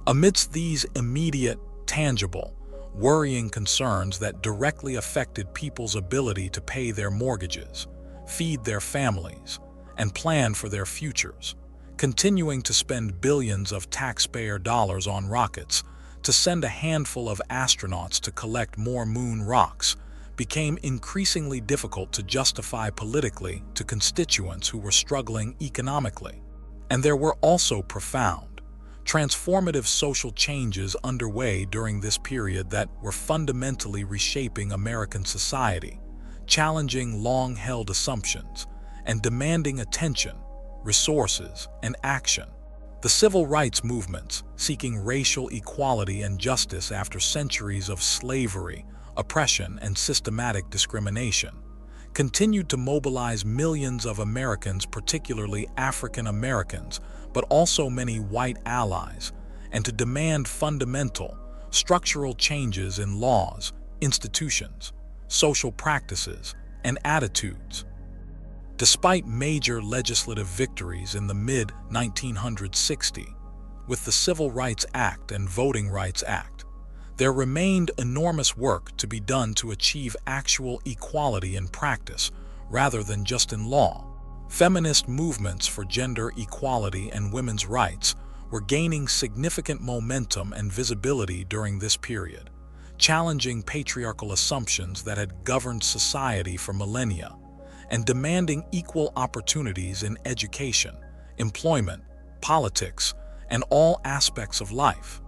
Amidst these immediate, tangible, worrying concerns that directly affected people's ability to pay their mortgages, feed their families, and plan for their futures, continuing to spend billions of taxpayer dollars on rockets to send a handful of astronauts to collect more moon rocks became increasingly difficult to justify politically to constituents who were struggling economically. And there were also profound, transformative social changes underway during this period that were fundamentally reshaping American society, challenging long-held assumptions, and demanding attention, resources, and action. The civil rights movements, seeking racial equality and justice after centuries of slavery, oppression, and systematic discrimination, continued to mobilize millions of Americans, particularly African Americans, but also many white allies, and to demand fundamental, structural changes in laws, institutions, social practices, and attitudes. Despite major legislative victories in the mid-1960s, with the Civil Rights Act and Voting Rights Act, there remained enormous work to be done to achieve actual equality in practice rather than just in law. Feminist movements for gender equality and women's rights were gaining significant momentum and visibility during this period, challenging patriarchal assumptions that had governed society for millennia, and demanding equal opportunities in education, employment, politics, and all aspects of life.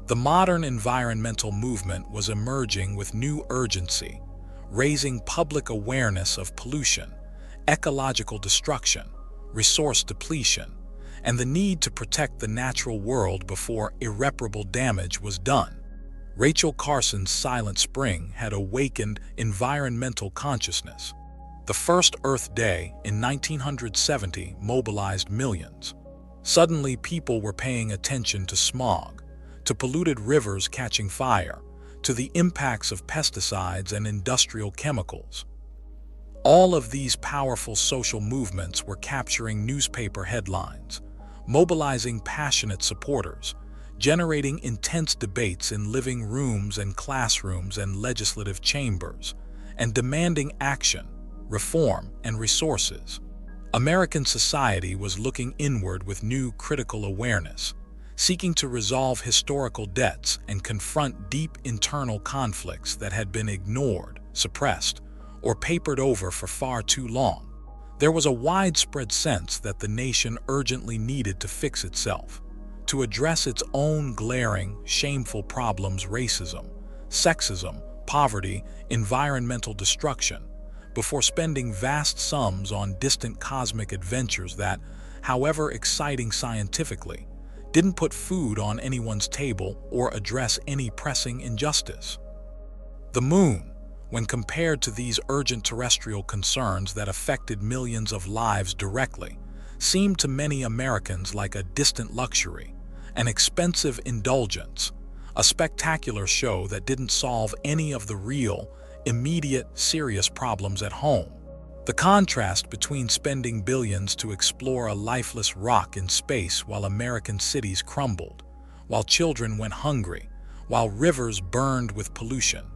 The modern environmental movement was emerging with new urgency, raising public awareness of pollution, ecological destruction, resource depletion, and the need to protect the natural world before irreparable damage was done. Rachel Carson's Silent Spring had awakened environmental consciousness. The first Earth Day in 1970 mobilized millions. Suddenly, people were paying attention to smog, to polluted rivers catching fire, to the impacts of pesticides and industrial chemicals. All of these powerful social movements were capturing newspaper headlines, mobilizing passionate supporters, generating intense debates in living rooms and classrooms and legislative chambers, and demanding action, reform, and resources. American society was looking inward with new critical awareness, seeking to resolve historical debts and confront deep internal conflicts that had been ignored, suppressed, or papered over for far too long. There was a widespread sense that the nation urgently needed to fix itself, to address its own glaring, shameful problems: racism, sexism, poverty, environmental destruction, before spending vast sums on distant cosmic adventures that, however exciting scientifically, didn't put food on anyone's table or address any pressing injustice. The moon, when compared to these urgent terrestrial concerns that affected millions of lives directly, seemed to many Americans like a distant luxury, an expensive indulgence, a spectacular show that didn't solve any of the real, immediate, serious problems at home. The contrast between spending billions to explore a lifeless rock in space while American cities crumbled, while children went hungry, while rivers burned with pollution,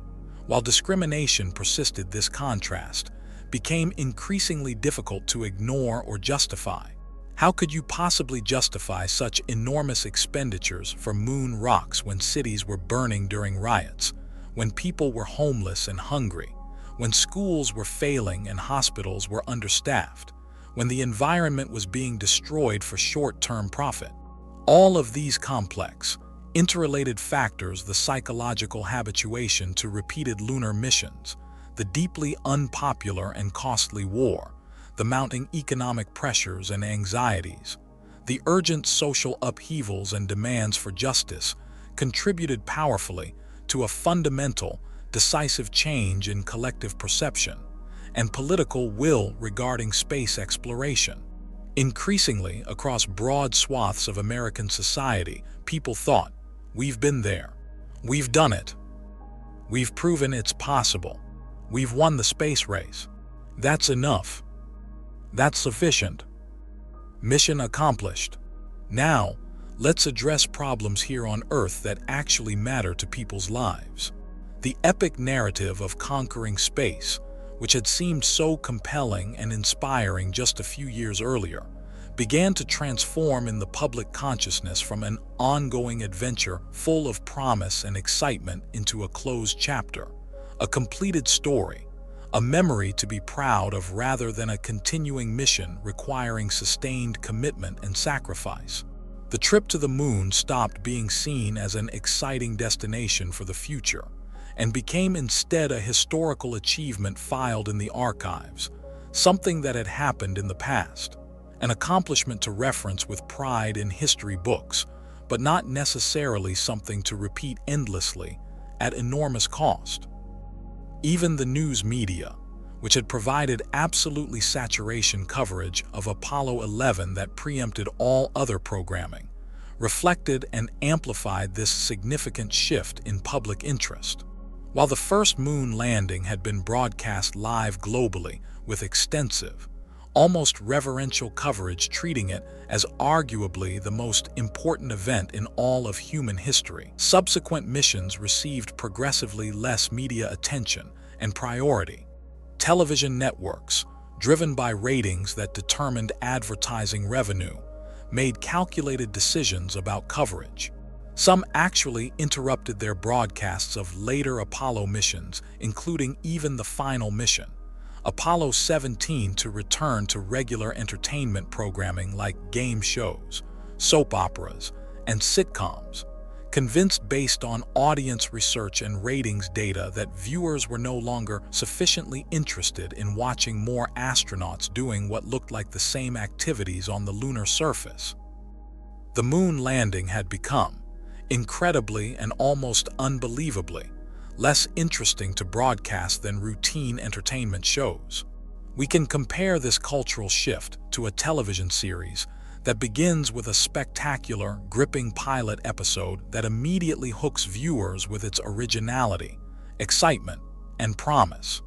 while discrimination persisted, this contrast became increasingly difficult to ignore or justify. How could you possibly justify such enormous expenditures for moon rocks when cities were burning during riots, when people were homeless and hungry, when schools were failing and hospitals were understaffed, when the environment was being destroyed for short-term profit? All of these complex, interrelated factors, the psychological habituation to repeated lunar missions, the deeply unpopular and costly war, the mounting economic pressures and anxieties, the urgent social upheavals and demands for justice, contributed powerfully to a fundamental, decisive change in collective perception and political will regarding space exploration. Increasingly, across broad swaths of American society, people thought, "We've been there. We've done it. We've proven it's possible. We've won the space race. That's enough. That's sufficient. Mission accomplished. Now, let's address problems here on Earth that actually matter to people's lives." The epic narrative of conquering space, which had seemed so compelling and inspiring just a few years earlier, began to transform in the public consciousness from an ongoing adventure full of promise and excitement into a closed chapter, a completed story, a memory to be proud of rather than a continuing mission requiring sustained commitment and sacrifice. The trip to the moon stopped being seen as an exciting destination for the future and became instead a historical achievement filed in the archives, something that had happened in the past, an accomplishment to reference with pride in history books, but not necessarily something to repeat endlessly at enormous cost. Even the news media, which had provided absolutely saturation coverage of Apollo 11 that preempted all other programming, reflected and amplified this significant shift in public interest. While the first moon landing had been broadcast live globally with extensive, almost reverential coverage treating it as arguably the most important event in all of human history, subsequent missions received progressively less media attention and priority. Television networks, driven by ratings that determined advertising revenue, made calculated decisions about coverage. Some actually interrupted their broadcasts of later Apollo missions, including even the final mission, Apollo 17, to return to regular entertainment programming like game shows, soap operas, and sitcoms, convinced based on audience research and ratings data that viewers were no longer sufficiently interested in watching more astronauts doing what looked like the same activities on the lunar surface. The moon landing had become, incredibly and almost unbelievably, less interesting to broadcast than routine entertainment shows. We can compare this cultural shift to a television series that begins with a spectacular, gripping pilot episode that immediately hooks viewers with its originality, excitement, and promise.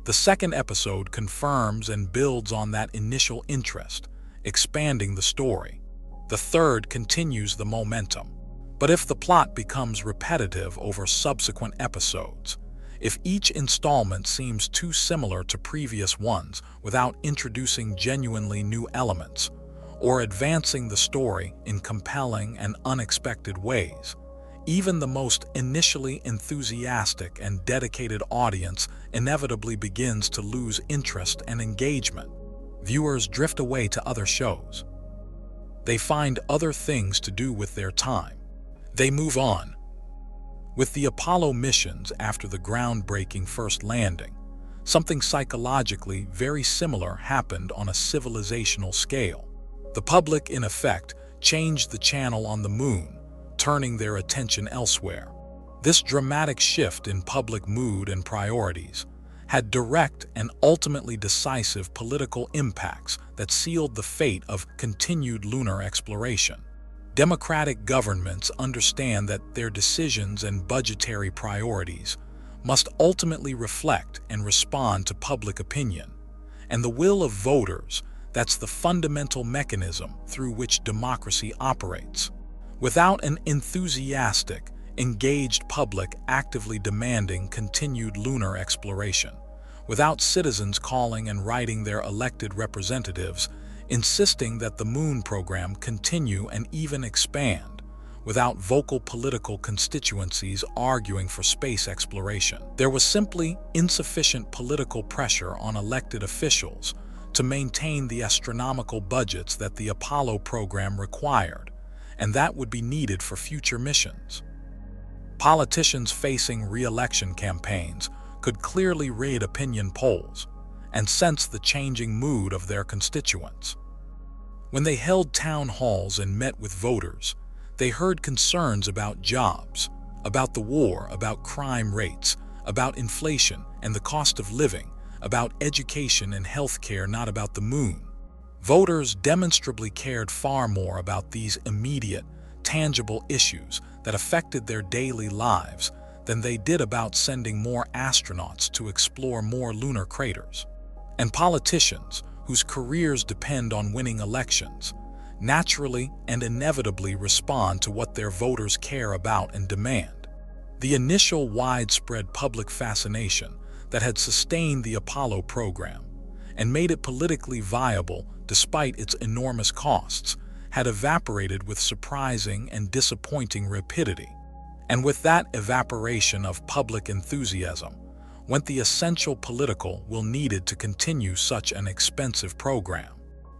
The second episode confirms and builds on that initial interest, expanding the story. The third continues the momentum. But if the plot becomes repetitive over subsequent episodes, if each installment seems too similar to previous ones without introducing genuinely new elements, or advancing the story in compelling and unexpected ways, even the most initially enthusiastic and dedicated audience inevitably begins to lose interest and engagement. Viewers drift away to other shows. They find other things to do with their time. They move on. With the Apollo missions after the groundbreaking first landing, something psychologically very similar happened on a civilizational scale. The public, in effect, changed the channel on the moon, turning their attention elsewhere. This dramatic shift in public mood and priorities had direct and ultimately decisive political impacts that sealed the fate of continued lunar exploration. Democratic governments understand that their decisions and budgetary priorities must ultimately reflect and respond to public opinion, and the will of voters. That's the fundamental mechanism through which democracy operates. Without an enthusiastic, engaged public actively demanding continued lunar exploration, without citizens calling and writing their elected representatives, insisting that the moon program continue and even expand, without vocal political constituencies arguing for space exploration, there was simply insufficient political pressure on elected officials to maintain the astronomical budgets that the Apollo program required, and that would be needed for future missions. Politicians facing re-election campaigns could clearly read opinion polls and sense the changing mood of their constituents. When they held town halls and met with voters, they heard concerns about jobs, about the war, about crime rates, about inflation and the cost of living, about education and healthcare, not about the moon. Voters demonstrably cared far more about these immediate, tangible issues that affected their daily lives than they did about sending more astronauts to explore more lunar craters. And politicians, whose careers depend on winning elections, naturally and inevitably respond to what their voters care about and demand. The initial widespread public fascination that had sustained the Apollo program and made it politically viable despite its enormous costs had evaporated with surprising and disappointing rapidity. And with that evaporation of public enthusiasm went the essential political will needed to continue such an expensive program.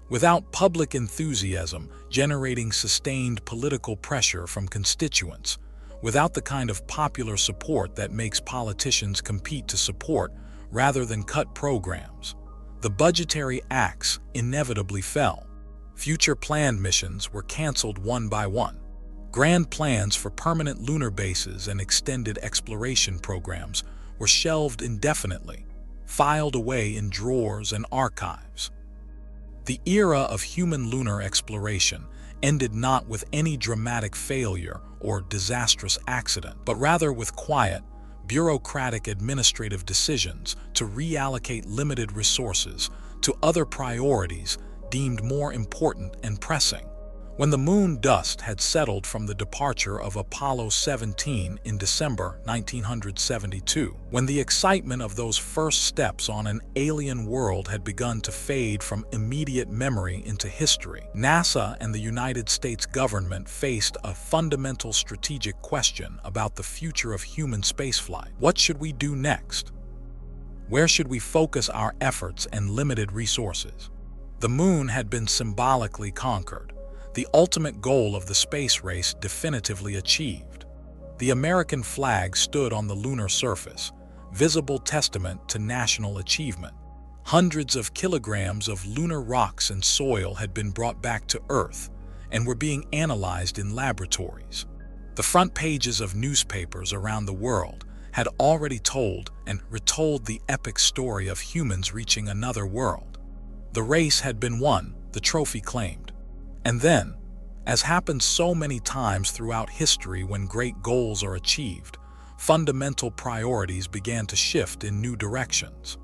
Without public enthusiasm generating sustained political pressure from constituents, without the kind of popular support that makes politicians compete to support rather than cut programs, the budgetary axe inevitably fell. Future planned missions were canceled one by one. Grand plans for permanent lunar bases and extended exploration programs were shelved indefinitely, filed away in drawers and archives. The era of human lunar exploration ended not with any dramatic failure or disastrous accident, but rather with quiet, bureaucratic administrative decisions to reallocate limited resources to other priorities deemed more important and pressing. When the moon dust had settled from the departure of Apollo 17 in December 1972, when the excitement of those first steps on an alien world had begun to fade from immediate memory into history, NASA and the United States government faced a fundamental strategic question about the future of human spaceflight. What should we do next? Where should we focus our efforts and limited resources? The moon had been symbolically conquered. the ultimate goal of the space race definitively achieved. The American flag stood on the lunar surface, visible testament to national achievement. Hundreds of kilograms of lunar rocks and soil had been brought back to Earth and were being analyzed in laboratories. The front pages of newspapers around the world had already told and retold the epic story of humans reaching another world. The race had been won, the trophy claimed. And then, as happens so many times throughout history when great goals are achieved, fundamental priorities began to shift in new directions.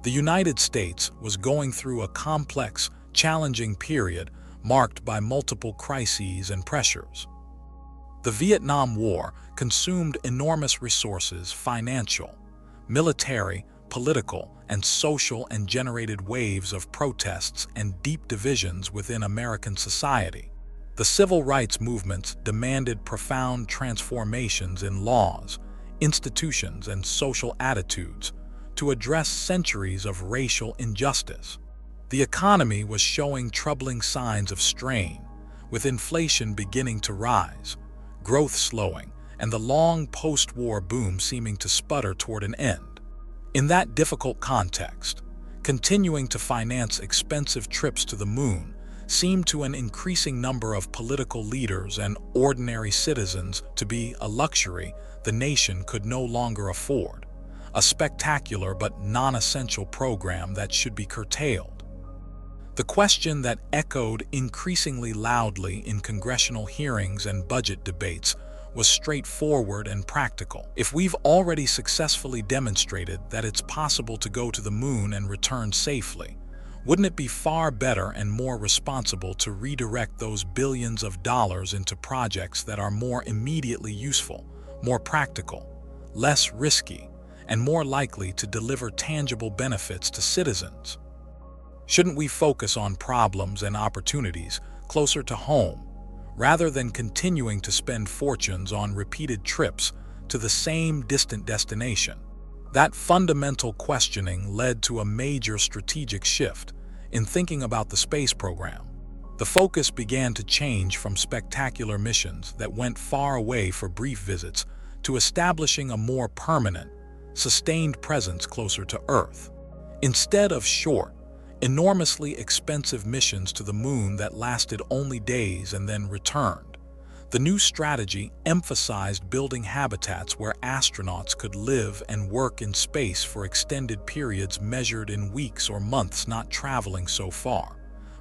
The United States was going through a complex, challenging period marked by multiple crises and pressures. The Vietnam War consumed enormous resources, financial, military, political, and social, and generated waves of protests and deep divisions within American society. The civil rights movements demanded profound transformations in laws, institutions, and social attitudes to address centuries of racial injustice. The economy was showing troubling signs of strain, with inflation beginning to rise, growth slowing, and the long post-war boom seeming to sputter toward an end. In that difficult context, continuing to finance expensive trips to the moon seemed to an increasing number of political leaders and ordinary citizens to be a luxury the nation could no longer afford, a spectacular but non-essential program that should be curtailed. The question that echoed increasingly loudly in congressional hearings and budget debates was straightforward and practical. If we've already successfully demonstrated that it's possible to go to the moon and return safely, wouldn't it be far better and more responsible to redirect those billions of dollars into projects that are more immediately useful, more practical, less risky, and more likely to deliver tangible benefits to citizens? Shouldn't we focus on problems and opportunities closer to home, rather than continuing to spend fortunes on repeated trips to the same distant destination? That fundamental questioning led to a major strategic shift in thinking about the space program. The focus began to change from spectacular missions that went far away for brief visits to establishing a more permanent, sustained presence closer to Earth. Instead of short, enormously expensive missions to the moon that lasted only days and then returned, the new strategy emphasized building habitats where astronauts could live and work in space for extended periods measured in weeks or months, not traveling so far,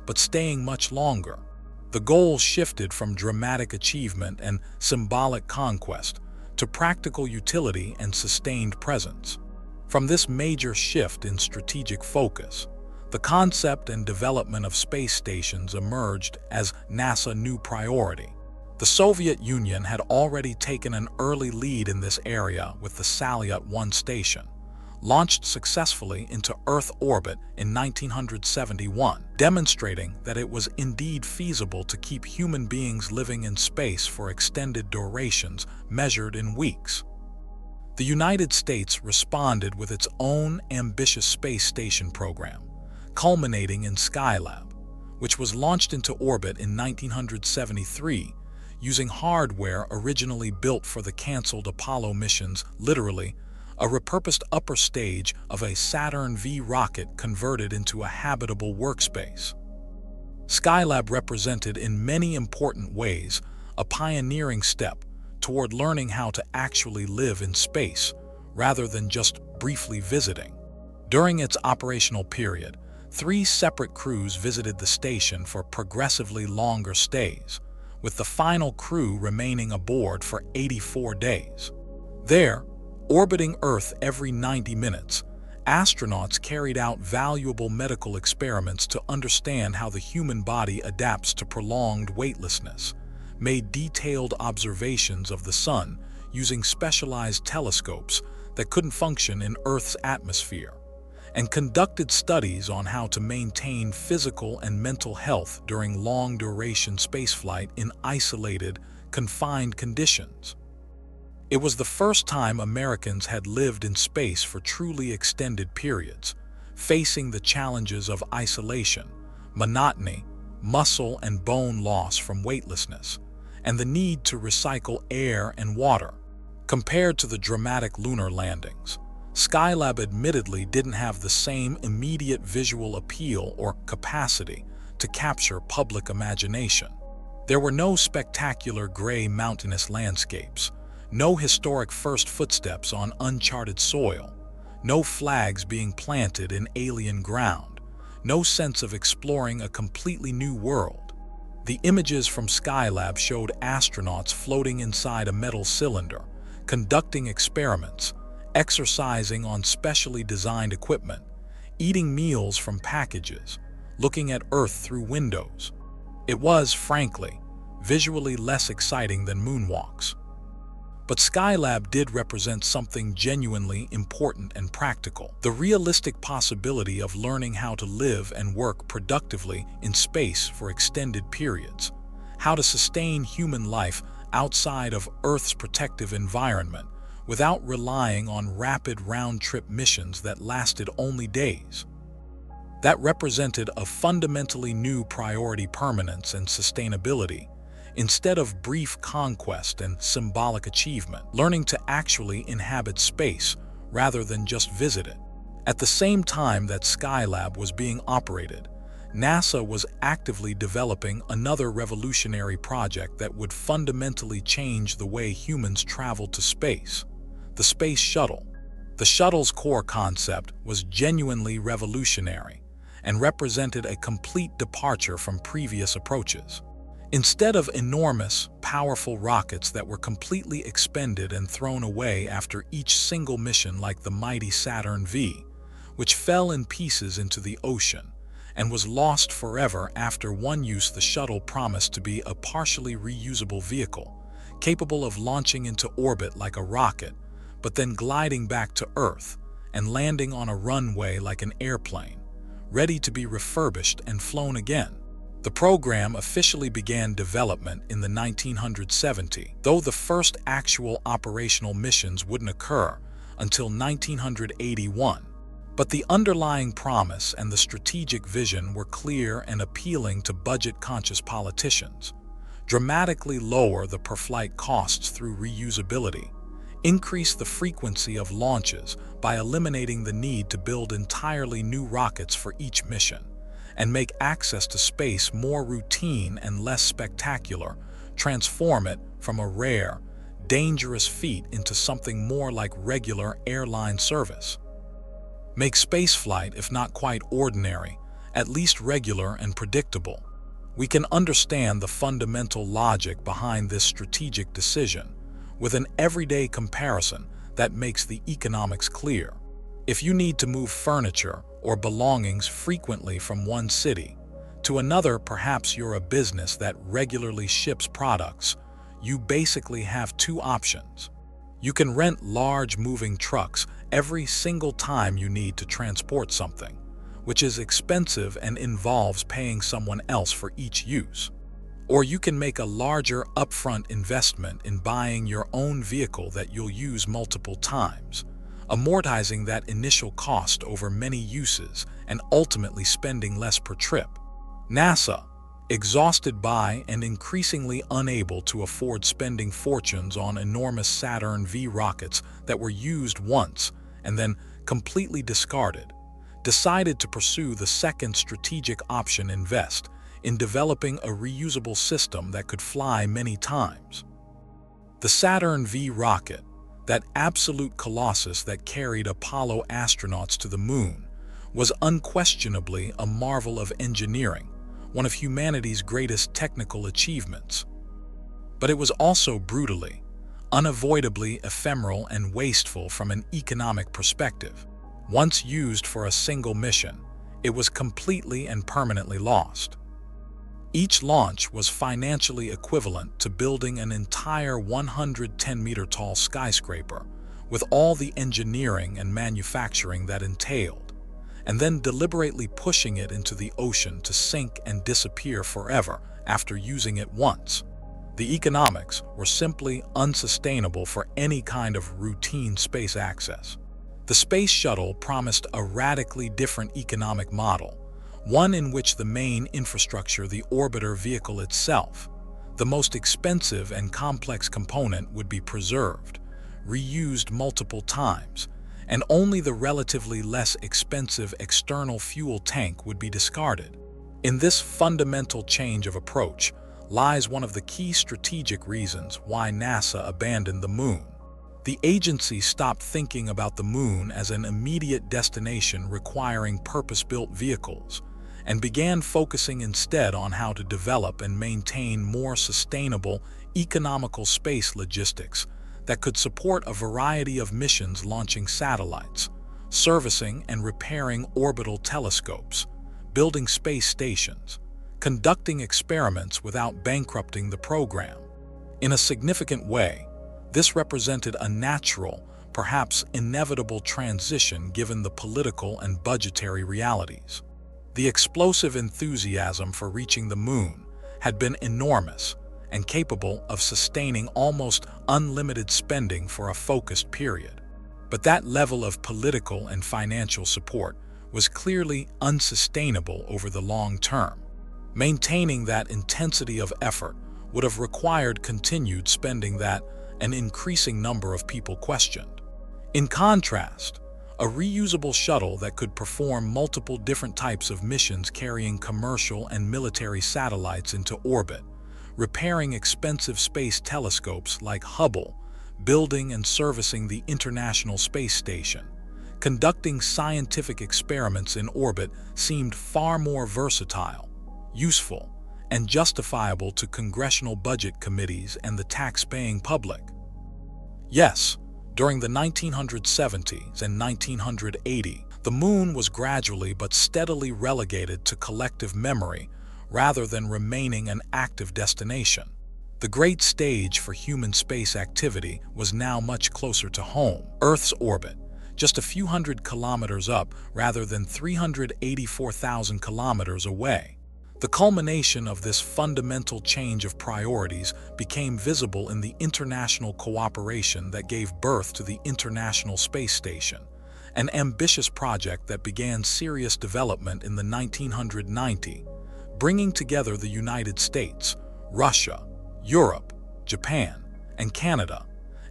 but staying much longer. The goal shifted from dramatic achievement and symbolic conquest to practical utility and sustained presence. From this major shift in strategic focus, the concept and development of space stations emerged as NASA's new priority. The Soviet Union had already taken an early lead in this area with the Salyut-1 station, launched successfully into Earth orbit in 1971, demonstrating that it was indeed feasible to keep human beings living in space for extended durations measured in weeks. The United States responded with its own ambitious space station program, culminating in Skylab, which was launched into orbit in 1973 using hardware originally built for the canceled Apollo missions, literally a repurposed upper stage of a Saturn V rocket converted into a habitable workspace. Skylab represented in many important ways a pioneering step toward learning how to actually live in space rather than just briefly visiting. During its operational period, 3 separate crews visited the station for progressively longer stays, with the final crew remaining aboard for 84 days. There, orbiting Earth every 90 minutes, astronauts carried out valuable medical experiments to understand how the human body adapts to prolonged weightlessness, made detailed observations of the sun using specialized telescopes that couldn't function in Earth's atmosphere, and conducted studies on how to maintain physical and mental health during long-duration spaceflight in isolated, confined conditions. It was the first time Americans had lived in space for truly extended periods, facing the challenges of isolation, monotony, muscle and bone loss from weightlessness, and the need to recycle air and water. Compared to the dramatic lunar landings, Skylab admittedly didn't have the same immediate visual appeal or capacity to capture public imagination. There were no spectacular gray mountainous landscapes, no historic first footsteps on uncharted soil, no flags being planted in alien ground, no sense of exploring a completely new world. The images from Skylab showed astronauts floating inside a metal cylinder, conducting experiments, exercising on specially designed equipment, eating meals from packages, looking at Earth through windows. It was, frankly, visually less exciting than moonwalks. But Skylab did represent something genuinely important and practical: the realistic possibility of learning how to live and work productively in space for extended periods, how to sustain human life outside of Earth's protective environment without relying on rapid round-trip missions that lasted only days. That represented a fundamentally new priority: permanence and sustainability, instead of brief conquest and symbolic achievement, learning to actually inhabit space rather than just visit it. At the same time that Skylab was being operated, NASA was actively developing another revolutionary project that would fundamentally change the way humans traveled to space: the Space Shuttle. The shuttle's core concept was genuinely revolutionary and represented a complete departure from previous approaches. Instead of enormous, powerful rockets that were completely expended and thrown away after each single mission, like the mighty Saturn V, which fell in pieces into the ocean and was lost forever after one use, the shuttle promised to be a partially reusable vehicle, capable of launching into orbit like a rocket, but then gliding back to Earth and landing on a runway like an airplane, ready to be refurbished and flown again. The program officially began development in the 1970s, though the first actual operational missions wouldn't occur until 1981. But the underlying promise and the strategic vision were clear and appealing to budget-conscious politicians: dramatically lower the per-flight costs through reusability, increase the frequency of launches by eliminating the need to build entirely new rockets for each mission, and make access to space more routine and less spectacular, transform it from a rare, dangerous feat into something more like regular airline service. Make spaceflight, if not quite ordinary, at least regular and predictable. We can understand the fundamental logic behind this strategic decision with an everyday comparison that makes the economics clear. If you need to move furniture or belongings frequently from one city to another, perhaps you're a business that regularly ships products, you basically have two options. You can rent large moving trucks every single time you need to transport something, which is expensive and involves paying someone else for each use. Or you can make a larger upfront investment in buying your own vehicle that you'll use multiple times, amortizing that initial cost over many uses and ultimately spending less per trip. NASA, exhausted by and increasingly unable to afford spending fortunes on enormous Saturn V rockets that were used once and then completely discarded, decided to pursue the second strategic option: invest in developing a reusable system that could fly many times. The Saturn V rocket, that absolute colossus that carried Apollo astronauts to the moon, was unquestionably a marvel of engineering, one of humanity's greatest technical achievements. But it was also brutally, unavoidably ephemeral and wasteful from an economic perspective. Once used for a single mission, it was completely and permanently lost. Each launch was financially equivalent to building an entire 110-meter-tall skyscraper with all the engineering and manufacturing that entailed, and then deliberately pushing it into the ocean to sink and disappear forever after using it once. The economics were simply unsustainable for any kind of routine space access. The Space Shuttle promised a radically different economic model, one in which the main infrastructure, the orbiter vehicle itself, the most expensive and complex component, would be preserved, reused multiple times, and only the relatively less expensive external fuel tank would be discarded. In this fundamental change of approach lies one of the key strategic reasons why NASA abandoned the Moon. The agency stopped thinking about the Moon as an immediate destination requiring purpose-built vehicles, and began focusing instead on how to develop and maintain more sustainable, economical space logistics that could support a variety of missions, launching satellites, servicing and repairing orbital telescopes, building space stations, conducting experiments without bankrupting the program. In a significant way, this represented a natural, perhaps inevitable transition given the political and budgetary realities. The explosive enthusiasm for reaching the Moon had been enormous and capable of sustaining almost unlimited spending for a focused period. But that level of political and financial support was clearly unsustainable over the long term. Maintaining that intensity of effort would have required continued spending that an increasing number of people questioned. In contrast, a reusable shuttle that could perform multiple different types of missions, carrying commercial and military satellites into orbit, repairing expensive space telescopes like Hubble, building and servicing the International Space Station, conducting scientific experiments in orbit, seemed far more versatile, useful, and justifiable to congressional budget committees and the tax-paying public. Yes, during the 1970s and 1980, the Moon was gradually but steadily relegated to collective memory rather than remaining an active destination. The great stage for human space activity was now much closer to home, Earth's orbit, just a few hundred kilometers up rather than 384,000 kilometers away. The culmination of this fundamental change of priorities became visible in the international cooperation that gave birth to the International Space Station, an ambitious project that began serious development in the 1990s, bringing together the United States, Russia, Europe, Japan, and Canada,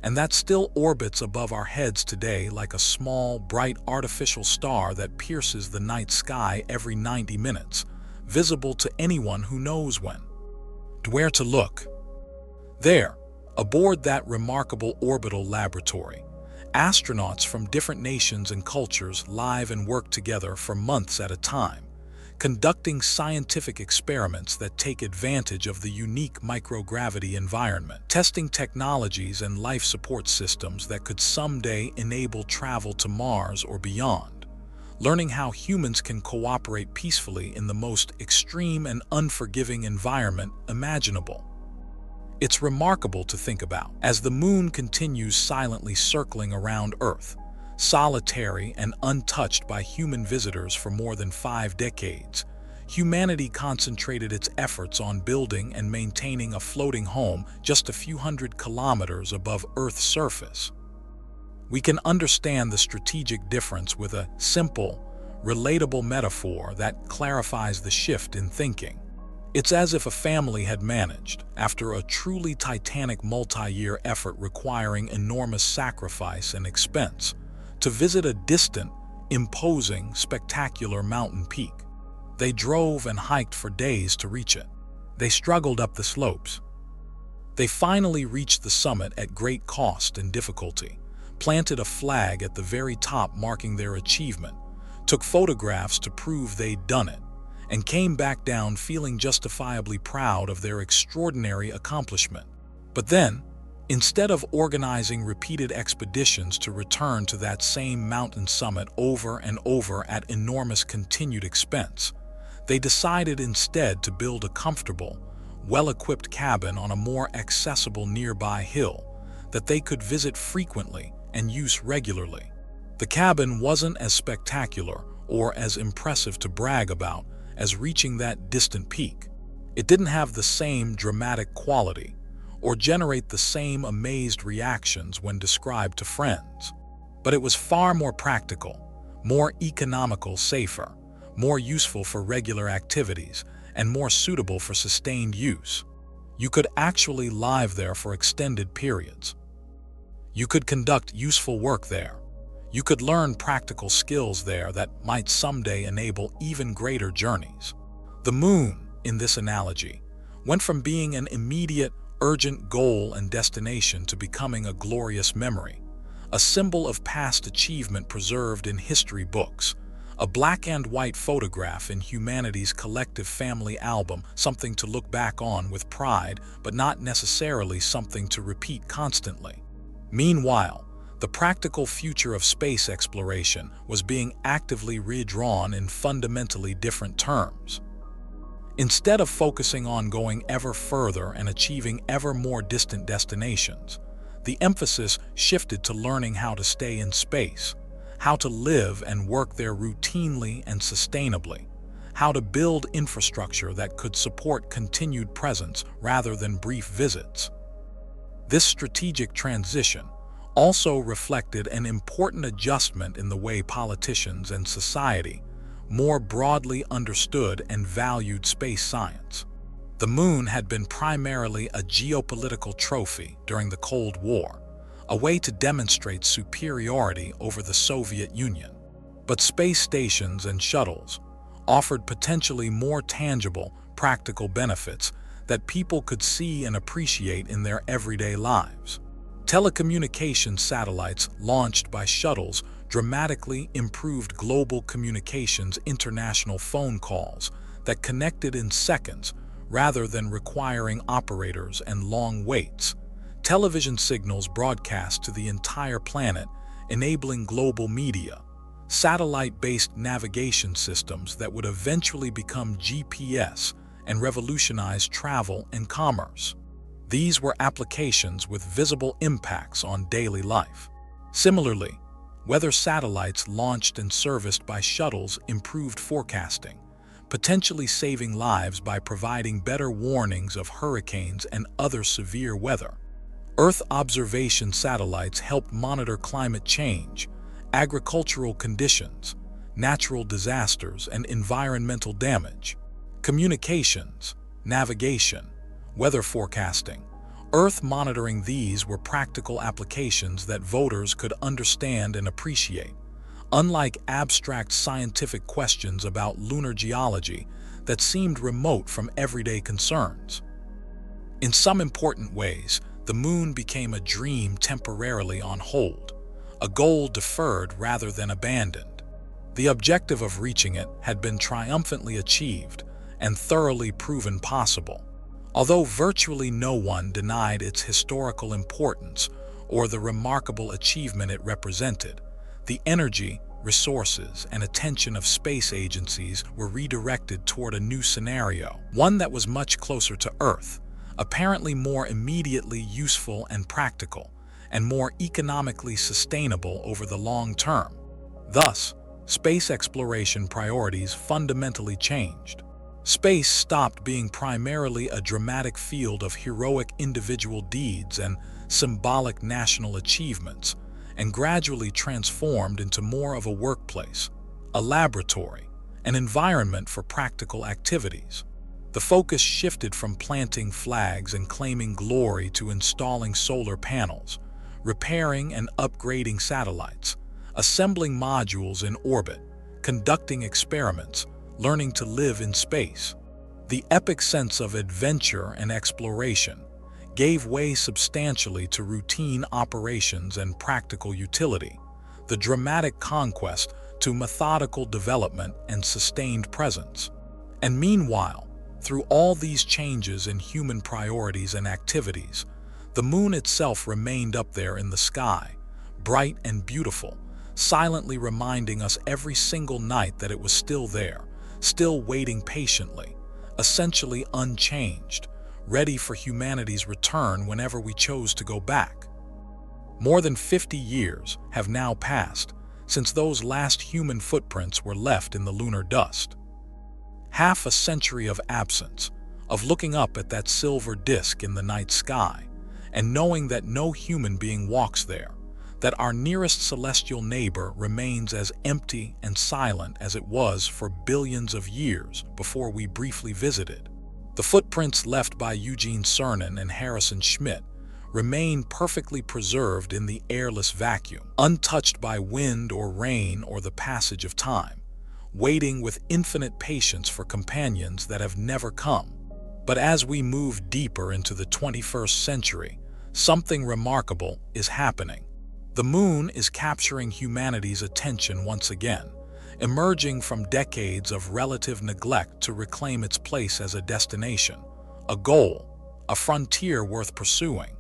and that still orbits above our heads today like a small, bright artificial star that pierces the night sky every 90 minutes, visible to anyone who knows when. Where to look? There, aboard that remarkable orbital laboratory, astronauts from different nations and cultures live and work together for months at a time, conducting scientific experiments that take advantage of the unique microgravity environment, testing technologies and life support systems that could someday enable travel to Mars or beyond, learning how humans can cooperate peacefully in the most extreme and unforgiving environment imaginable. It's remarkable to think about, as the Moon continues silently circling around Earth, solitary and untouched by human visitors for more than 5 decades, humanity concentrated its efforts on building and maintaining a floating home just a few hundred kilometers above Earth's surface. We can understand the strategic difference with a simple, relatable metaphor that clarifies the shift in thinking. It's as if a family had managed, after a truly titanic multi-year effort requiring enormous sacrifice and expense, to visit a distant, imposing, spectacular mountain peak. They drove and hiked for days to reach it. They struggled up the slopes. They finally reached the summit at great cost and difficulty, planted a flag at the very top marking their achievement, took photographs to prove they'd done it, and came back down feeling justifiably proud of their extraordinary accomplishment. But then, instead of organizing repeated expeditions to return to that same mountain summit over and over at enormous continued expense, they decided instead to build a comfortable, well-equipped cabin on a more accessible nearby hill that they could visit frequently and use regularly. The cabin wasn't as spectacular or as impressive to brag about as reaching that distant peak. It didn't have the same dramatic quality or generate the same amazed reactions when described to friends. But it was far more practical, more economical, safer, more useful for regular activities, and more suitable for sustained use. You could actually live there for extended periods. You could conduct useful work there. You could learn practical skills there that might someday enable even greater journeys. The moon, in this analogy, went from being an immediate, urgent goal and destination to becoming a glorious memory, a symbol of past achievement preserved in history books, a black and white photograph in humanity's collective family album, something to look back on with pride, but not necessarily something to repeat constantly. Meanwhile, the practical future of space exploration was being actively redrawn in fundamentally different terms. Instead of focusing on going ever further and achieving ever more distant destinations, the emphasis shifted to learning how to stay in space, how to live and work there routinely and sustainably, how to build infrastructure that could support continued presence rather than brief visits. This strategic transition also reflected an important adjustment in the way politicians and society more broadly understood and valued space science. The moon had been primarily a geopolitical trophy during the Cold War, a way to demonstrate superiority over the Soviet Union. But space stations and shuttles offered potentially more tangible, practical benefits that people could see and appreciate in their everyday lives. Telecommunications satellites launched by shuttles dramatically improved global communications, international phone calls that connected in seconds rather than requiring operators and long waits. Television signals broadcast to the entire planet, enabling global media. Satellite-based navigation systems that would eventually become GPS and revolutionize travel and commerce. These were applications with visible impacts on daily life. Similarly, weather satellites launched and serviced by shuttles improved forecasting, potentially saving lives by providing better warnings of hurricanes and other severe weather. Earth observation satellites helped monitor climate change, agricultural conditions, natural disasters, and environmental damage. Communications, navigation, weather forecasting, Earth monitoring, these were practical applications that voters could understand and appreciate, unlike abstract scientific questions about lunar geology that seemed remote from everyday concerns. In some important ways, the moon became a dream temporarily on hold, a goal deferred rather than abandoned. The objective of reaching it had been triumphantly achieved and thoroughly proven possible. Although virtually no one denied its historical importance or the remarkable achievement it represented, the energy, resources, and attention of space agencies were redirected toward a new scenario, one that was much closer to Earth, apparently more immediately useful and practical, and more economically sustainable over the long term. Thus, space exploration priorities fundamentally changed. Space stopped being primarily a dramatic field of heroic individual deeds and symbolic national achievements, and gradually transformed into more of a workplace, a laboratory, an environment for practical activities. The focus shifted from planting flags and claiming glory to installing solar panels, repairing and upgrading satellites, assembling modules in orbit, conducting experiments, learning to live in space. The epic sense of adventure and exploration gave way substantially to routine operations and practical utility, the dramatic conquest to methodical development and sustained presence. And meanwhile, through all these changes in human priorities and activities, the moon itself remained up there in the sky, bright and beautiful, silently reminding us every single night that it was still there, still waiting patiently, essentially unchanged, ready for humanity's return whenever we chose to go back. More than 50 years have now passed since those last human footprints were left in the lunar dust. Half a century of absence, of looking up at that silver disk in the night sky, and knowing that no human being walks there, that our nearest celestial neighbor remains as empty and silent as it was for billions of years before we briefly visited. The footprints left by Eugene Cernan and Harrison Schmitt remain perfectly preserved in the airless vacuum, untouched by wind or rain or the passage of time, waiting with infinite patience for companions that have never come. But as we move deeper into the 21st century, something remarkable is happening. The moon is capturing humanity's attention once again, emerging from decades of relative neglect to reclaim its place as a destination, a goal, a frontier worth pursuing.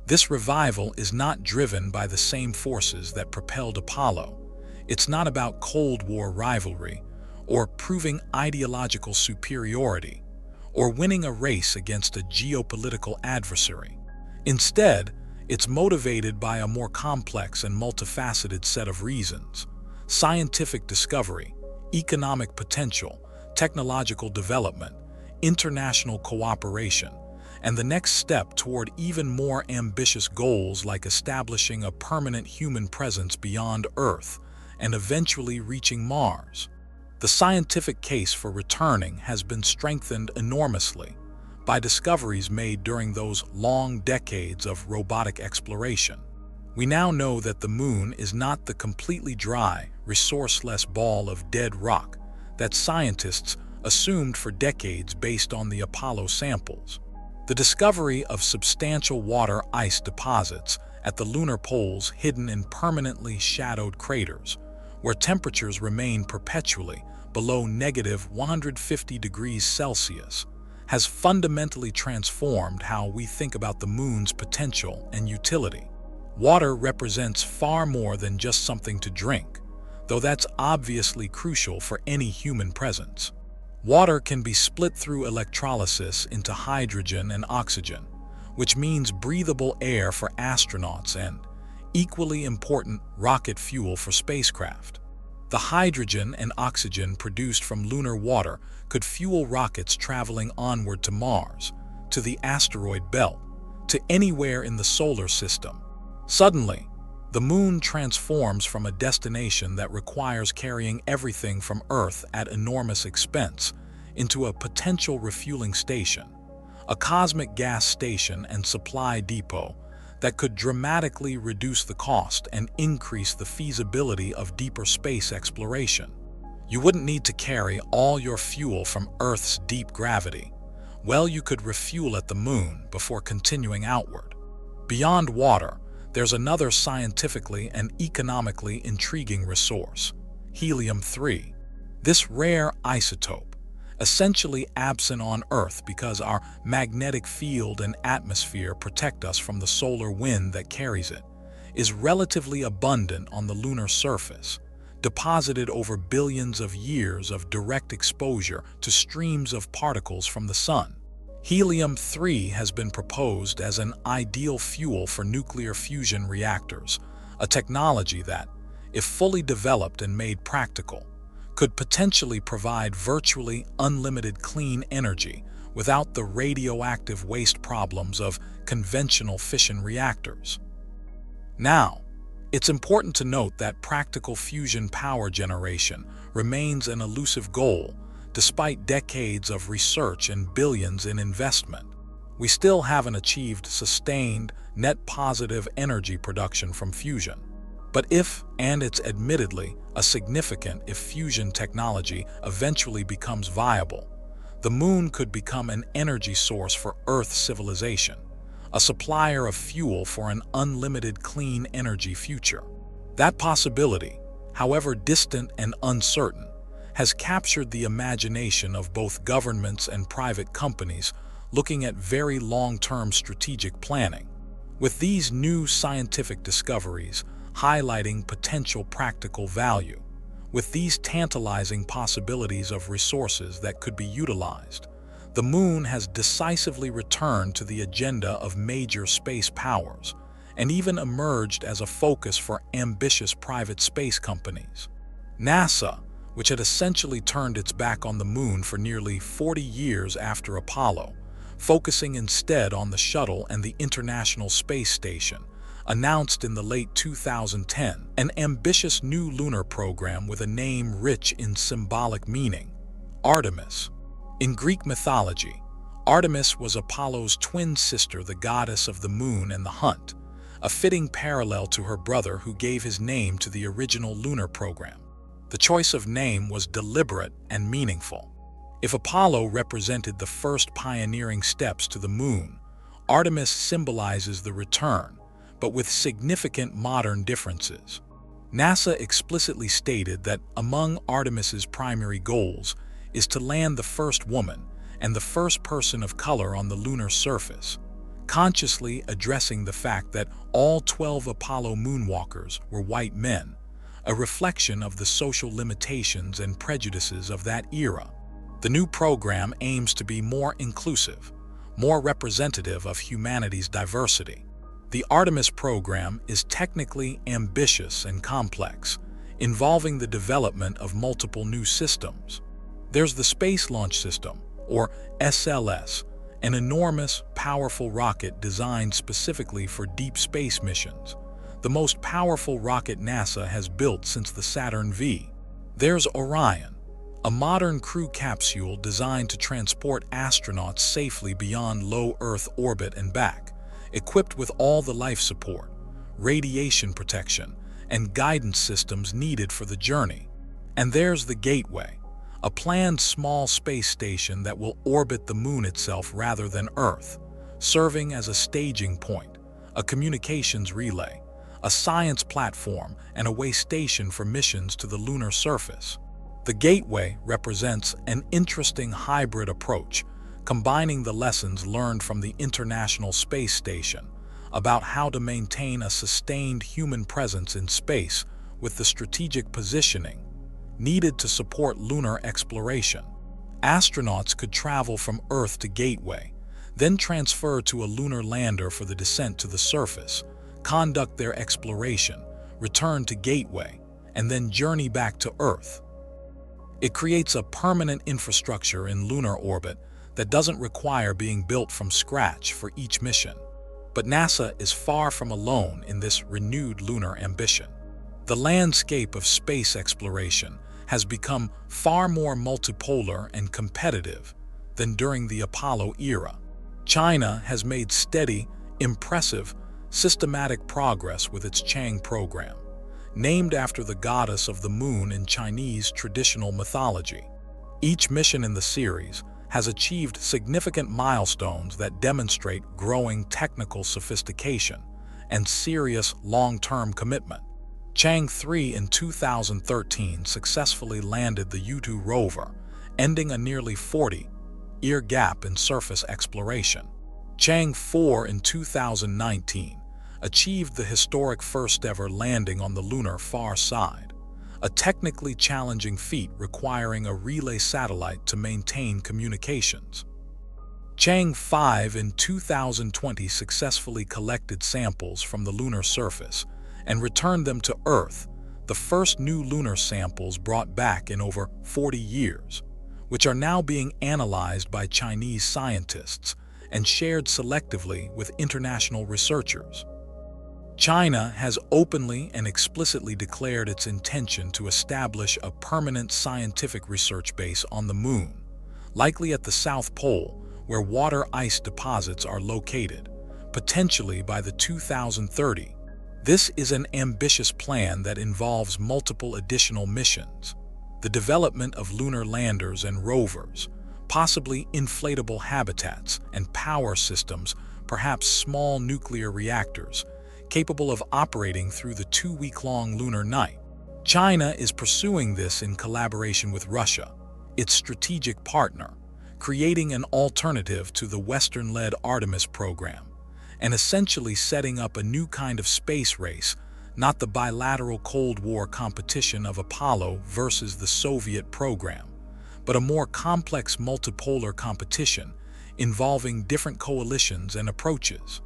This revival is not driven by the same forces that propelled Apollo. It's not about Cold War rivalry, or proving ideological superiority, or winning a race against a geopolitical adversary. Instead, it's motivated by a more complex and multifaceted set of reasons: scientific discovery, economic potential, technological development, international cooperation, and the next step toward even more ambitious goals like establishing a permanent human presence beyond Earth and eventually reaching Mars. The scientific case for returning has been strengthened enormously by discoveries made during those long decades of robotic exploration. We now know that the moon is not the completely dry, resourceless ball of dead rock that scientists assumed for decades based on the Apollo samples. The discovery of substantial water ice deposits at the lunar poles hidden in permanently shadowed craters, where temperatures remain perpetually below -150 degrees Celsius, has fundamentally transformed how we think about the moon's potential and utility. Water represents far more than just something to drink, though that's obviously crucial for any human presence. Water can be split through electrolysis into hydrogen and oxygen, which means breathable air for astronauts and, equally important, rocket fuel for spacecraft. The hydrogen and oxygen produced from lunar water could fuel rockets traveling onward to Mars, to the asteroid belt, to anywhere in the solar system. Suddenly, the moon transforms from a destination that requires carrying everything from Earth at enormous expense into a potential refueling station, a cosmic gas station and supply depot that could dramatically reduce the cost and increase the feasibility of deeper space exploration. You wouldn't need to carry all your fuel from Earth's deep gravity. Well, you could refuel at the moon before continuing outward. Beyond water, there's another scientifically and economically intriguing resource: helium-3. This rare isotope, essentially absent on Earth because our magnetic field and atmosphere protect us from the solar wind that carries it, is relatively abundant on the lunar surface, deposited over billions of years of direct exposure to streams of particles from the sun. Helium-3 has been proposed as an ideal fuel for nuclear fusion reactors, a technology that, if fully developed and made practical, could potentially provide virtually unlimited clean energy without the radioactive waste problems of conventional fission reactors. Now, it's important to note that practical fusion power generation remains an elusive goal despite decades of research and billions in investment. We still haven't achieved sustained, net positive energy production from fusion. But if, and it's admittedly a significant if fusion technology eventually becomes viable, the moon could become an energy source for Earth civilization, a supplier of fuel for an unlimited clean energy future. That possibility, however distant and uncertain, has captured the imagination of both governments and private companies looking at very long-term strategic planning. With these new scientific discoveries highlighting potential practical value, with these tantalizing possibilities of resources that could be utilized, the moon has decisively returned to the agenda of major space powers and even emerged as a focus for ambitious private space companies. NASA, which had essentially turned its back on the moon for nearly 40 years after Apollo, focusing instead on the shuttle and the International Space Station, announced in the late 2010 an ambitious new lunar program with a name rich in symbolic meaning: Artemis. In Greek mythology, Artemis was Apollo's twin sister, the goddess of the moon and the hunt, a fitting parallel to her brother who gave his name to the original lunar program. The choice of name was deliberate and meaningful. If Apollo represented the first pioneering steps to the moon, Artemis symbolizes the return, but with significant modern differences. NASA explicitly stated that among Artemis's primary goals is to land the first woman and the first person of color on the lunar surface, consciously addressing the fact that all 12 Apollo moonwalkers were white men, a reflection of the social limitations and prejudices of that era. The new program aims to be more inclusive, more representative of humanity's diversity. The Artemis program is technically ambitious and complex, involving the development of multiple new systems. There's the Space Launch System, or SLS, an enormous, powerful rocket designed specifically for deep space missions, the most powerful rocket NASA has built since the Saturn V. There's Orion, a modern crew capsule designed to transport astronauts safely beyond low Earth orbit and back, equipped with all the life support, radiation protection, and guidance systems needed for the journey. And there's the Gateway, a planned small space station that will orbit the moon itself rather than Earth, serving as a staging point, a communications relay, a science platform, and a way station for missions to the lunar surface. The Gateway represents an interesting hybrid approach, combining the lessons learned from the International Space Station about how to maintain a sustained human presence in space with the strategic positioning needed to support lunar exploration. Astronauts could travel from Earth to Gateway, then transfer to a lunar lander for the descent to the surface, conduct their exploration, return to Gateway, and then journey back to Earth. It creates a permanent infrastructure in lunar orbit that doesn't require being built from scratch for each mission. But NASA is far from alone in this renewed lunar ambition. The landscape of space exploration has become far more multipolar and competitive than during the Apollo era. China has made steady, impressive, systematic progress with its Chang program, named after the goddess of the moon in Chinese traditional mythology. Each mission in the series has achieved significant milestones that demonstrate growing technical sophistication and serious long-term commitment. Chang 3 in 2013 successfully landed the U2 rover, ending a nearly 40-year gap in surface exploration. Chang 4 in 2019 achieved the historic first-ever landing on the lunar far side, a technically challenging feat requiring a relay satellite to maintain communications. Chang 5 in 2020 successfully collected samples from the lunar surface and returned them to Earth, the first new lunar samples brought back in over 40 years, which are now being analyzed by Chinese scientists and shared selectively with international researchers. China has openly and explicitly declared its intention to establish a permanent scientific research base on the moon, likely at the South Pole, where water ice deposits are located, potentially by the 2030. This is an ambitious plan that involves multiple additional missions, the development of lunar landers and rovers, possibly inflatable habitats and power systems, perhaps small nuclear reactors, capable of operating through the 2-week-long lunar night. China is pursuing this in collaboration with Russia, its strategic partner, creating an alternative to the Western-led Artemis program, and essentially setting up a new kind of space race, not the bilateral Cold War competition of Apollo versus the Soviet program, but a more complex multipolar competition involving different coalitions and approaches.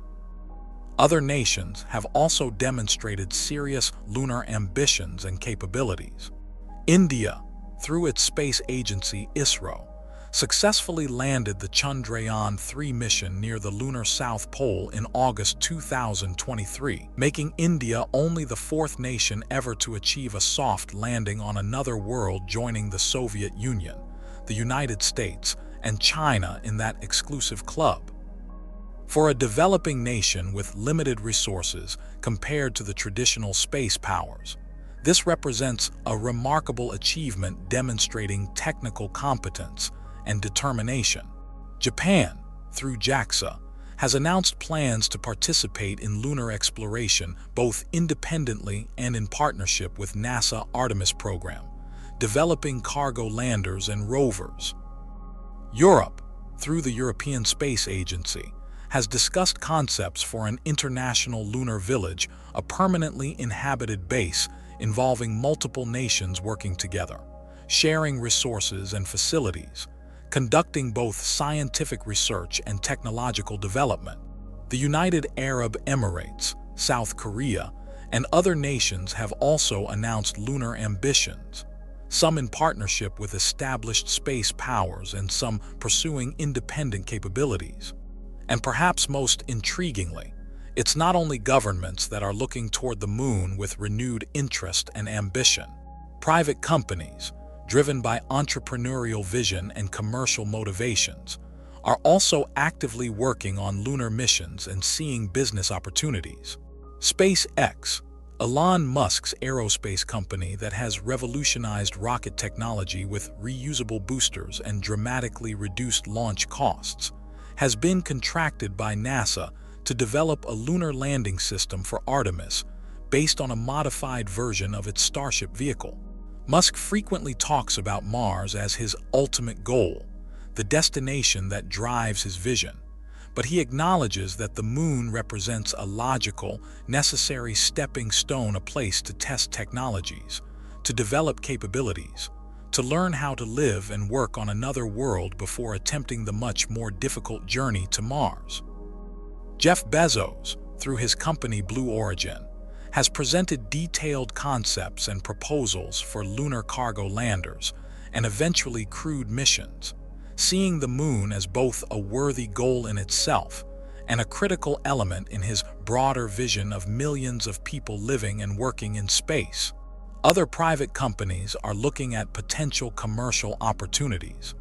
Other nations have also demonstrated serious lunar ambitions and capabilities. India, through its space agency ISRO, successfully landed the Chandrayaan-3 mission near the lunar South Pole in August 2023, making India only the fourth nation ever to achieve a soft landing on another world, joining the Soviet Union, the United States, and China in that exclusive club. For a developing nation with limited resources compared to the traditional space powers, this represents a remarkable achievement demonstrating technical competence and determination. Japan, through JAXA, has announced plans to participate in lunar exploration both independently and in partnership with NASA Artemis program, developing cargo landers and rovers. Europe, through the European Space Agency, has discussed concepts for an international lunar village, a permanently inhabited base involving multiple nations working together, sharing resources and facilities, conducting both scientific research and technological development. The United Arab Emirates, South Korea, and other nations have also announced lunar ambitions, some in partnership with established space powers and some pursuing independent capabilities. And perhaps most intriguingly, it's not only governments that are looking toward the moon with renewed interest and ambition. Private companies, driven by entrepreneurial vision and commercial motivations, are also actively working on lunar missions and seeing business opportunities. SpaceX, Elon Musk's aerospace company that has revolutionized rocket technology with reusable boosters and dramatically reduced launch costs, has been contracted by NASA to develop a lunar landing system for Artemis based on a modified version of its Starship vehicle. Musk frequently talks about Mars as his ultimate goal, the destination that drives his vision, but he acknowledges that the moon represents a logical, necessary stepping stone, a place to test technologies, to develop capabilities, to learn how to live and work on another world before attempting the much more difficult journey to Mars. Jeff Bezos, through his company Blue Origin, has presented detailed concepts and proposals for lunar cargo landers and eventually crewed missions, seeing the moon as both a worthy goal in itself and a critical element in his broader vision of millions of people living and working in space. Other private companies are looking at potential commercial opportunities,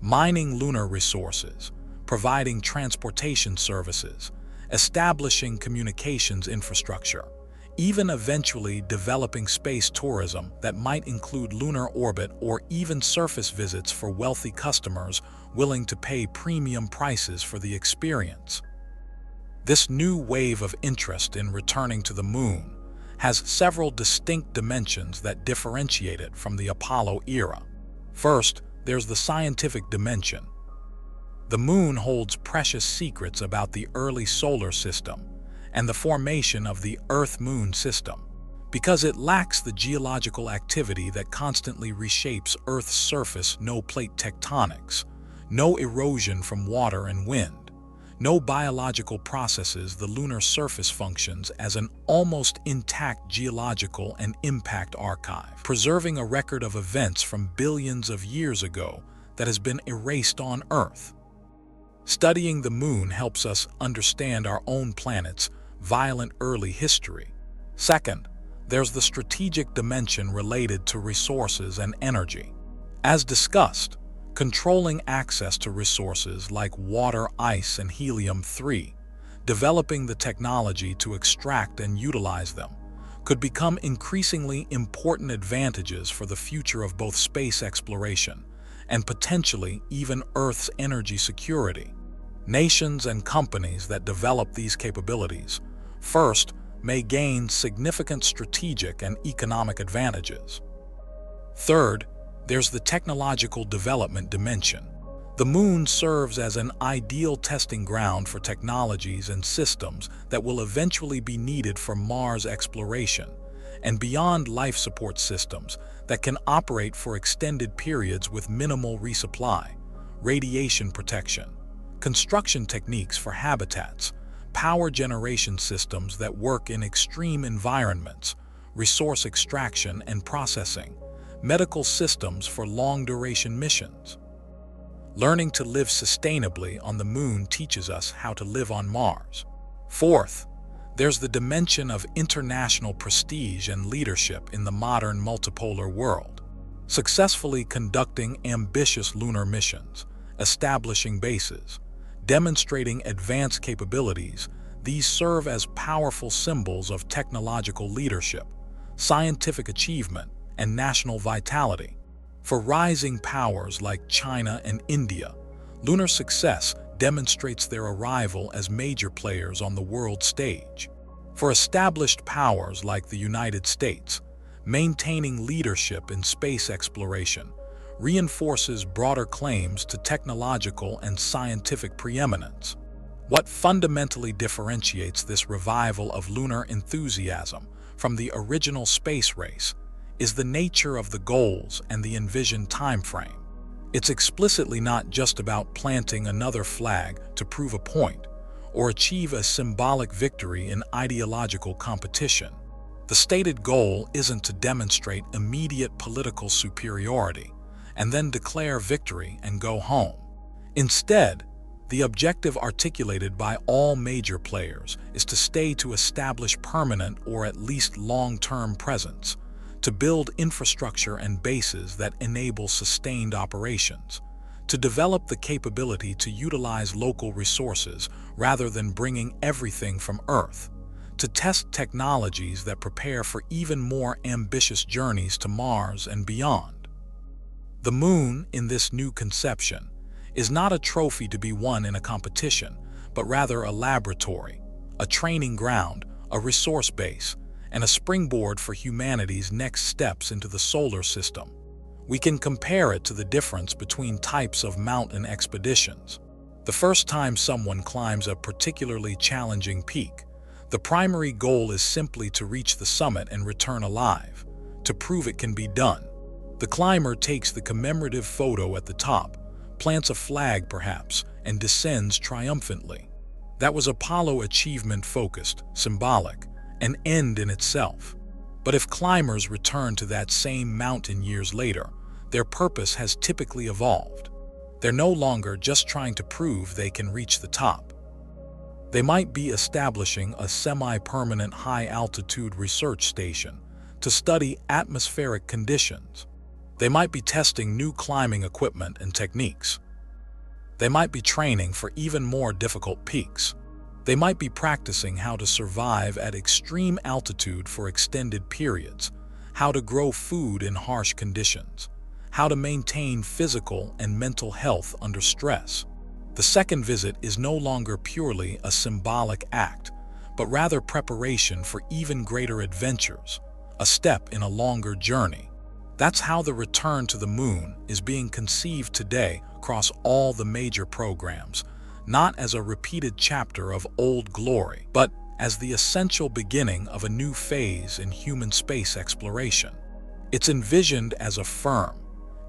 mining lunar resources, providing transportation services, establishing communications infrastructure, even eventually developing space tourism that might include lunar orbit or even surface visits for wealthy customers willing to pay premium prices for the experience. This new wave of interest in returning to the moon has several distinct dimensions that differentiate it from the Apollo era. First, there's the scientific dimension. The moon holds precious secrets about the early solar system and the formation of the Earth-Moon system. Because it lacks the geological activity that constantly reshapes Earth's surface, no plate tectonics, no erosion from water and wind, no biological processes, the lunar surface functions as an almost intact geological and impact archive, preserving a record of events from billions of years ago that has been erased on Earth. Studying the moon helps us understand our own planet's violent early history. Second, there's the strategic dimension related to resources and energy. As discussed, controlling access to resources like water, ice, and helium-3, developing the technology to extract and utilize them, could become increasingly important advantages for the future of both space exploration and potentially even Earth's energy security. Nations and companies that develop these capabilities first may gain significant strategic and economic advantages. Third, there's the technological development dimension. The moon serves as an ideal testing ground for technologies and systems that will eventually be needed for Mars exploration and beyond, life support systems that can operate for extended periods with minimal resupply, radiation protection, construction techniques for habitats, power generation systems that work in extreme environments, resource extraction and processing, medical systems for long-duration missions. Learning to live sustainably on the moon teaches us how to live on Mars. Fourth, there's the dimension of international prestige and leadership in the modern multipolar world. Successfully conducting ambitious lunar missions, establishing bases, demonstrating advanced capabilities, these serve as powerful symbols of technological leadership, scientific achievement, and national vitality. For rising powers like China and India, lunar success demonstrates their arrival as major players on the world stage. For established powers like the United States, maintaining leadership in space exploration reinforces broader claims to technological and scientific preeminence. What fundamentally differentiates this revival of lunar enthusiasm from the original space race is the nature of the goals and the envisioned timeframe. It's explicitly not just about planting another flag to prove a point or achieve a symbolic victory in ideological competition. The stated goal isn't to demonstrate immediate political superiority and then declare victory and go home. Instead, the objective articulated by all major players is to establish permanent or at least long-term presence, to build infrastructure and bases that enable sustained operations, to develop the capability to utilize local resources rather than bringing everything from Earth, to test technologies that prepare for even more ambitious journeys to Mars and beyond. The moon, in this new conception, is not a trophy to be won in a competition, but rather a laboratory, a training ground, a resource base, and a springboard for humanity's next steps into the solar system. We can compare it to the difference between types of mountain expeditions. The first time someone climbs a particularly challenging peak, the primary goal is simply to reach the summit and return alive, to prove it can be done. The climber takes the commemorative photo at the top, plants a flag perhaps, and descends triumphantly. That was Apollo achievement focused, symbolic, an end in itself. But if climbers return to that same mountain years later, their purpose has typically evolved. They're no longer just trying to prove they can reach the top. They might be establishing a semi-permanent high-altitude research station to study atmospheric conditions. They might be testing new climbing equipment and techniques. They might be training for even more difficult peaks. They might be practicing how to survive at extreme altitude for extended periods, how to grow food in harsh conditions, how to maintain physical and mental health under stress. The second visit is no longer purely a symbolic act, but rather preparation for even greater adventures, a step in a longer journey. That's how the return to the moon is being conceived today across all the major programs, not as a repeated chapter of old glory, but as the essential beginning of a new phase in human space exploration. It's envisioned as a firm,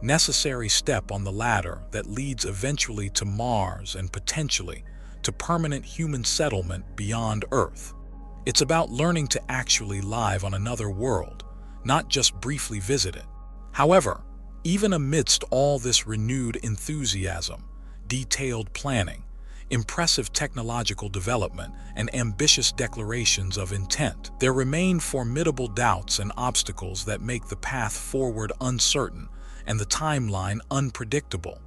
necessary step on the ladder that leads eventually to Mars and potentially to permanent human settlement beyond Earth. It's about learning to actually live on another world, not just briefly visit it. However, even amidst all this renewed enthusiasm, detailed planning, impressive technological development, and ambitious declarations of intent, there remain formidable doubts and obstacles that make the path forward uncertain and the timeline unpredictable.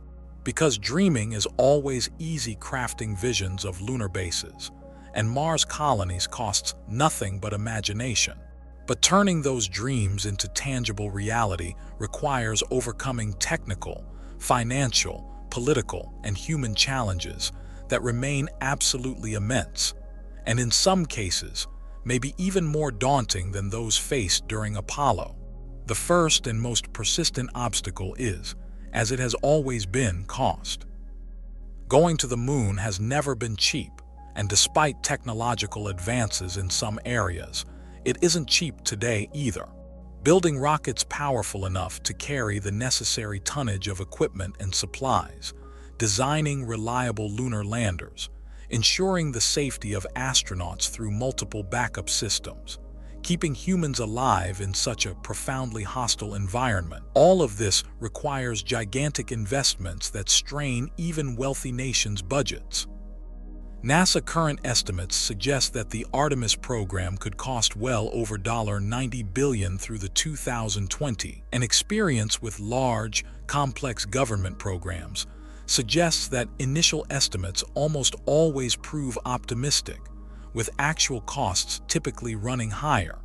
Because dreaming is always easy, crafting visions of lunar bases and Mars colonies costs nothing but imagination. But turning those dreams into tangible reality requires overcoming technical, financial, political, and human challenges that remain absolutely immense, and in some cases, may be even more daunting than those faced during Apollo. The first and most persistent obstacle is, as it has always been, cost. Going to the moon has never been cheap, and despite technological advances in some areas, it isn't cheap today either. Building rockets powerful enough to carry the necessary tonnage of equipment and supplies, designing reliable lunar landers, ensuring the safety of astronauts through multiple backup systems, keeping humans alive in such a profoundly hostile environment. All of this requires gigantic investments that strain even wealthy nations' budgets. NASA current estimates suggest that the Artemis program could cost well over $90 billion through the 2020. An experience with large, complex government programs suggests that initial estimates almost always prove optimistic, with actual costs typically running higher.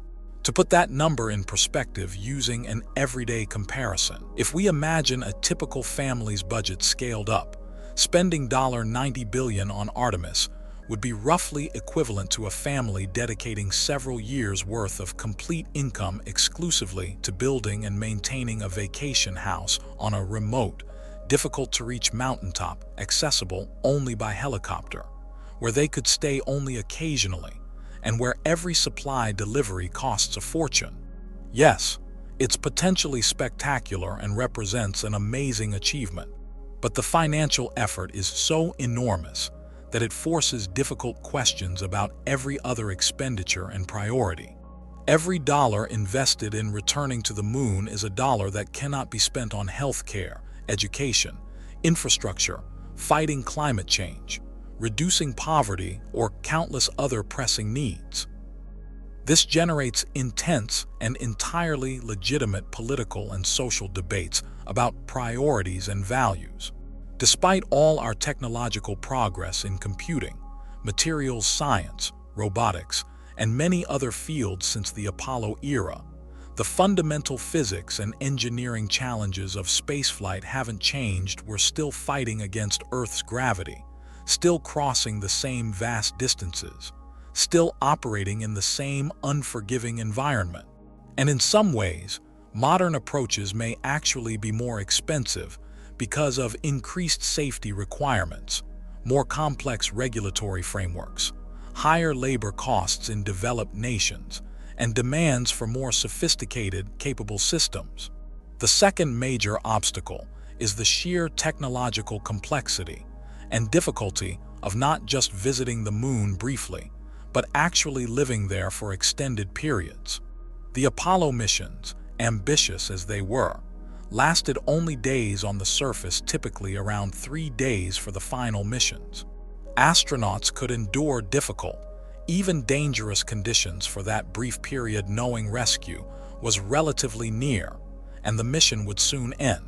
To put that number in perspective using an everyday comparison, if we imagine a typical family's budget scaled up, spending $90 billion on Artemis would be roughly equivalent to a family dedicating several years' worth of complete income exclusively to building and maintaining a vacation house on a remote, difficult-to-reach mountaintop accessible only by helicopter, where they could stay only occasionally, and where every supply delivery costs a fortune. Yes, it's potentially spectacular and represents an amazing achievement, but the financial effort is so enormous that it forces difficult questions about every other expenditure and priority. Every dollar invested in returning to the moon is a dollar that cannot be spent on healthcare, education, infrastructure, fighting climate change, reducing poverty, or countless other pressing needs. This generates intense and entirely legitimate political and social debates about priorities and values. Despite all our technological progress in computing, materials science, robotics, and many other fields since the Apollo era, the fundamental physics and engineering challenges of spaceflight haven't changed. We're still fighting against Earth's gravity, still crossing the same vast distances, still operating in the same unforgiving environment. And in some ways, modern approaches may actually be more expensive because of increased safety requirements, more complex regulatory frameworks, higher labor costs in developed nations, and demands for more sophisticated, capable systems. The second major obstacle is the sheer technological complexity and difficulty of not just visiting the moon briefly, but actually living there for extended periods. The Apollo missions, ambitious as they were, lasted only days on the surface, typically around 3 days for the final missions. Astronauts could endure difficult, even dangerous conditions for that brief period, knowing rescue was relatively near and the mission would soon end.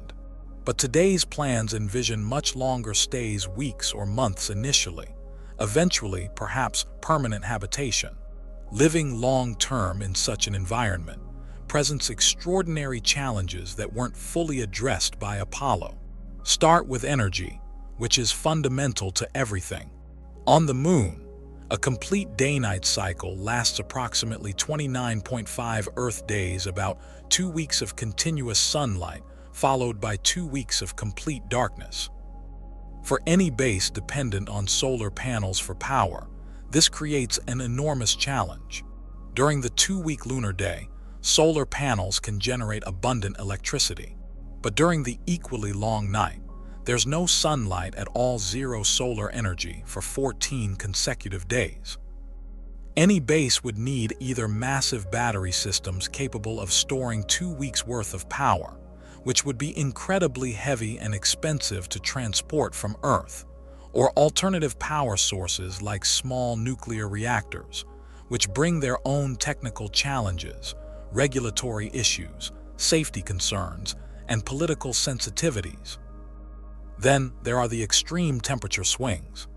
But today's plans envision much longer stays, weeks or months initially, eventually perhaps permanent habitation. Living long-term in such an environment presents extraordinary challenges that weren't fully addressed by Apollo. Start with energy, which is fundamental to everything. On the moon, a complete day-night cycle lasts approximately 29.5 Earth days, about 2 weeks of continuous sunlight, followed by 2 weeks of complete darkness. For any base dependent on solar panels for power, this creates an enormous challenge. During the 2-week lunar day, solar panels can generate abundant electricity. But during the equally long night, there's no sunlight at all, zero solar energy for 14 consecutive days. Any base would need either massive battery systems capable of storing 2 weeks' worth of power, which would be incredibly heavy and expensive to transport from Earth, or alternative power sources like small nuclear reactors, which bring their own technical challenges, regulatory issues, safety concerns, and political sensitivities. Then there are the extreme temperature swings.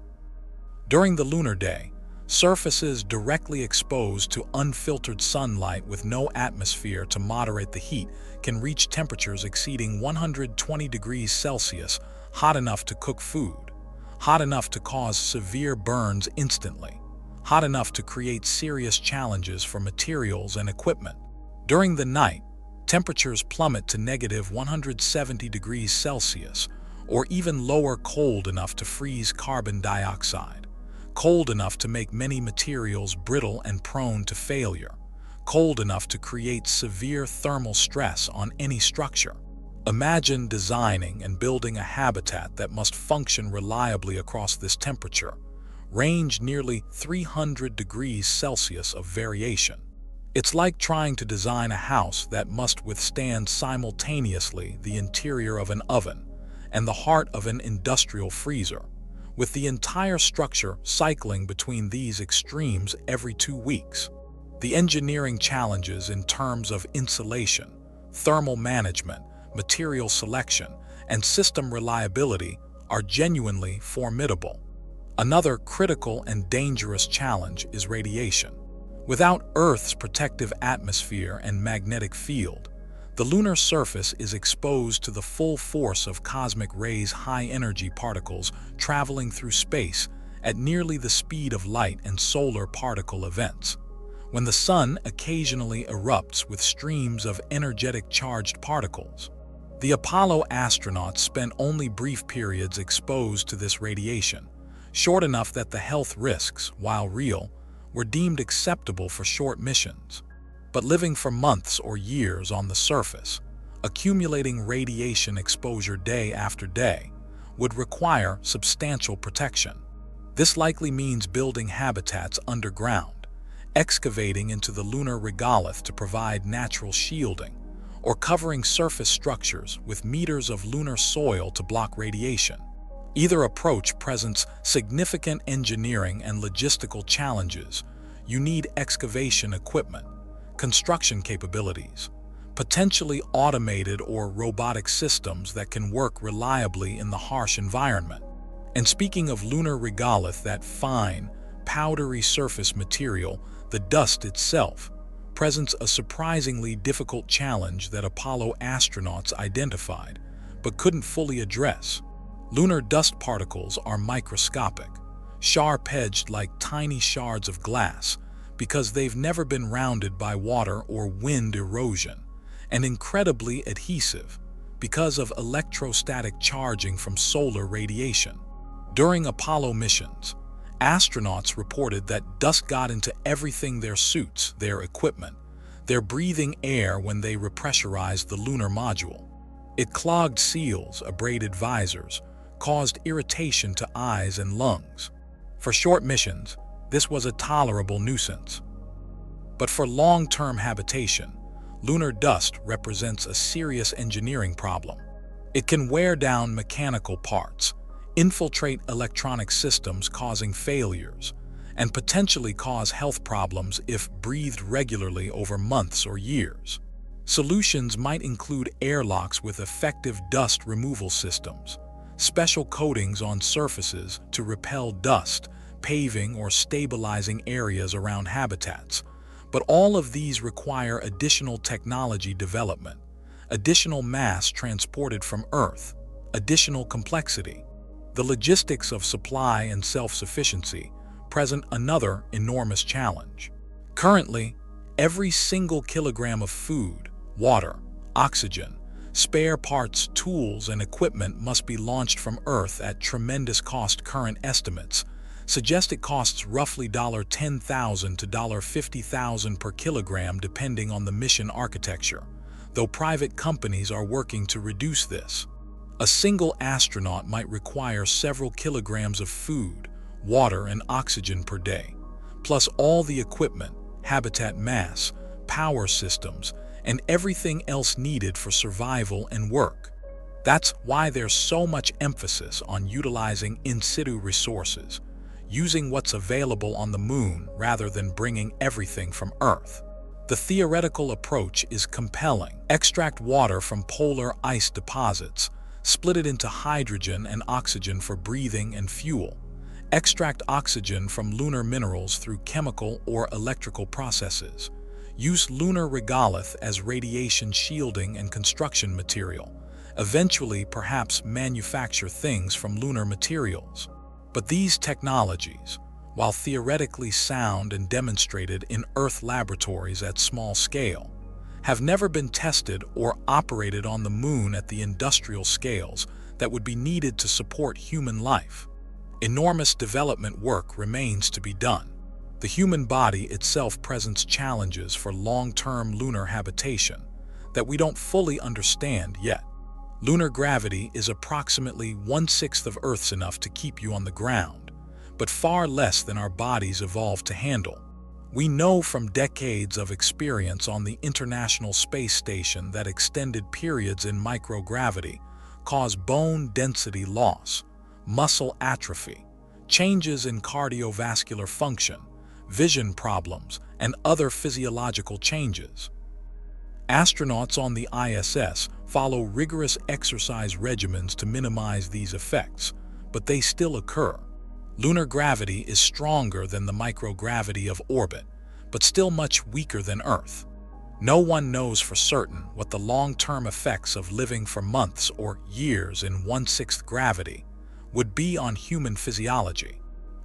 During the lunar day, surfaces directly exposed to unfiltered sunlight with no atmosphere to moderate the heat can reach temperatures exceeding 120 degrees Celsius, hot enough to cook food, hot enough to cause severe burns instantly, hot enough to create serious challenges for materials and equipment. During the night, temperatures plummet to negative 170 degrees Celsius, or even lower, cold enough to freeze carbon dioxide, cold enough to make many materials brittle and prone to failure, cold enough to create severe thermal stress on any structure. Imagine designing and building a habitat that must function reliably across this temperature, range nearly 300 degrees Celsius of variation. It's like trying to design a house that must withstand simultaneously the interior of an oven and the heart of an industrial freezer, with the entire structure cycling between these extremes every 2 weeks. The engineering challenges in terms of insulation, thermal management, material selection, and system reliability are genuinely formidable. Another critical and dangerous challenge is radiation. Without Earth's protective atmosphere and magnetic field, the lunar surface is exposed to the full force of cosmic rays, high-energy particles traveling through space at nearly the speed of light and solar particle events. When the sun occasionally erupts with streams of energetic charged particles, the Apollo astronauts spent only brief periods exposed to this radiation, short enough that the health risks, while real, were deemed acceptable for short missions. But living for months or years on the surface, accumulating radiation exposure day after day, would require substantial protection. This likely means building habitats underground, excavating into the lunar regolith to provide natural shielding, or covering surface structures with meters of lunar soil to block radiation. Either approach presents significant engineering and logistical challenges. You need excavation equipment, construction capabilities, potentially automated or robotic systems that can work reliably in the harsh environment. And speaking of lunar regolith, that fine, powdery surface material, the dust itself, presents a surprisingly difficult challenge that Apollo astronauts identified, but couldn't fully address. Lunar dust particles are microscopic, sharp-edged like tiny shards of glass because they've never been rounded by water or wind erosion, and incredibly adhesive because of electrostatic charging from solar radiation. During Apollo missions, astronauts reported that dust got into everything: their suits, their equipment, their breathing air when they repressurized the lunar module. It clogged seals, abraded visors, caused irritation to eyes and lungs. For short missions, this was a tolerable nuisance. But for long-term habitation, lunar dust represents a serious engineering problem. It can wear down mechanical parts, infiltrate electronic systems causing failures, and potentially cause health problems if breathed regularly over months or years. Solutions might include airlocks with effective dust removal systems, special coatings on surfaces to repel dust, paving or stabilizing areas around habitats. But all of these require additional technology development, additional mass transported from Earth, additional complexity. The logistics of supply and self-sufficiency present another enormous challenge. Currently, every single kilogram of food, water, oxygen, spare parts, tools, and equipment must be launched from Earth at tremendous cost. Current estimates suggest it costs roughly $10,000 to $50,000 per kilogram depending on the mission architecture, though private companies are working to reduce this. A single astronaut might require several kilograms of food, water, and oxygen per day, plus all the equipment, habitat mass, power systems, and everything else needed for survival and work. That's why there's so much emphasis on utilizing in-situ resources, using what's available on the moon rather than bringing everything from Earth. The theoretical approach is compelling. Extract water from polar ice deposits, split it into hydrogen and oxygen for breathing and fuel. Extract oxygen from lunar minerals through chemical or electrical processes. Use lunar regolith as radiation shielding and construction material. Eventually, perhaps manufacture things from lunar materials. But these technologies, while theoretically sound and demonstrated in Earth laboratories at small scale, have never been tested or operated on the moon at the industrial scales that would be needed to support human life. Enormous development work remains to be done. The human body itself presents challenges for long-term lunar habitation that we don't fully understand yet. Lunar gravity is approximately 1/6 of Earth's, enough to keep you on the ground, but far less than our bodies evolved to handle. We know from decades of experience on the International Space Station that extended periods in microgravity cause bone density loss, muscle atrophy, changes in cardiovascular function, vision problems, and other physiological changes. Astronauts on the ISS follow rigorous exercise regimens to minimize these effects, but they still occur. Lunar gravity is stronger than the microgravity of orbit, but still much weaker than Earth. No one knows for certain what the long-term effects of living for months or years in 1/6 gravity would be on human physiology.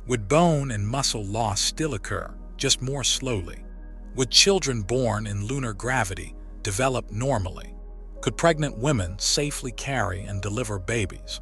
Would bone and muscle loss still occur, just more slowly? Would children born in lunar gravity develop normally? Could pregnant women safely carry and deliver babies?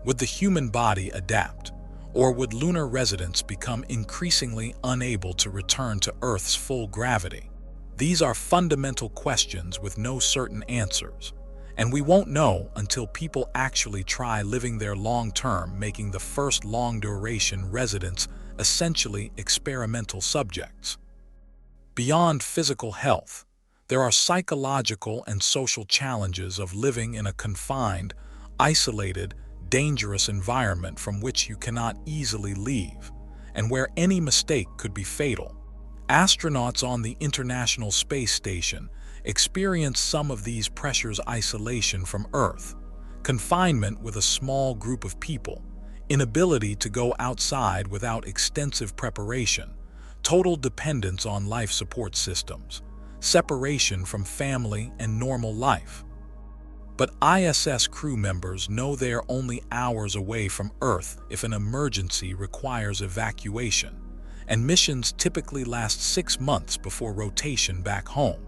Would the human body adapt? Or would lunar residents become increasingly unable to return to Earth's full gravity? These are fundamental questions with no certain answers, and we won't know until people actually try living there long-term, making the first long-duration residents essentially experimental subjects. Beyond physical health, there are psychological and social challenges of living in a confined, isolated, dangerous environment from which you cannot easily leave, and where any mistake could be fatal. Astronauts on the International Space Station experience some of these pressures: isolation from Earth, confinement with a small group of people, inability to go outside without extensive preparation, total dependence on life support systems, separation from family and normal life. But ISS crew members know they are only hours away from Earth if an emergency requires evacuation, and missions typically last 6 months before rotation back home.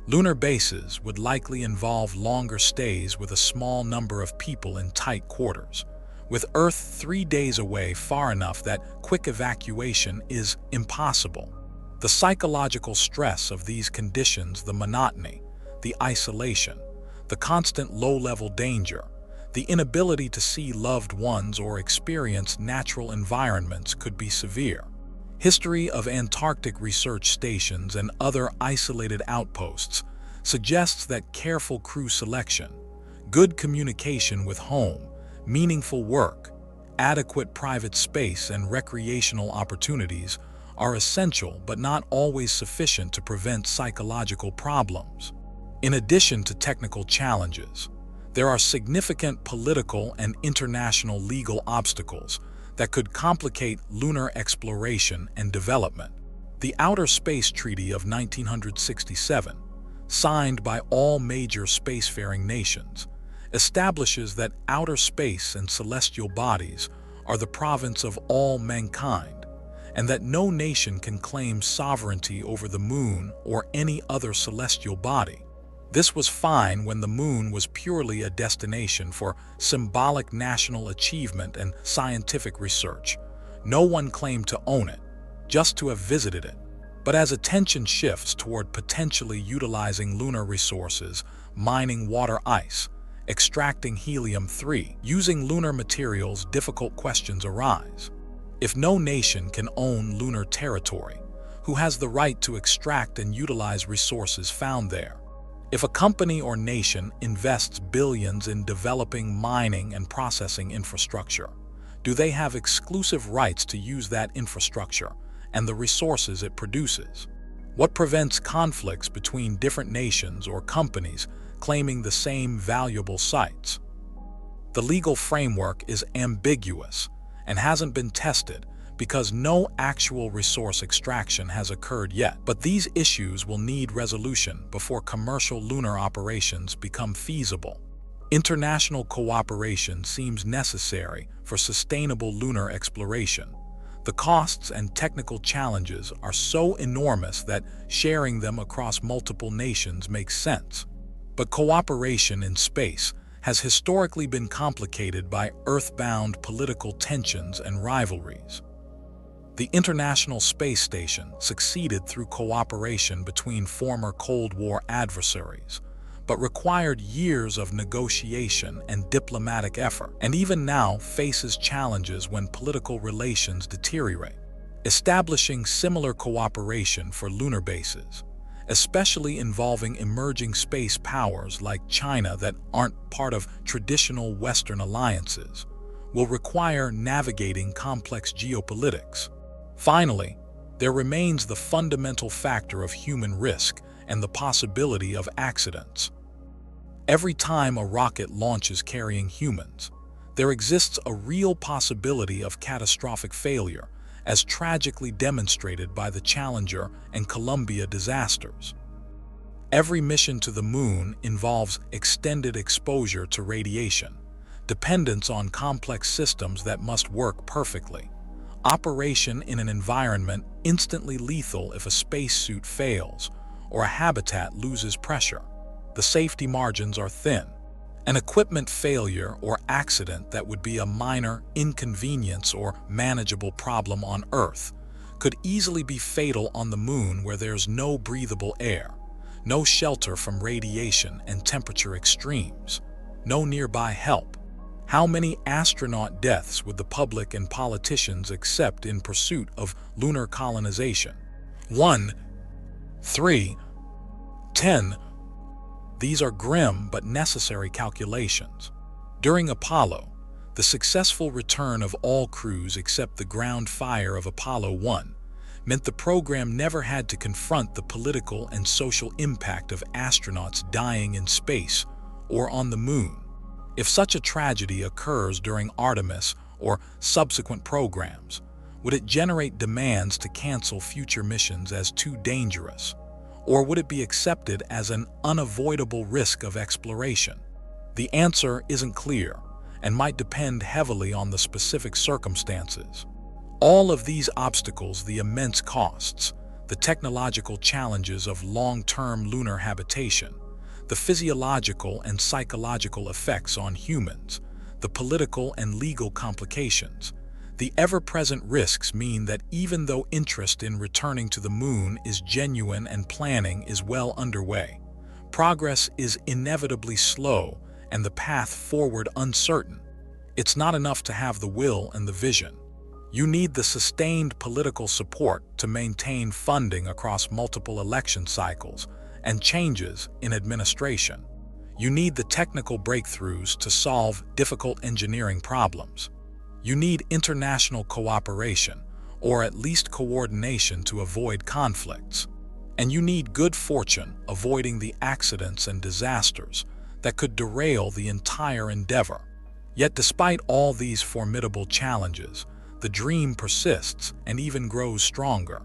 Lunar bases would likely involve longer stays with a small number of people in tight quarters, with Earth 3 days away, far enough that quick evacuation is impossible. The psychological stress of these conditions, the monotony, the isolation, the constant low-level danger, the inability to see loved ones or experience natural environments could be severe. History of Antarctic research stations and other isolated outposts suggests that careful crew selection, good communication with home, meaningful work, adequate private space, and recreational opportunities are essential but not always sufficient to prevent psychological problems. In addition to technical challenges, there are significant political and international legal obstacles that could complicate lunar exploration and development. The Outer Space Treaty of 1967, signed by all major spacefaring nations, establishes that outer space and celestial bodies are the province of all mankind, and that no nation can claim sovereignty over the Moon or any other celestial body. This was fine when the Moon was purely a destination for symbolic national achievement and scientific research. No one claimed to own it, just to have visited it. But as attention shifts toward potentially utilizing lunar resources, mining water ice, extracting helium-3, using lunar materials, difficult questions arise. If no nation can own lunar territory, who has the right to extract and utilize resources found there? If a company or nation invests billions in developing mining and processing infrastructure, do they have exclusive rights to use that infrastructure and the resources it produces? What prevents conflicts between different nations or companies claiming the same valuable sites? The legal framework is ambiguous and hasn't been tested because no actual resource extraction has occurred yet. But these issues will need resolution before commercial lunar operations become feasible. International cooperation seems necessary for sustainable lunar exploration. The costs and technical challenges are so enormous that sharing them across multiple nations makes sense. But cooperation in space has historically been complicated by earthbound political tensions and rivalries. The International Space Station succeeded through cooperation between former Cold War adversaries, but required years of negotiation and diplomatic effort, and even now faces challenges when political relations deteriorate. establishing similar cooperation for lunar bases, especially involving emerging space powers like China that aren't part of traditional Western alliances, will require navigating complex geopolitics. Finally, there remains the fundamental factor of human risk and the possibility of accidents. Every time a rocket launches carrying humans, there exists a real possibility of catastrophic failure, as tragically demonstrated by the Challenger and Columbia disasters. Every mission to the moon involves extended exposure to radiation, dependence on complex systems that must work perfectly, operation in an environment instantly lethal if a spacesuit fails or a habitat loses pressure. The safety margins are thin. An equipment failure or accident that would be a minor inconvenience or manageable problem on Earth could easily be fatal on the moon, where there's no breathable air, no shelter from radiation and temperature extremes, no nearby help. How many astronaut deaths would the public and politicians accept in pursuit of lunar colonization? 1, 3, 10. These are grim but necessary calculations. During Apollo, the successful return of all crews except the ground fire of Apollo 1 meant the program never had to confront the political and social impact of astronauts dying in space or on the moon. If such a tragedy occurs during Artemis or subsequent programs, would it generate demands to cancel future missions as too dangerous? Or would it be accepted as an unavoidable risk of exploration? The answer isn't clear and might depend heavily on the specific circumstances. All of these obstacles, the immense costs, the technological challenges of long-term lunar habitation, the physiological and psychological effects on humans, the political and legal complications, the ever-present risks mean that even though interest in returning to the moon is genuine and planning is well underway, progress is inevitably slow and the path forward uncertain. It's not enough to have the will and the vision. You need the sustained political support to maintain funding across multiple election cycles and changes in administration. You need the technical breakthroughs to solve difficult engineering problems. You need international cooperation, or at least coordination, to avoid conflicts. And you need good fortune, avoiding the accidents and disasters that could derail the entire endeavor. Yet despite all these formidable challenges, the dream persists and even grows stronger.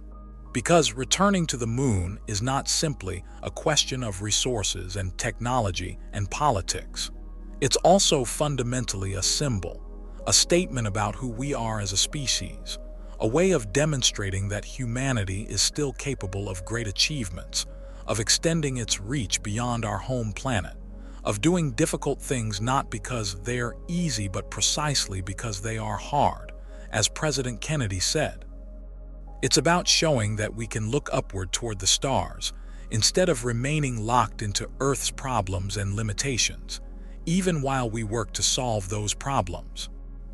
Because returning to the moon is not simply a question of resources and technology and politics. It's also fundamentally a symbol, a statement about who we are as a species, a way of demonstrating that humanity is still capable of great achievements, of extending its reach beyond our home planet, of doing difficult things not because they're easy but precisely because they are hard, as President Kennedy said. It's about showing that we can look upward toward the stars instead of remaining locked into Earth's problems and limitations, even while we work to solve those problems.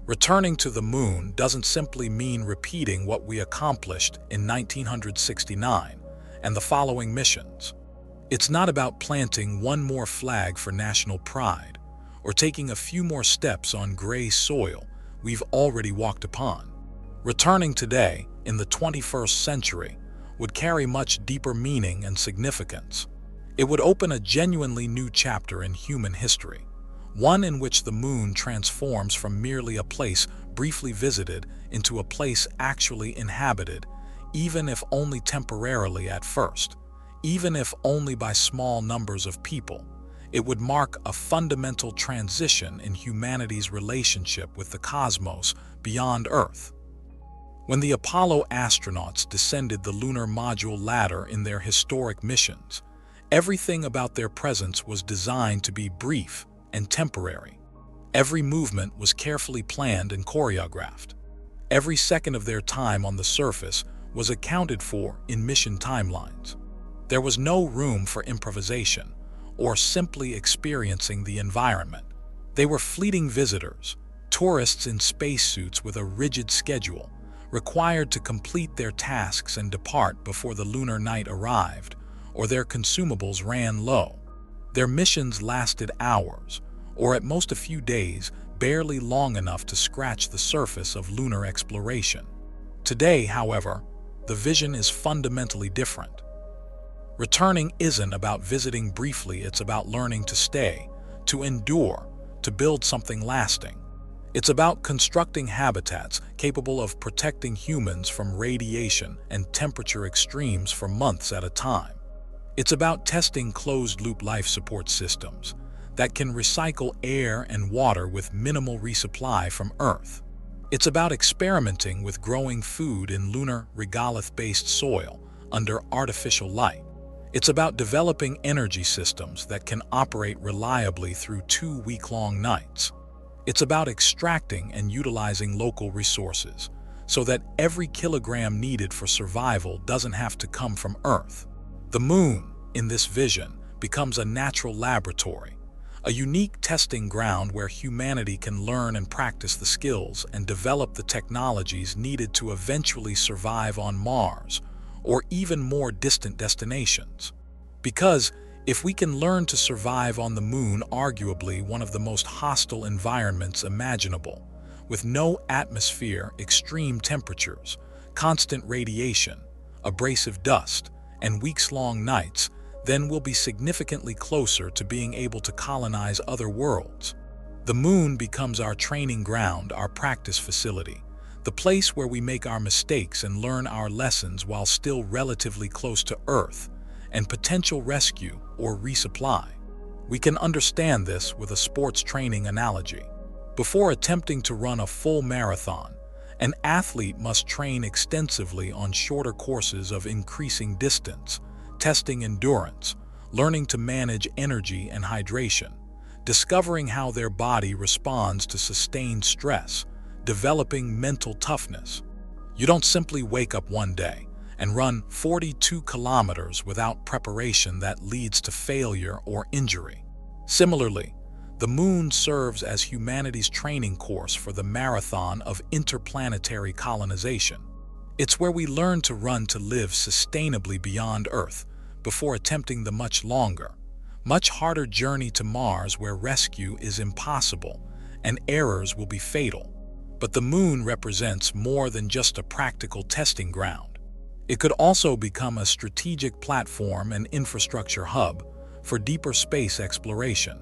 Returning to the moon doesn't simply mean repeating what we accomplished in 1969 and the following missions. It's not about planting one more flag for national pride or taking a few more steps on gray soil we've already walked upon. Returning today, in the 21st century, would carry much deeper meaning and significance. It would open a genuinely new chapter in human history, one in which the moon transforms from merely a place briefly visited into a place actually inhabited, even if only temporarily at first, even if only by small numbers of people. It would mark a fundamental transition in humanity's relationship with the cosmos beyond Earth. When the Apollo astronauts descended the lunar module ladder in their historic missions, everything about their presence was designed to be brief and temporary. Every movement was carefully planned and choreographed. Every second of their time on the surface was accounted for in mission timelines. There was no room for improvisation or simply experiencing the environment. They were fleeting visitors, tourists in spacesuits with a rigid schedule, required to complete their tasks and depart before the lunar night arrived, or their consumables ran low. Their missions lasted hours, or at most a few days, barely long enough to scratch the surface of lunar exploration. Today, however, the vision is fundamentally different. Returning isn't about visiting briefly, it's about learning to stay, to endure, to build something lasting. It's about constructing habitats capable of protecting humans from radiation and temperature extremes for months at a time. It's about testing closed-loop life support systems that can recycle air and water with minimal resupply from Earth. It's about experimenting with growing food in lunar regolith-based soil under artificial light. It's about developing energy systems that can operate reliably through 2-week-long nights. It's about extracting and utilizing local resources so that every kilogram needed for survival doesn't have to come from Earth. The Moon, in this vision, becomes a natural laboratory, a unique testing ground where humanity can learn and practice the skills and develop the technologies needed to eventually survive on Mars or even more distant destinations. Because if we can learn to survive on the Moon, arguably one of the most hostile environments imaginable, with no atmosphere, extreme temperatures, constant radiation, abrasive dust, and weeks-long nights, then we'll be significantly closer to being able to colonize other worlds. The Moon becomes our training ground, our practice facility, the place where we make our mistakes and learn our lessons while still relatively close to Earth and potential rescue or resupply. We can understand this with a sports training analogy. Before attempting to run a full marathon, an athlete must train extensively on shorter courses of increasing distance, testing endurance, learning to manage energy and hydration, discovering how their body responds to sustained stress, developing mental toughness. You don't simply wake up one day and run 42 kilometers without preparation that leads to failure or injury. Similarly, the Moon serves as humanity's training course for the marathon of interplanetary colonization. It's where we learn to run to live sustainably beyond Earth before attempting the much longer, much harder journey to Mars, where rescue is impossible and errors will be fatal. But the Moon represents more than just a practical testing ground. It could also become a strategic platform and infrastructure hub for deeper space exploration.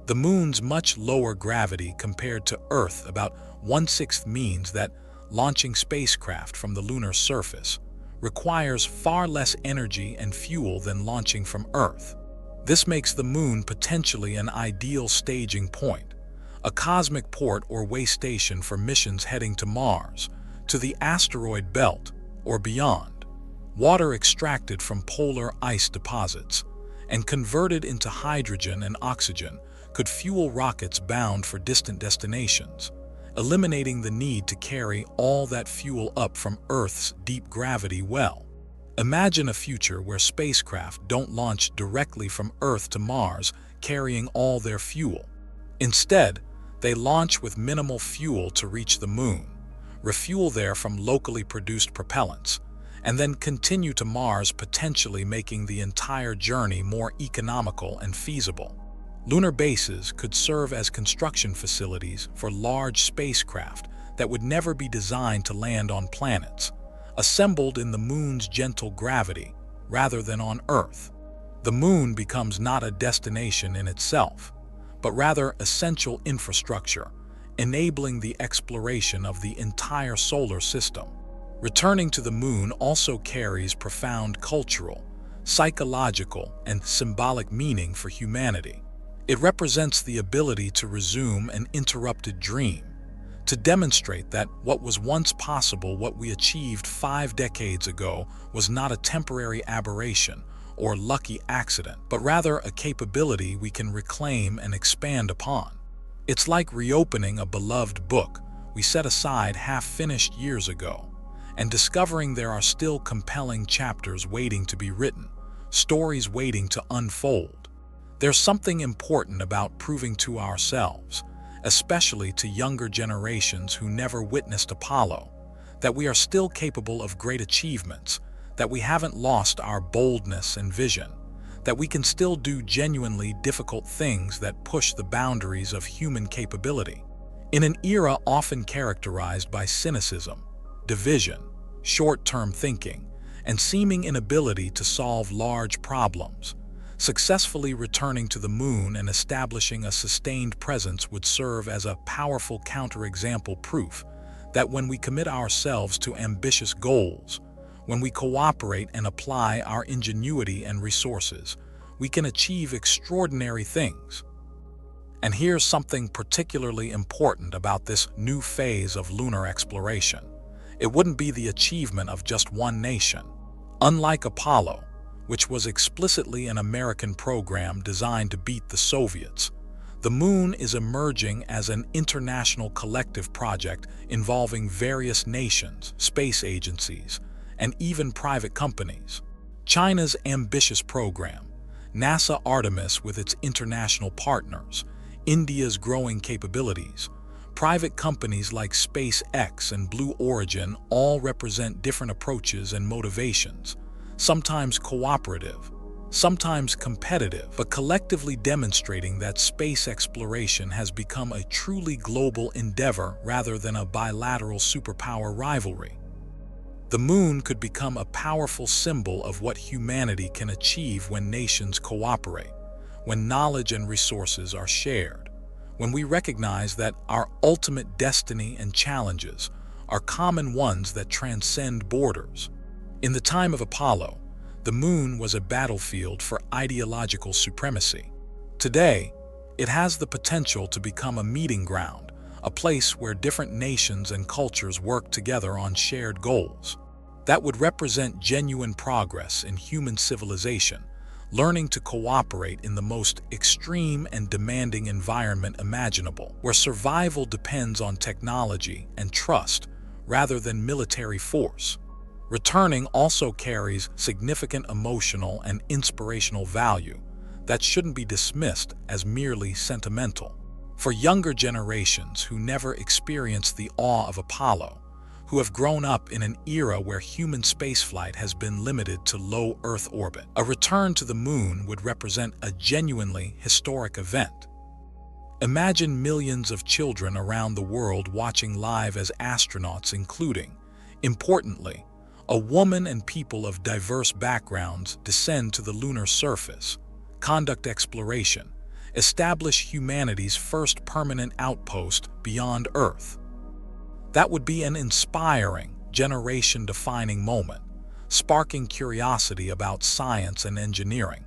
The Moon's much lower gravity compared to Earth, about 1/6, means that launching spacecraft from the lunar surface requires far less energy and fuel than launching from Earth. This makes the Moon potentially an ideal staging point, a cosmic port or way station for missions heading to Mars, to the asteroid belt, or beyond. Water extracted from polar ice deposits and converted into hydrogen and oxygen could fuel rockets bound for distant destinations, eliminating the need to carry all that fuel up from Earth's deep gravity well. Imagine a future where spacecraft don't launch directly from Earth to Mars carrying all their fuel. Instead, they launch with minimal fuel to reach the Moon, refuel there from locally produced propellants, and then continue to Mars, potentially making the entire journey more economical and feasible. Lunar bases could serve as construction facilities for large spacecraft that would never be designed to land on planets, assembled in the Moon's gentle gravity rather than on Earth. The Moon becomes not a destination in itself, but rather essential infrastructure, enabling the exploration of the entire solar system. Returning to the Moon also carries profound cultural, psychological, and symbolic meaning for humanity. It represents the ability to resume an interrupted dream, to demonstrate that what was once possible, what we achieved 5 decades ago, was not a temporary aberration or lucky accident, but rather a capability we can reclaim and expand upon. It's like reopening a beloved book we set aside half-finished years ago, and discovering there are still compelling chapters waiting to be written, stories waiting to unfold. There's something important about proving to ourselves, especially to younger generations who never witnessed Apollo, that we are still capable of great achievements, that we haven't lost our boldness and vision, that we can still do genuinely difficult things that push the boundaries of human capability. In an era often characterized by cynicism, division, short-term thinking, and seeming inability to solve large problems, successfully returning to the moon and establishing a sustained presence would serve as a powerful counterexample proof that when we commit ourselves to ambitious goals, when we cooperate and apply our ingenuity and resources, we can achieve extraordinary things. And here's something particularly important about this new phase of lunar exploration. It wouldn't be the achievement of just one nation. Unlike Apollo, which was explicitly an American program designed to beat the Soviets, the moon is emerging as an international collective project involving various nations, space agencies, and even private companies. China's ambitious program, NASA Artemis with its international partners, India's growing capabilities, private companies like SpaceX and Blue Origin all represent different approaches and motivations, sometimes cooperative, sometimes competitive, but collectively demonstrating that space exploration has become a truly global endeavor rather than a bilateral superpower rivalry. The moon could become a powerful symbol of what humanity can achieve when nations cooperate, when knowledge and resources are shared, when we recognize that our ultimate destiny and challenges are common ones that transcend borders. In the time of Apollo, the moon was a battlefield for ideological supremacy. Today, it has the potential to become a meeting ground, a place where different nations and cultures work together on shared goals. That would represent genuine progress in human civilization, learning to cooperate in the most extreme and demanding environment imaginable, where survival depends on technology and trust rather than military force. Returning also carries significant emotional and inspirational value that shouldn't be dismissed as merely sentimental. For younger generations who never experienced the awe of Apollo, who have grown up in an era where human spaceflight has been limited to low Earth orbit, a return to the moon would represent a genuinely historic event. Imagine millions of children around the world watching live as astronauts, including, importantly, a woman and people of diverse backgrounds descend to the lunar surface, conduct exploration, establish humanity's first permanent outpost beyond Earth. That would be an inspiring, generation-defining moment, sparking curiosity about science and engineering,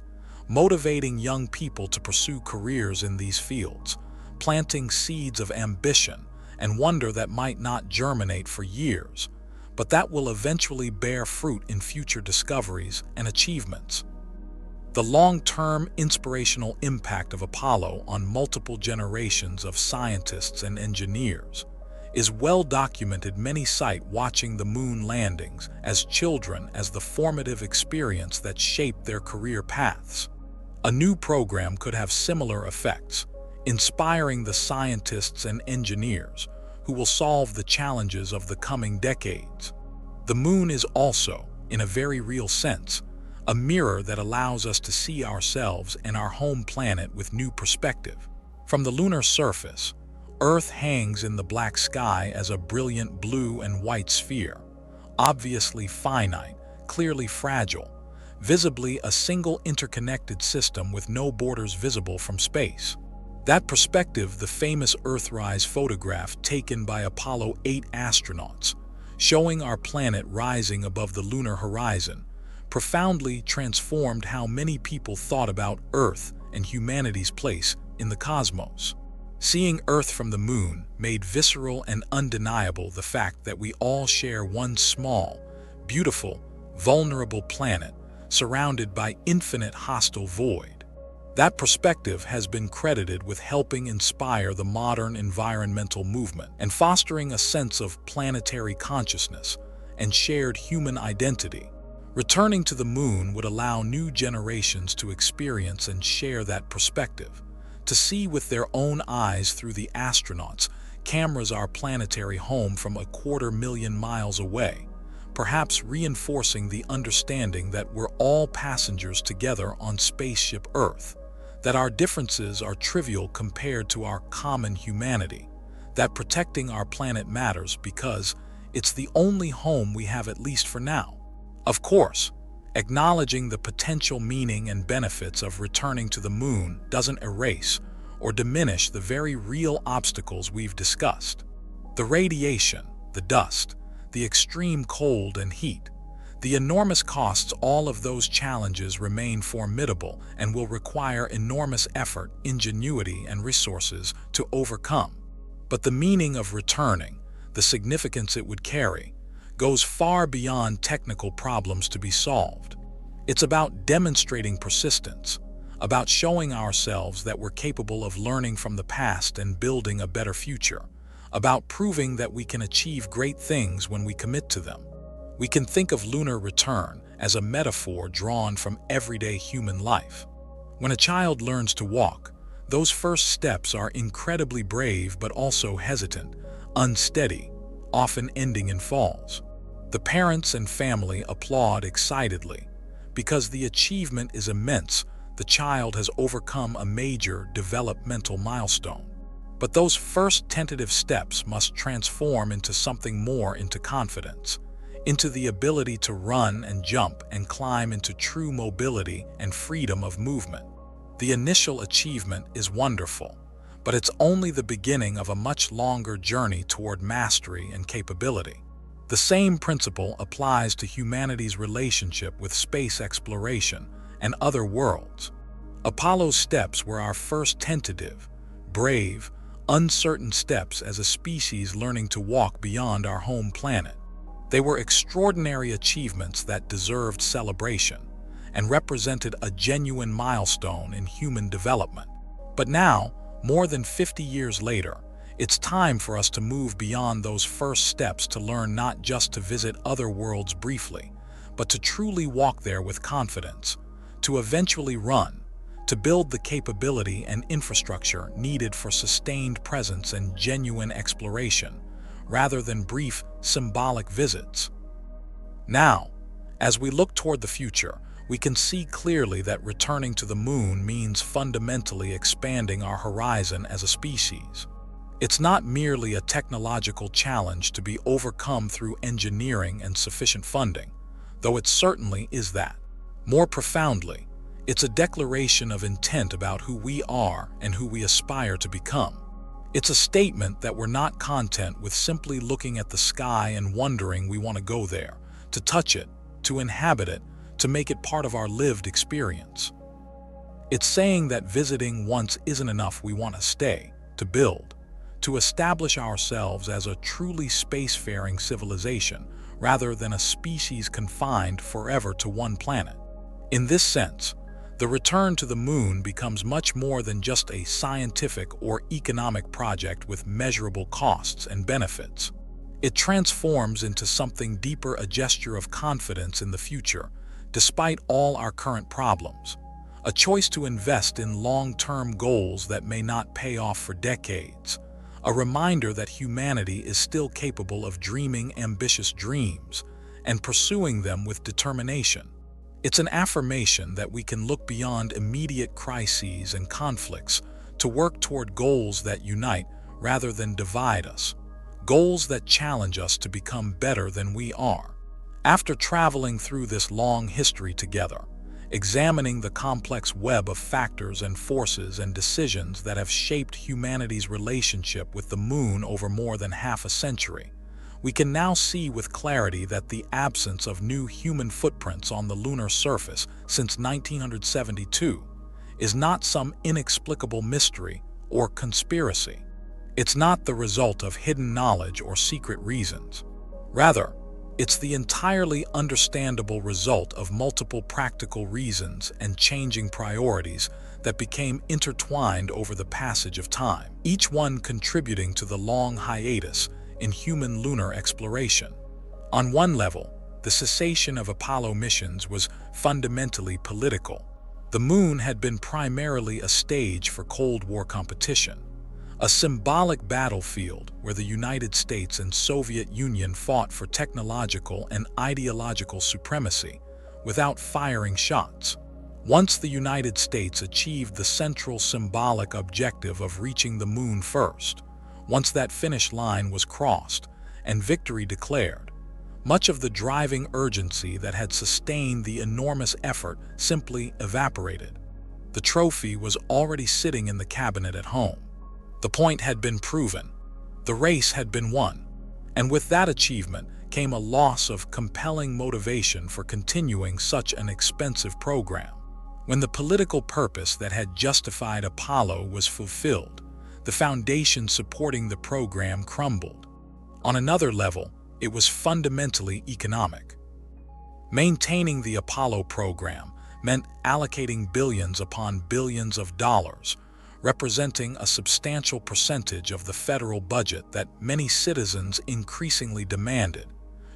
motivating young people to pursue careers in these fields, planting seeds of ambition and wonder that might not germinate for years, but that will eventually bear fruit in future discoveries and achievements. The long-term inspirational impact of Apollo on multiple generations of scientists and engineers is well documented. Many cite watching the moon landings as children as the formative experience that shaped their career paths. A new program could have similar effects, inspiring the scientists and engineers who will solve the challenges of the coming decades. The moon is also, in a very real sense, a mirror that allows us to see ourselves and our home planet with new perspective. From the lunar surface, Earth hangs in the black sky as a brilliant blue and white sphere, obviously finite, clearly fragile, visibly a single interconnected system with no borders visible from space. That perspective, the famous Earthrise photograph taken by Apollo 8 astronauts, showing our planet rising above the lunar horizon, profoundly transformed how many people thought about Earth and humanity's place in the cosmos. Seeing Earth from the moon made visceral and undeniable the fact that we all share one small, beautiful, vulnerable planet surrounded by infinite hostile void. That perspective has been credited with helping inspire the modern environmental movement and fostering a sense of planetary consciousness and shared human identity. Returning to the moon would allow new generations to experience and share that perspective, to see with their own eyes through the astronauts, cameras our planetary home from 250,000 miles away, perhaps reinforcing the understanding that we're all passengers together on spaceship Earth, that our differences are trivial compared to our common humanity, that protecting our planet matters because it's the only home we have, at least for now. Of course, acknowledging the potential meaning and benefits of returning to the moon doesn't erase or diminish the very real obstacles we've discussed. The radiation, the dust, the extreme cold and heat, the enormous costs, all of those challenges remain formidable and will require enormous effort, ingenuity, and resources to overcome. But the meaning of returning, the significance it would carry, goes far beyond technical problems to be solved. It's about demonstrating persistence, about showing ourselves that we're capable of learning from the past and building a better future, about proving that we can achieve great things when we commit to them. We can think of lunar return as a metaphor drawn from everyday human life. When a child learns to walk, those first steps are incredibly brave but also hesitant, unsteady, often ending in falls. The parents and family applaud excitedly. Because the achievement is immense, the child has overcome a major developmental milestone. But those first tentative steps must transform into something more, into confidence, into the ability to run and jump and climb, into true mobility and freedom of movement. The initial achievement is wonderful, but it's only the beginning of a much longer journey toward mastery and capability. The same principle applies to humanity's relationship with space exploration and other worlds. Apollo's steps were our first tentative, brave, uncertain steps as a species learning to walk beyond our home planet. They were extraordinary achievements that deserved celebration and represented a genuine milestone in human development. But now, more than 50 years later, it's time for us to move beyond those first steps, to learn not just to visit other worlds briefly, but to truly walk there with confidence, to eventually run, to build the capability and infrastructure needed for sustained presence and genuine exploration, rather than brief, symbolic visits. Now, as we look toward the future, we can see clearly that returning to the moon means fundamentally expanding our horizon as a species. It's not merely a technological challenge to be overcome through engineering and sufficient funding, though it certainly is that. More profoundly, it's a declaration of intent about who we are and who we aspire to become. It's a statement that we're not content with simply looking at the sky and wondering we want to go there, to touch it, to inhabit it, to make it part of our lived experience. It's saying that visiting once isn't enough, we want to stay, to build, to establish ourselves as a truly spacefaring civilization, rather than a species confined forever to one planet. In this sense, the return to the moon becomes much more than just a scientific or economic project with measurable costs and benefits. It transforms into something deeper, a gesture of confidence in the future, despite all our current problems, a choice to invest in long-term goals that may not pay off for decades, a reminder that humanity is still capable of dreaming ambitious dreams and pursuing them with determination. It's an affirmation that we can look beyond immediate crises and conflicts to work toward goals that unite rather than divide us, goals that challenge us to become better than we are. After traveling through this long history together, examining the complex web of factors and forces and decisions that have shaped humanity's relationship with the moon over more than half a century, we can now see with clarity that the absence of new human footprints on the lunar surface since 1972 is not some inexplicable mystery or conspiracy. It's not the result of hidden knowledge or secret reasons. Rather, it's the entirely understandable result of multiple practical reasons and changing priorities that became intertwined over the passage of time, each one contributing to the long hiatus in human lunar exploration. On one level, the cessation of Apollo missions was fundamentally political. The moon had been primarily a stage for Cold War competition, a symbolic battlefield where the United States and Soviet Union fought for technological and ideological supremacy without firing shots. Once the United States achieved the central symbolic objective of reaching the moon first, once that finish line was crossed and victory declared, much of the driving urgency that had sustained the enormous effort simply evaporated. The trophy was already sitting in the cabinet at home. The point had been proven. The race had been won. And with that achievement came a loss of compelling motivation for continuing such an expensive program. When the political purpose that had justified Apollo was fulfilled, the foundation supporting the program crumbled. On another level, it was fundamentally economic. Maintaining the Apollo program meant allocating billions upon billions of dollars, representing a substantial percentage of the federal budget that many citizens increasingly demanded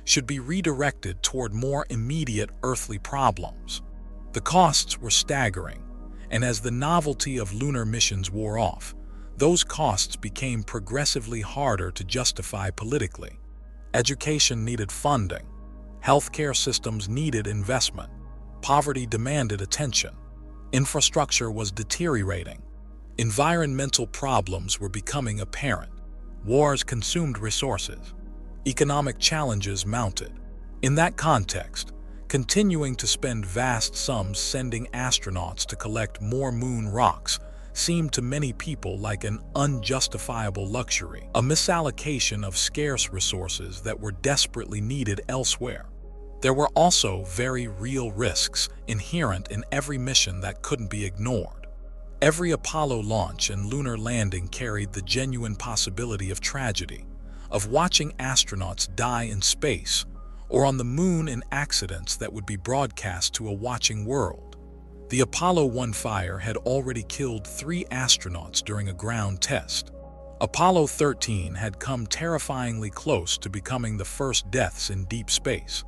should be redirected toward more immediate earthly problems. The costs were staggering, and as the novelty of lunar missions wore off, those costs became progressively harder to justify politically. Education needed funding, healthcare systems needed investment, poverty demanded attention, infrastructure was deteriorating, environmental problems were becoming apparent, wars consumed resources, economic challenges mounted. In that context, continuing to spend vast sums sending astronauts to collect more moon rocks seemed to many people like an unjustifiable luxury, a misallocation of scarce resources that were desperately needed elsewhere. There were also very real risks inherent in every mission that couldn't be ignored. Every Apollo launch and lunar landing carried the genuine possibility of tragedy, of watching astronauts die in space, or on the moon in accidents that would be broadcast to a watching world. The Apollo 1 fire had already killed 3 astronauts during a ground test. Apollo 13 had come terrifyingly close to becoming the first deaths in deep space.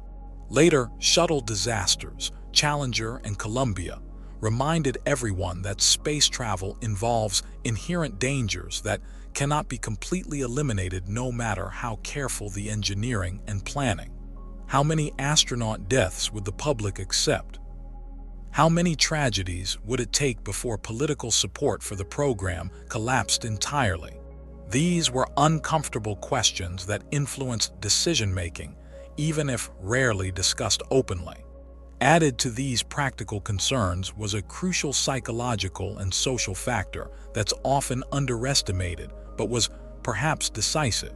Later, shuttle disasters, Challenger and Columbia, reminded everyone that space travel involves inherent dangers that cannot be completely eliminated no matter how careful the engineering and planning. How many astronaut deaths would the public accept? How many tragedies would it take before political support for the program collapsed entirely? These were uncomfortable questions that influenced decision-making, even if rarely discussed openly. Added to these practical concerns was a crucial psychological and social factor that's often underestimated but was perhaps decisive.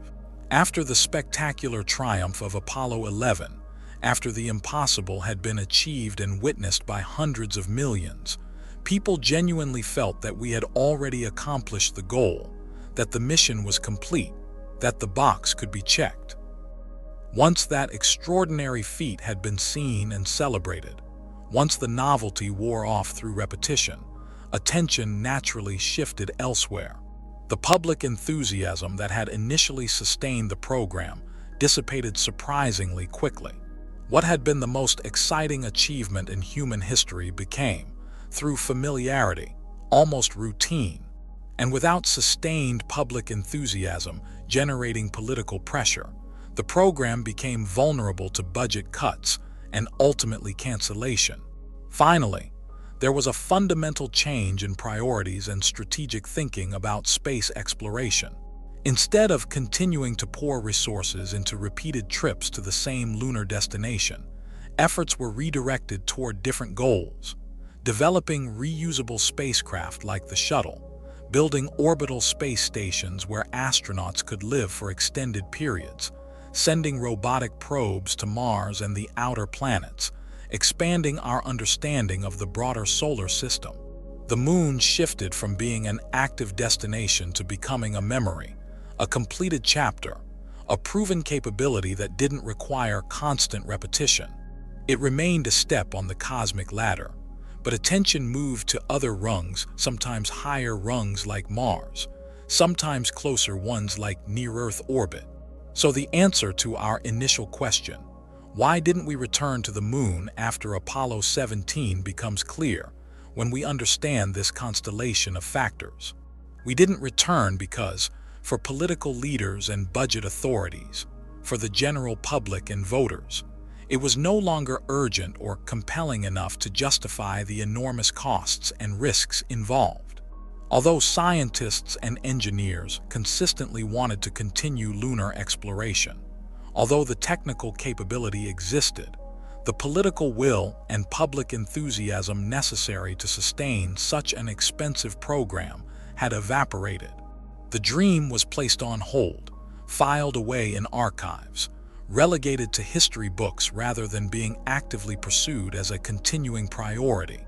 After the spectacular triumph of Apollo 11, after the impossible had been achieved and witnessed by hundreds of millions, people genuinely felt that we had already accomplished the goal, that the mission was complete, that the box could be checked. Once that extraordinary feat had been seen and celebrated, once the novelty wore off through repetition, attention naturally shifted elsewhere. The public enthusiasm that had initially sustained the program dissipated surprisingly quickly. What had been the most exciting achievement in human history became, through familiarity, almost routine, and without sustained public enthusiasm generating political pressure, the program became vulnerable to budget cuts and ultimately cancellation. Finally, there was a fundamental change in priorities and strategic thinking about space exploration. Instead of continuing to pour resources into repeated trips to the same lunar destination, efforts were redirected toward different goals, developing reusable spacecraft like the shuttle, building orbital space stations where astronauts could live for extended periods, sending robotic probes to Mars and the outer planets, expanding our understanding of the broader solar system. The moon shifted from being an active destination to becoming a memory, a completed chapter, a proven capability that didn't require constant repetition. It remained a step on the cosmic ladder, but attention moved to other rungs, sometimes higher rungs like Mars, sometimes closer ones like near-Earth orbit. So the answer to our initial question, why didn't we return to the moon after Apollo 17, becomes clear when we understand this constellation of factors. We didn't return because, for political leaders and budget authorities, for the general public and voters, it was no longer urgent or compelling enough to justify the enormous costs and risks involved. Although scientists and engineers consistently wanted to continue lunar exploration, although the technical capability existed, the political will and public enthusiasm necessary to sustain such an expensive program had evaporated. The dream was placed on hold, filed away in archives, relegated to history books rather than being actively pursued as a continuing priority.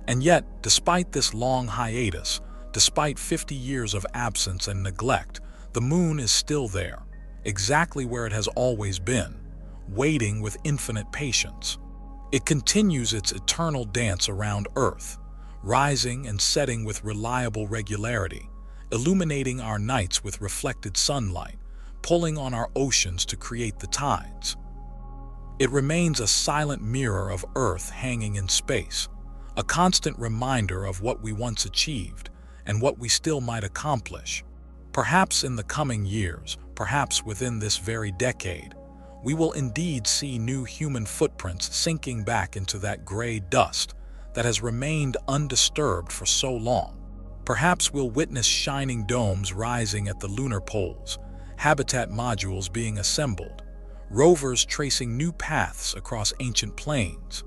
And yet, despite this long hiatus, despite 50 years of absence and neglect, the moon is still there, exactly where it has always been, waiting with infinite patience. It continues its eternal dance around Earth, rising and setting with reliable regularity, illuminating our nights with reflected sunlight, pulling on our oceans to create the tides. It remains a silent mirror of Earth hanging in space, a constant reminder of what we once achieved and what we still might accomplish. Perhaps in the coming years, perhaps within this very decade, we will indeed see new human footprints sinking back into that gray dust that has remained undisturbed for so long. Perhaps we'll witness shining domes rising at the lunar poles, habitat modules being assembled, rovers tracing new paths across ancient plains.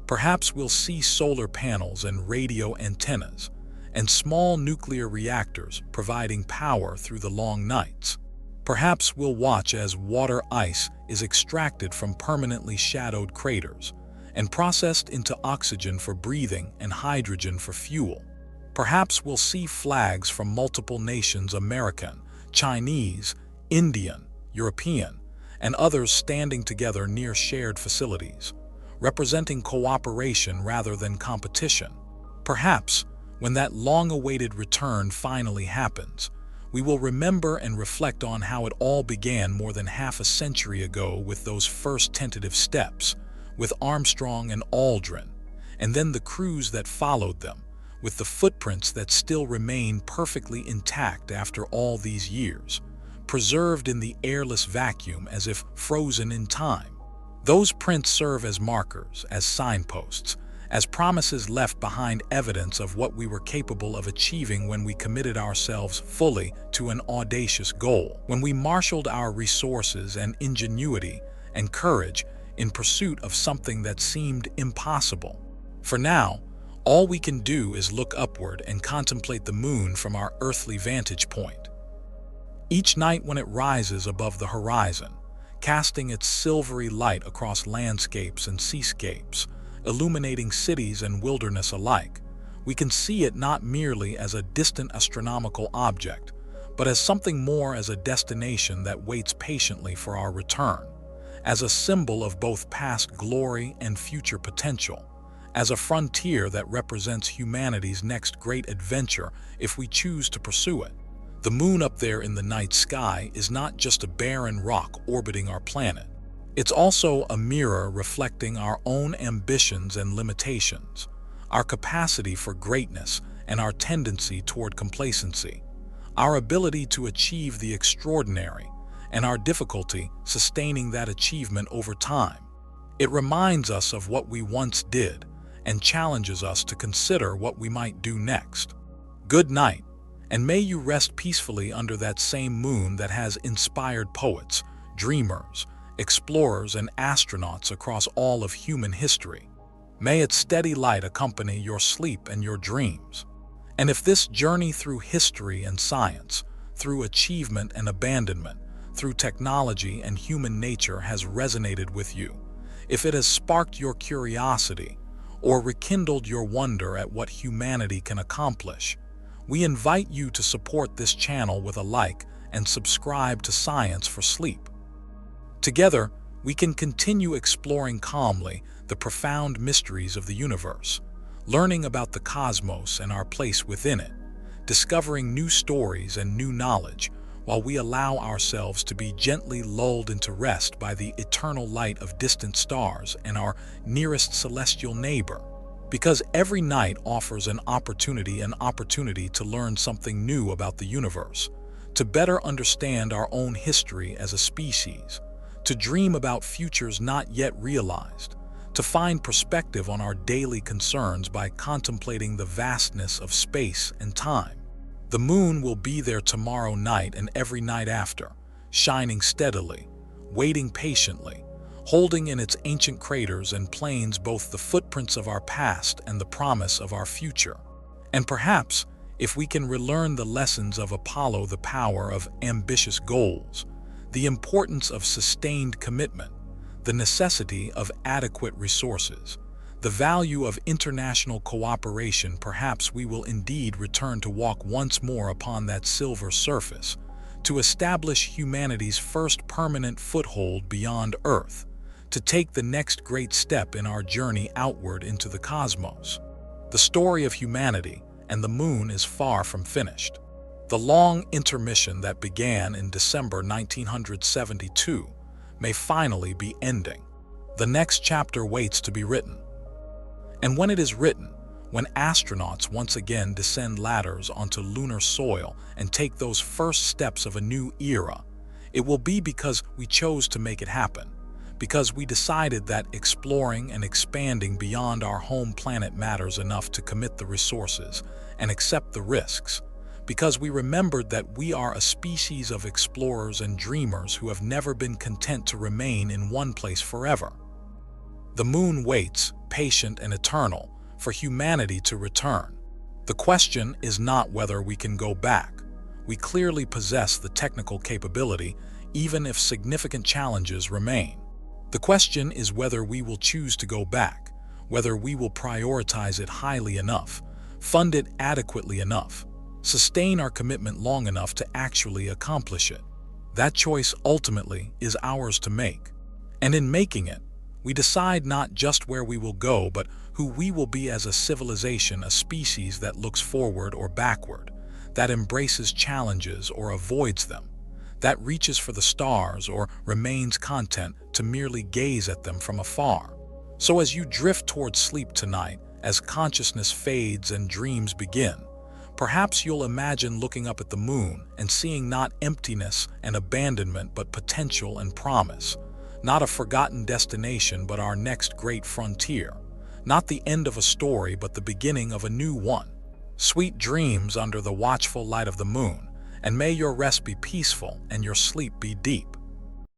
Perhaps we'll see solar panels and radio antennas, and small nuclear reactors providing power through the long nights. Perhaps we'll watch as water ice is extracted from permanently shadowed craters and processed into oxygen for breathing and hydrogen for fuel. Perhaps we'll see flags from multiple nations, American, Chinese, Indian, European, and others standing together near shared facilities, representing cooperation rather than competition. Perhaps, when that long-awaited return finally happens, we will remember and reflect on how it all began more than half a century ago with those first tentative steps, with Armstrong and Aldrin, and then the crews that followed them, with the footprints that still remain perfectly intact after all these years, preserved in the airless vacuum as if frozen in time. Those prints serve as markers, as signposts, as promises left behind, evidence of what we were capable of achieving when we committed ourselves fully to an audacious goal, when we marshaled our resources and ingenuity and courage in pursuit of something that seemed impossible. For now, all we can do is look upward and contemplate the moon from our earthly vantage point. Each night when it rises above the horizon, casting its silvery light across landscapes and seascapes, illuminating cities and wilderness alike, we can see it not merely as a distant astronomical object, but as something more, as a destination that waits patiently for our return, as a symbol of both past glory and future potential, as a frontier that represents humanity's next great adventure if we choose to pursue it. The moon up there in the night sky is not just a barren rock orbiting our planet. It's also a mirror reflecting our own ambitions and limitations, our capacity for greatness and our tendency toward complacency, our ability to achieve the extraordinary and our difficulty sustaining that achievement over time. It reminds us of what we once did and challenges us to consider what we might do next. Good night, and may you rest peacefully under that same moon that has inspired poets, dreamers, explorers, and astronauts across all of human history. May its steady light accompany your sleep and your dreams. And if this journey through history and science, through achievement and abandonment, through technology and human nature has resonated with you, if it has sparked your curiosity or rekindled your wonder at what humanity can accomplish, we invite you to support this channel with a like and subscribe to Science for Sleep. Together, we can continue exploring calmly the profound mysteries of the universe, learning about the cosmos and our place within it, discovering new stories and new knowledge, while we allow ourselves to be gently lulled into rest by the eternal light of distant stars and our nearest celestial neighbor. Because every night offers an opportunity to learn something new about the universe, to better understand our own history as a species, to dream about futures not yet realized, to find perspective on our daily concerns by contemplating the vastness of space and time. The moon will be there tomorrow night and every night after, shining steadily, waiting patiently, holding in its ancient craters and plains both the footprints of our past and the promise of our future. And perhaps, if we can relearn the lessons of Apollo, the power of ambitious goals, the importance of sustained commitment, the necessity of adequate resources, the value of international cooperation, perhaps we will indeed return to walk once more upon that silver surface, to establish humanity's first permanent foothold beyond Earth, to take the next great step in our journey outward into the cosmos. The story of humanity and the moon is far from finished. The long intermission that began in December 1972 may finally be ending. The next chapter waits to be written. And when it is written, when astronauts once again descend ladders onto lunar soil and take those first steps of a new era, it will be because we chose to make it happen, because we decided that exploring and expanding beyond our home planet matters enough to commit the resources and accept the risks, because we remembered that we are a species of explorers and dreamers who have never been content to remain in one place forever. The moon waits, patient and eternal, for humanity to return. The question is not whether we can go back. We clearly possess the technical capability, even if significant challenges remain. The question is whether we will choose to go back, whether we will prioritize it highly enough, fund it adequately enough, sustain our commitment long enough to actually accomplish it. That choice ultimately is ours to make. And in making it, we decide not just where we will go, but who we will be as a civilization, a species that looks forward or backward, that embraces challenges or avoids them, that reaches for the stars or remains content to merely gaze at them from afar. So as you drift towards sleep tonight, as consciousness fades and dreams begin, perhaps you'll imagine looking up at the moon and seeing not emptiness and abandonment but potential and promise, not a forgotten destination but our next great frontier, not the end of a story but the beginning of a new one. Sweet dreams under the watchful light of the moon, and may your rest be peaceful and your sleep be deep.